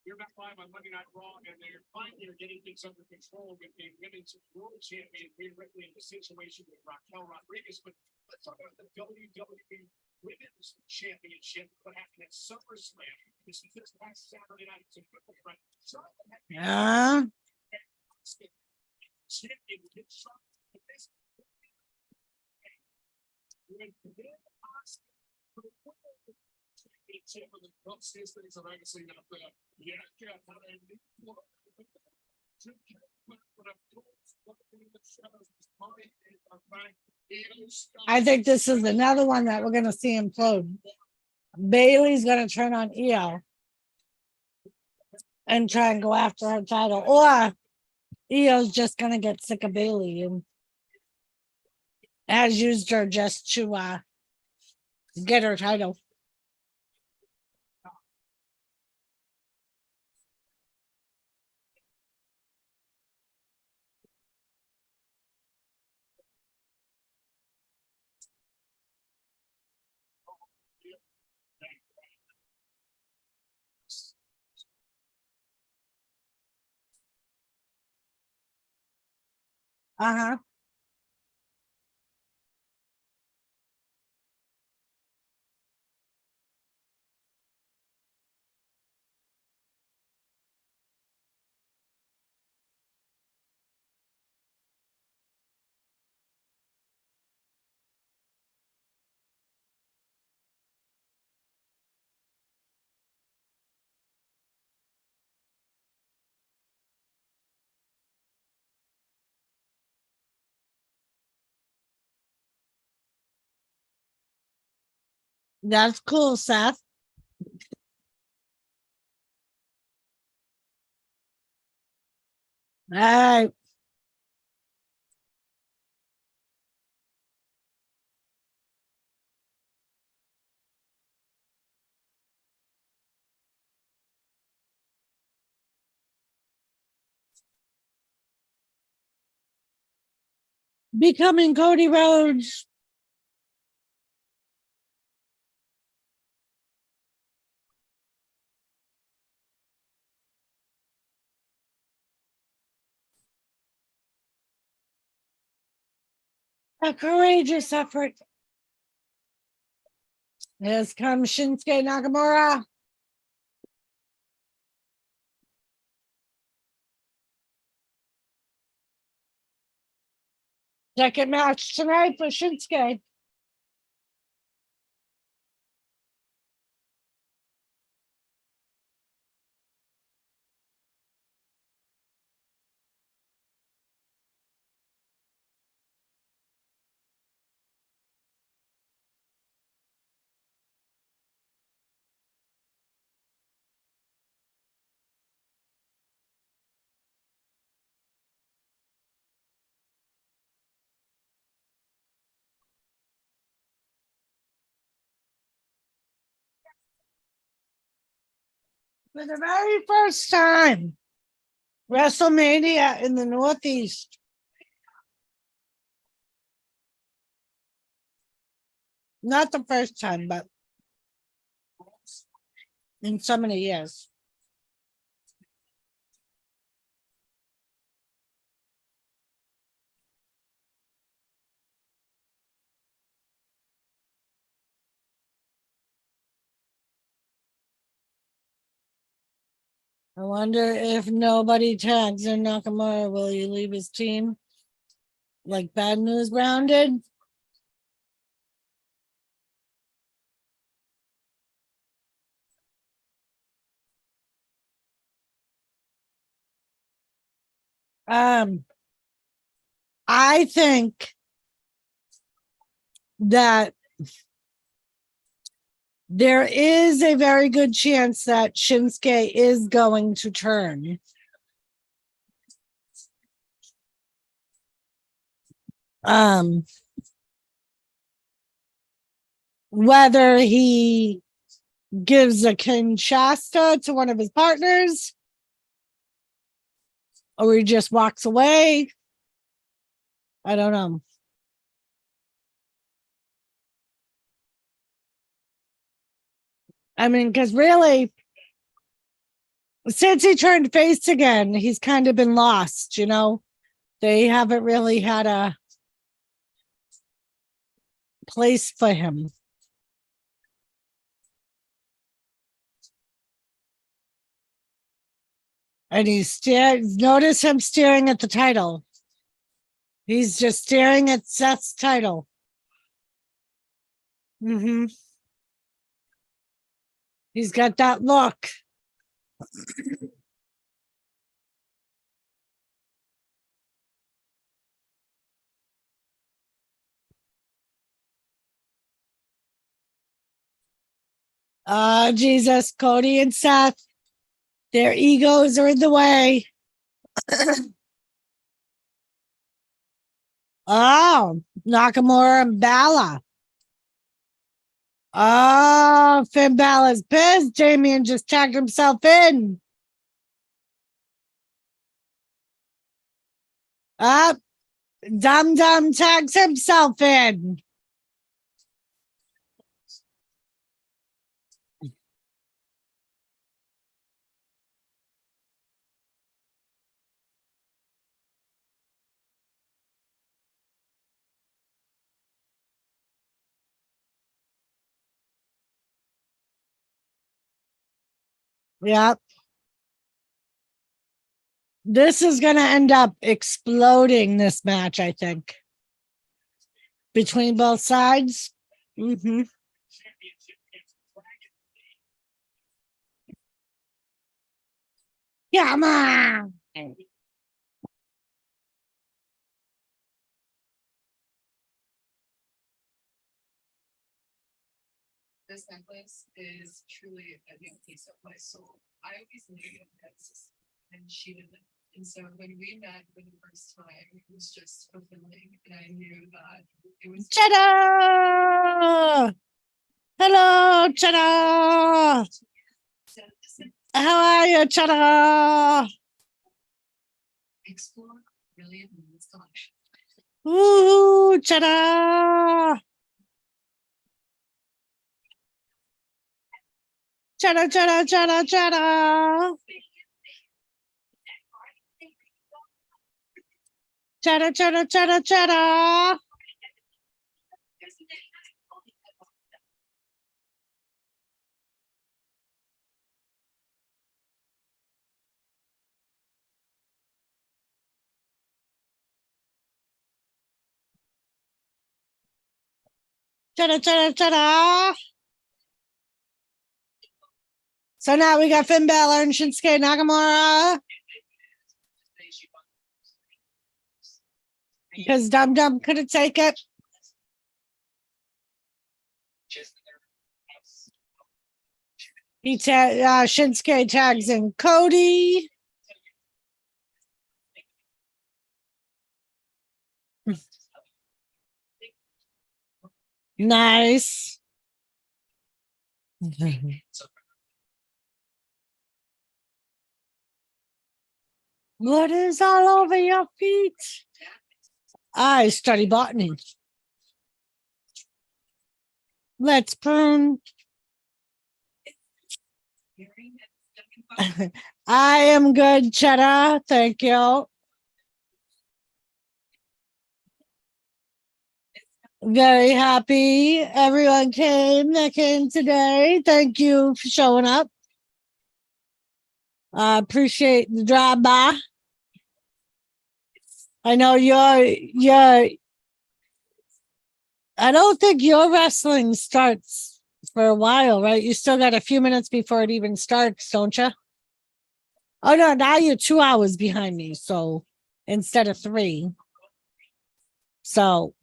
You're back live on Monday Night Raw, and they're finally getting things under control with the women's world champion Rhea Ripley in the situation with Raquel Rodriguez. But let's talk about the WWE Women's Championship. What happened at SummerSlam? This was this last Saturday night. It's a triple threat. Yeah. Champion gets shot. I think this is another one that we're gonna see implode. Bailey's gonna turn on Io and try and go after her title, or Io's just gonna get sick of Bailey and has used her just to get her title. Uh-huh. That's cool, Seth. All right. Becoming Cody Rhodes. A courageous effort. Here comes Shinsuke Nakamura. Second match tonight for Shinsuke. For the very first time, WrestleMania in the Northeast. Not the first time, but in so many years. I wonder if nobody tags in Nakamura, will he leave his team? Like Bad News Brown did? I think that there is a very good chance that Shinsuke is going to turn. Whether he gives a Kinshasa to one of his partners or he just walks away, I don't know. I mean, because really, since he turned face again, he's kind of been lost, you know? They haven't really had a place for him. And he's staring, notice him staring at the title. He's just staring at Seth's title. He's got that look. Jesus, Cody and Seth, their egos are in the way. Oh, Nakamura and Balor. Oh, Finn Balor's pissed. Damian just tagged himself in. Up. Dum Dum tags himself in. Yep. This is going to end up exploding, this match, I think. Between both sides. Come on. This necklace is truly a new piece of my soul. I always knew that, and she didn't. And so when we met for the first time, it was just fulfilling, and I knew that it was. Ta-da! Hello, Cheddar. How are you, Cheddar? Explore brilliant women's collection. Ooh, cheddar. Cheddar, cheddar, cheddar, cheddar. Cheddar, cheddar, cheddar, cheddar. Cheddar, cheddar, cheddar. So now we got Finn Balor and Shinsuke Nakamura. Because Dum Dum couldn't take it. Shinsuke tags in Cody. Nice. What is all over your feet? I study botany. Let's prune. I am good, Cheddar. Thank you. Very happy everyone that came today. Thank you for showing up. I appreciate the drive by. I know I don't think your wrestling starts for a while, right? You still got a few minutes before it even starts, don't you? Oh no, now you're 2 hours behind me, so instead of 3. So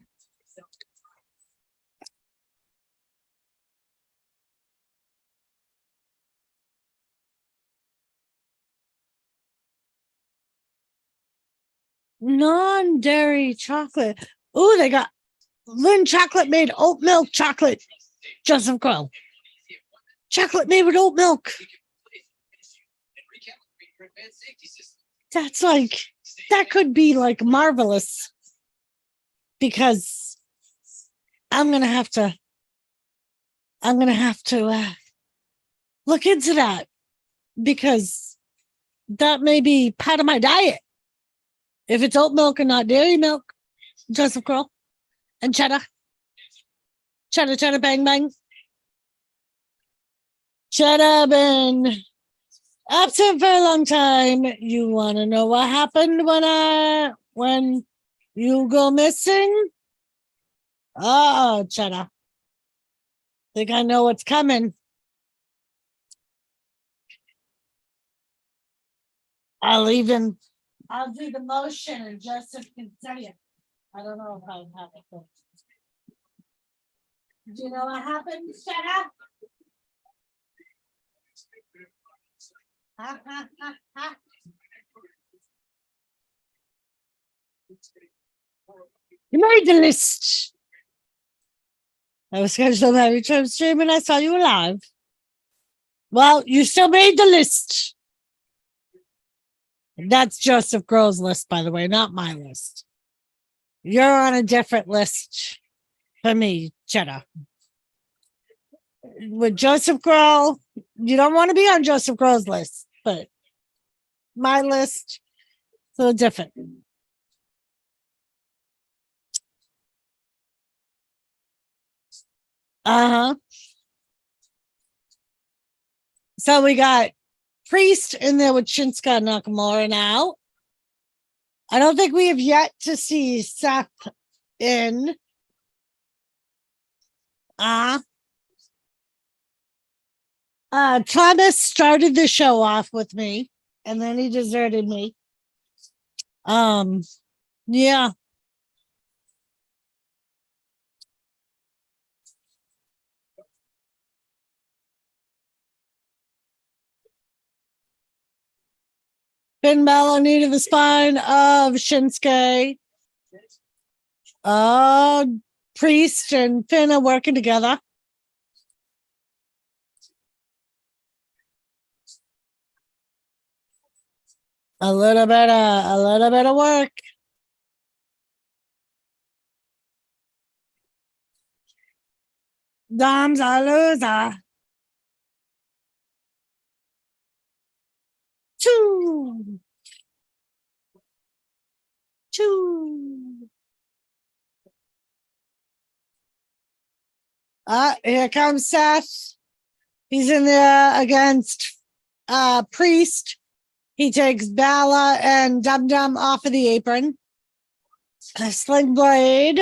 non-dairy chocolate. Ooh, they got Lynch chocolate made oat milk chocolate. Joseph Grill. Chocolate made with oat milk. That's like, that could be like marvelous. Because I'm gonna have to look into that, because that may be part of my diet. If it's oat milk and not dairy milk, Joseph Grill and cheddar, bang bang. Cheddar been absent for a long time. You want to know what happened when you go missing? Oh, Cheddar. Think I know what's coming. I'll do the motion and Joseph can tell you. I don't know if I have it. Do you know what happened, Cheddar? Ha, ha, ha, ha. You made the list. I was scheduled every time stream and I saw you alive. Well, you still made the list. That's Joseph Grohl's list, by the way, not my list. You're on a different list for me, Cheddar. With Joseph Grohl, you don't want to be on Joseph Grohl's list, but my list is a little different. Uh-huh. So we got Priest in there with Shinsuke Nakamura now. I don't think we have yet to see Seth in. Thomas started the show off with me, and then he deserted me. Yeah. Finn Balor needed the spine of Shinsuke. Priest and Finn are working together. A little bit of work. Dom's a loser. Two. Two. Here comes Seth. He's in there against Priest. He takes Bala and Dum Dum off of the apron. Sling Blade.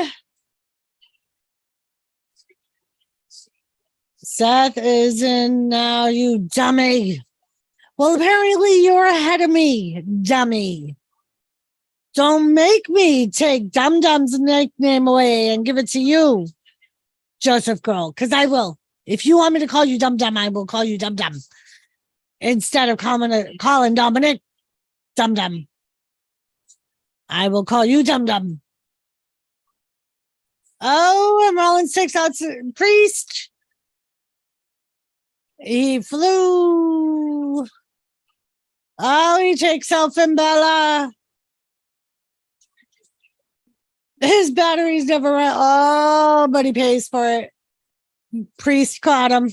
Seth is in now, you dummy. Well, apparently you're ahead of me, dummy. Don't make me take Dum Dum's nickname away and give it to you, Joseph Girl, because I will. If you want me to call you Dum Dum, I will call you Dum Dum. Instead of calling Dominic Dum Dum, I will call you Dum Dum. Oh, I'm rolling 6 out. Priest. He flew. Oh, he takes Elfin Bella. His batteries never run. Oh, but he pays for it. Priest caught him.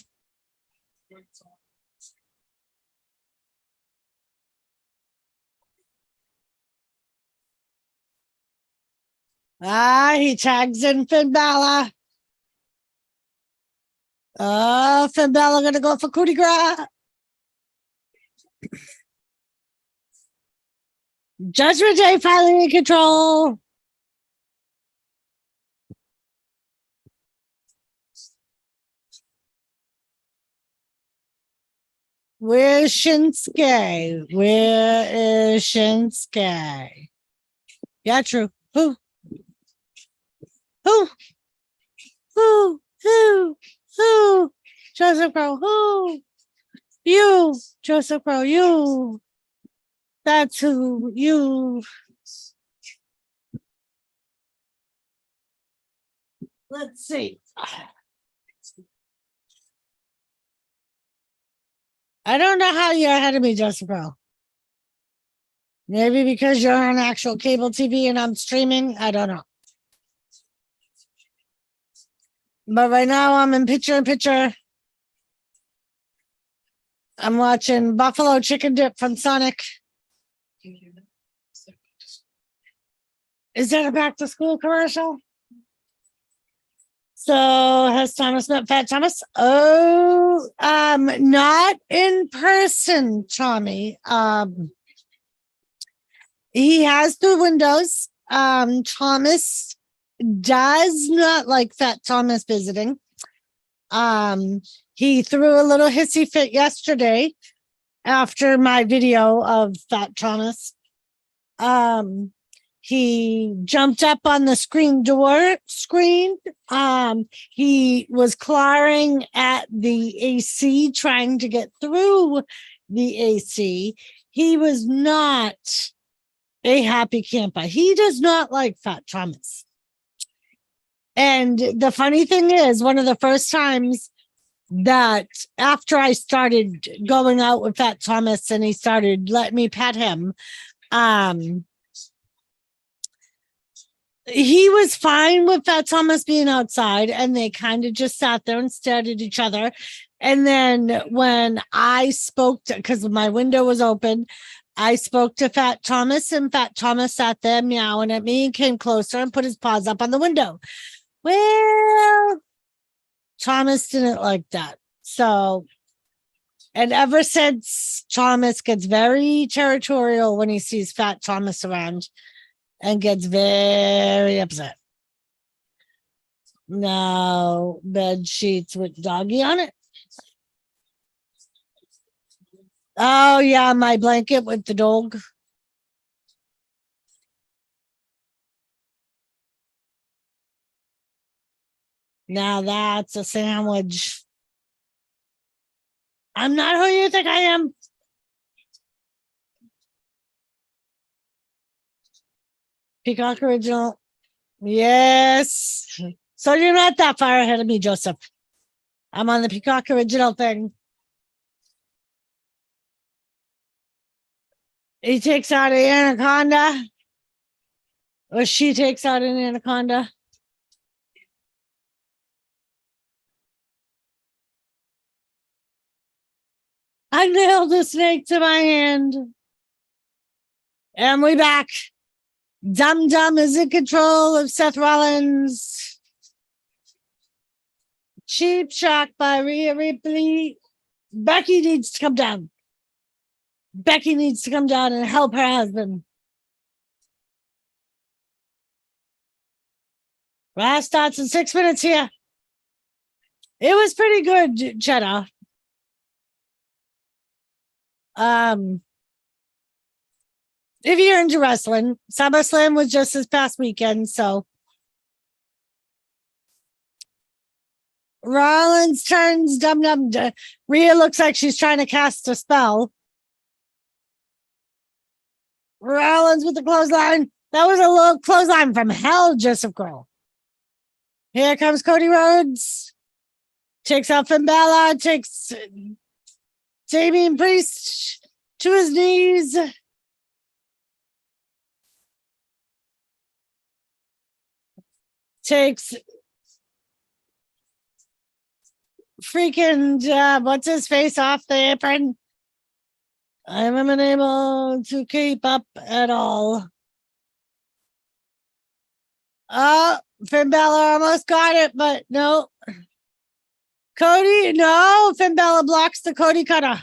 He tags in Finn Balor. Oh, Finn Balor gonna go for coup de grace. Judgment Day finally in control. Where's Shinsuke? Where is Shinsuke? Yeah, true. Who? Joseph Crow, who? You, Joseph Crow, you. That's who, you. Let's see. I don't know how you're ahead of me, Joseph Crow. Maybe because you're on actual cable TV and I'm streaming. I don't know. But right now I'm in picture. I'm watching Buffalo Chicken Dip from Sonic. Is that a back to school commercial? So has Thomas met Fat Thomas? Oh, not in person, Tommy. He has through windows. Thomas does not like Fat Thomas visiting. He threw a little hissy fit yesterday after my video of Fat Thomas. He jumped up on the screen. He was clawing at the AC, trying to get through the AC. He was not a happy camper. He does not like Fat Thomas. And the funny thing is, one of the first times that after I started going out with Fat Thomas and he started letting me pet him, he was fine with Fat Thomas being outside, and they kind of just sat there and stared at each other. And then when I spoke to, because my window was open, I spoke to Fat Thomas, and Fat Thomas sat there meowing at me and came closer and put his paws up on the window. Well, Thomas didn't like that. So, and ever since, Thomas gets very territorial when he sees Fat Thomas around and gets very upset. Now, bed sheets with doggy on it. Oh, yeah, my blanket with the dog. Now that's a sandwich. I'm not who you think I am. Peacock Original. Yes. So you're not that far ahead of me, Joseph. I'm on the Peacock Original thing. He takes out an anaconda. Or she takes out an anaconda. I nailed the snake to my hand. And we back. Dum Dum is in control of Seth Rollins. Cheap Shock by Rhea Ripley. Becky needs to come down. Becky needs to come down and help her husband. Raw starts in 6 minutes here. It was pretty good, Jenna. If you're into wrestling, SummerSlam was just this past weekend, so Rollins turns Dum Dum. Rhea looks like she's trying to cast a spell. Rollins with the clothesline. That was a little clothesline from hell, Joseph Girl. Here comes Cody Rhodes. Takes out Finn Balor. Takes Damian Priest to his knees. Takes freaking what's his face off the apron. I am unable to keep up at all. Oh, Finn Balor almost got it, but no. Cody, no. Finn Balor blocks the Cody cutter.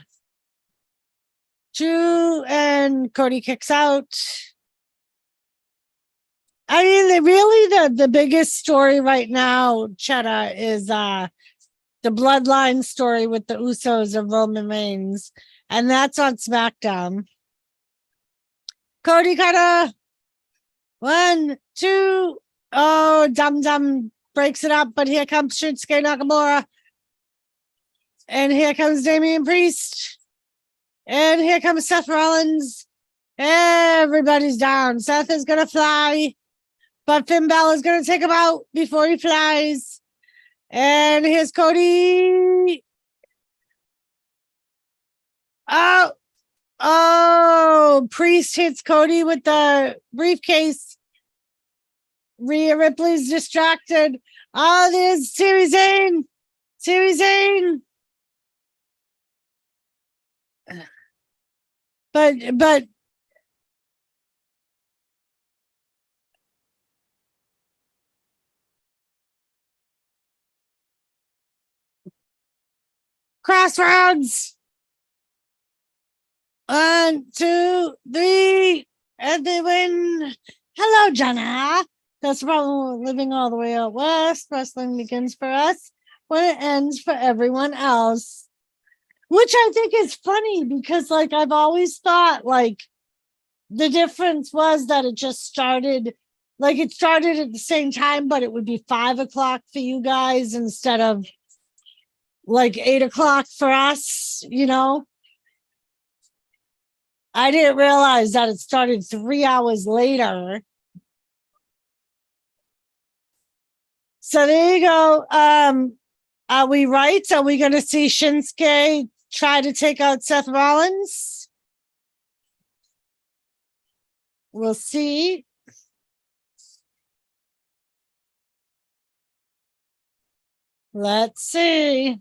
And Cody kicks out. I mean, really, the biggest story right now, Cheddar, is the bloodline story with the Usos of Roman Reigns. And that's on SmackDown. Cody cutter. 1, 2. Oh, Dum Dum breaks it up, but here comes Shinsuke Nakamura. And here comes Damian Priest. And here comes Seth Rollins. Everybody's down. Seth is going to fly. But Finn Balor is going to take him out before he flies. And here's Cody. Oh, Priest hits Cody with the briefcase. Rhea Ripley's distracted. Oh, there's Sami Zayn. Sami Zayn. But crossroads. 1, 2, 3, and they win. Hello, Jenna. That's the problem with living all the way out west. Wrestling begins for us when it ends for everyone else. Which I think is funny because, like, I've always thought, like, the difference was that it just started, like, it started at the same time, but it would be 5 o'clock for you guys instead of, like, 8 o'clock for us, you know? I didn't realize that it started 3 hours later. So there you go. Are we right? Are we going to see Shinsuke try to take out Seth Rollins? We'll see. Let's see.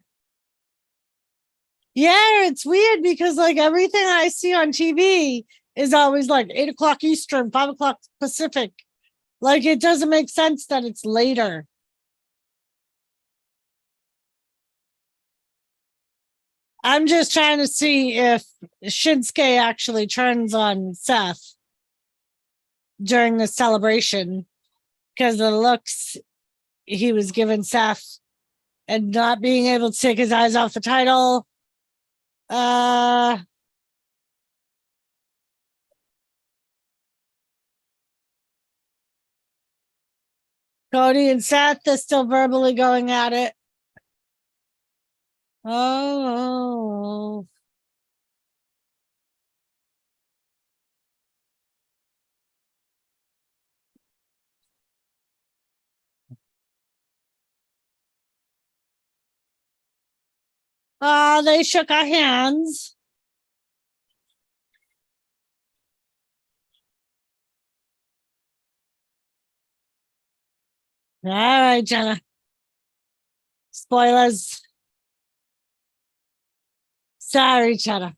Yeah, it's weird because, like, everything I see on TV is always like 8 o'clock Eastern, 5 o'clock Pacific. Like, it doesn't make sense that it's later. I'm just trying to see if Shinsuke actually turns on Seth during the celebration because of the looks he was giving Seth and not being able to take his eyes off the title. Cody and Seth are still verbally going at it. Oh. They shook our hands. All right, Jenna. Spoilers. Sorry, Cheddar.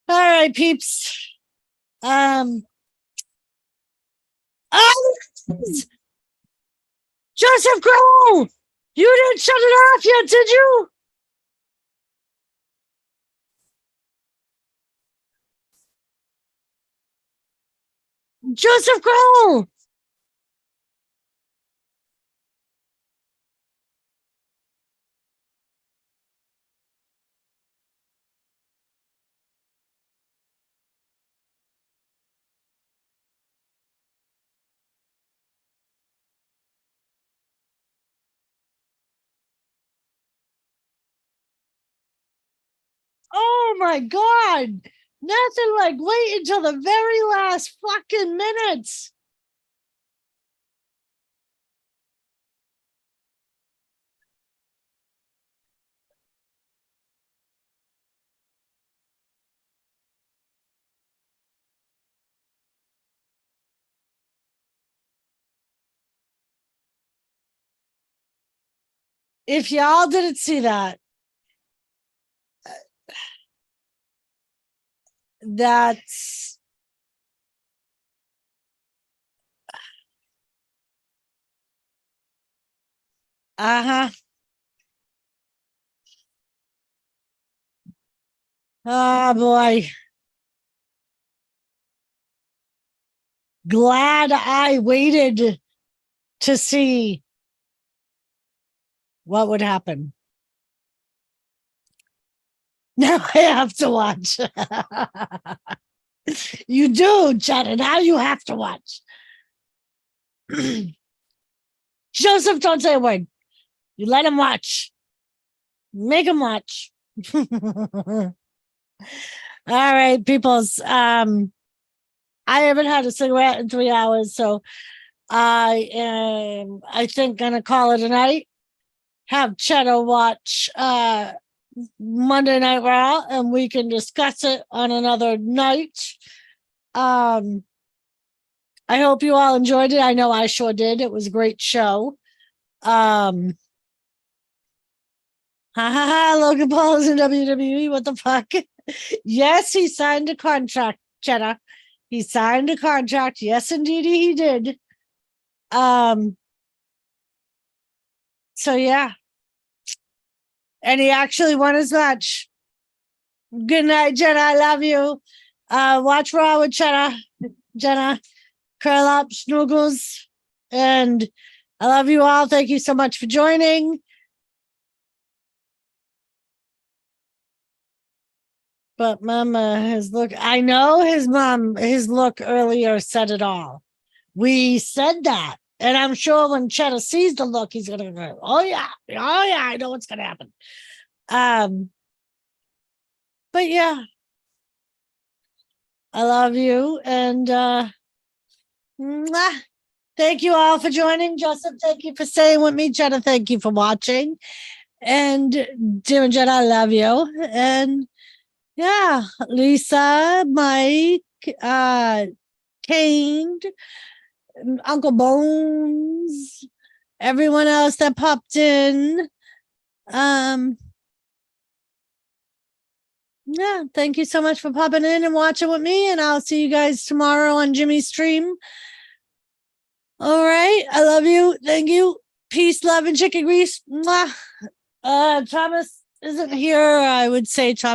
All right, peeps. Oh, Joseph Grow! You didn't shut it off yet, did you? Joseph Grow! Oh my God. Nothing like wait until the very last fucking minutes. If y'all didn't see that, that's uh-huh. Oh boy. Glad I waited to see what would happen. Now I have to watch. You do, Jenna. Now you have to watch. Joseph, don't say a word. You let him watch. Make him watch. All right, peoples. I haven't had a cigarette in 3 hours, so I am, I think, gonna call it a night. Have Cheddar watch Monday Night Raw, and we can discuss it on another night. I hope you all enjoyed it. I know I sure did. It was a great show. Ha ha ha, Logan Paul is in WWE. What the fuck? Yes, he signed a contract, Cheddar. He signed a contract. Yes, indeed, he did. So yeah. And he actually won his match. Good night, Jenna. I love you. Watch Raw with Jenna. Jenna, curl up, snuggles. And I love you all. Thank you so much for joining. But Mama, his look, I know his mom, his look earlier said it all. We said that. And I'm sure when Cheddar sees the look, he's gonna go, oh yeah, I know what's gonna happen. But yeah, I love you, and mwah. Thank you all for joining. Joseph, thank you for staying with me. Jenna, thank you for watching. And Jim and Jenna, I love you. And yeah, Lisa, Mike, Kane, Uncle Bones, everyone else that popped in. Yeah, thank you so much for popping in and watching with me, and I'll see you guys tomorrow on Jimmy's stream. All right, I love you. Thank you. Peace, love, and chicken grease. Mwah. Thomas isn't here. I would say Thomas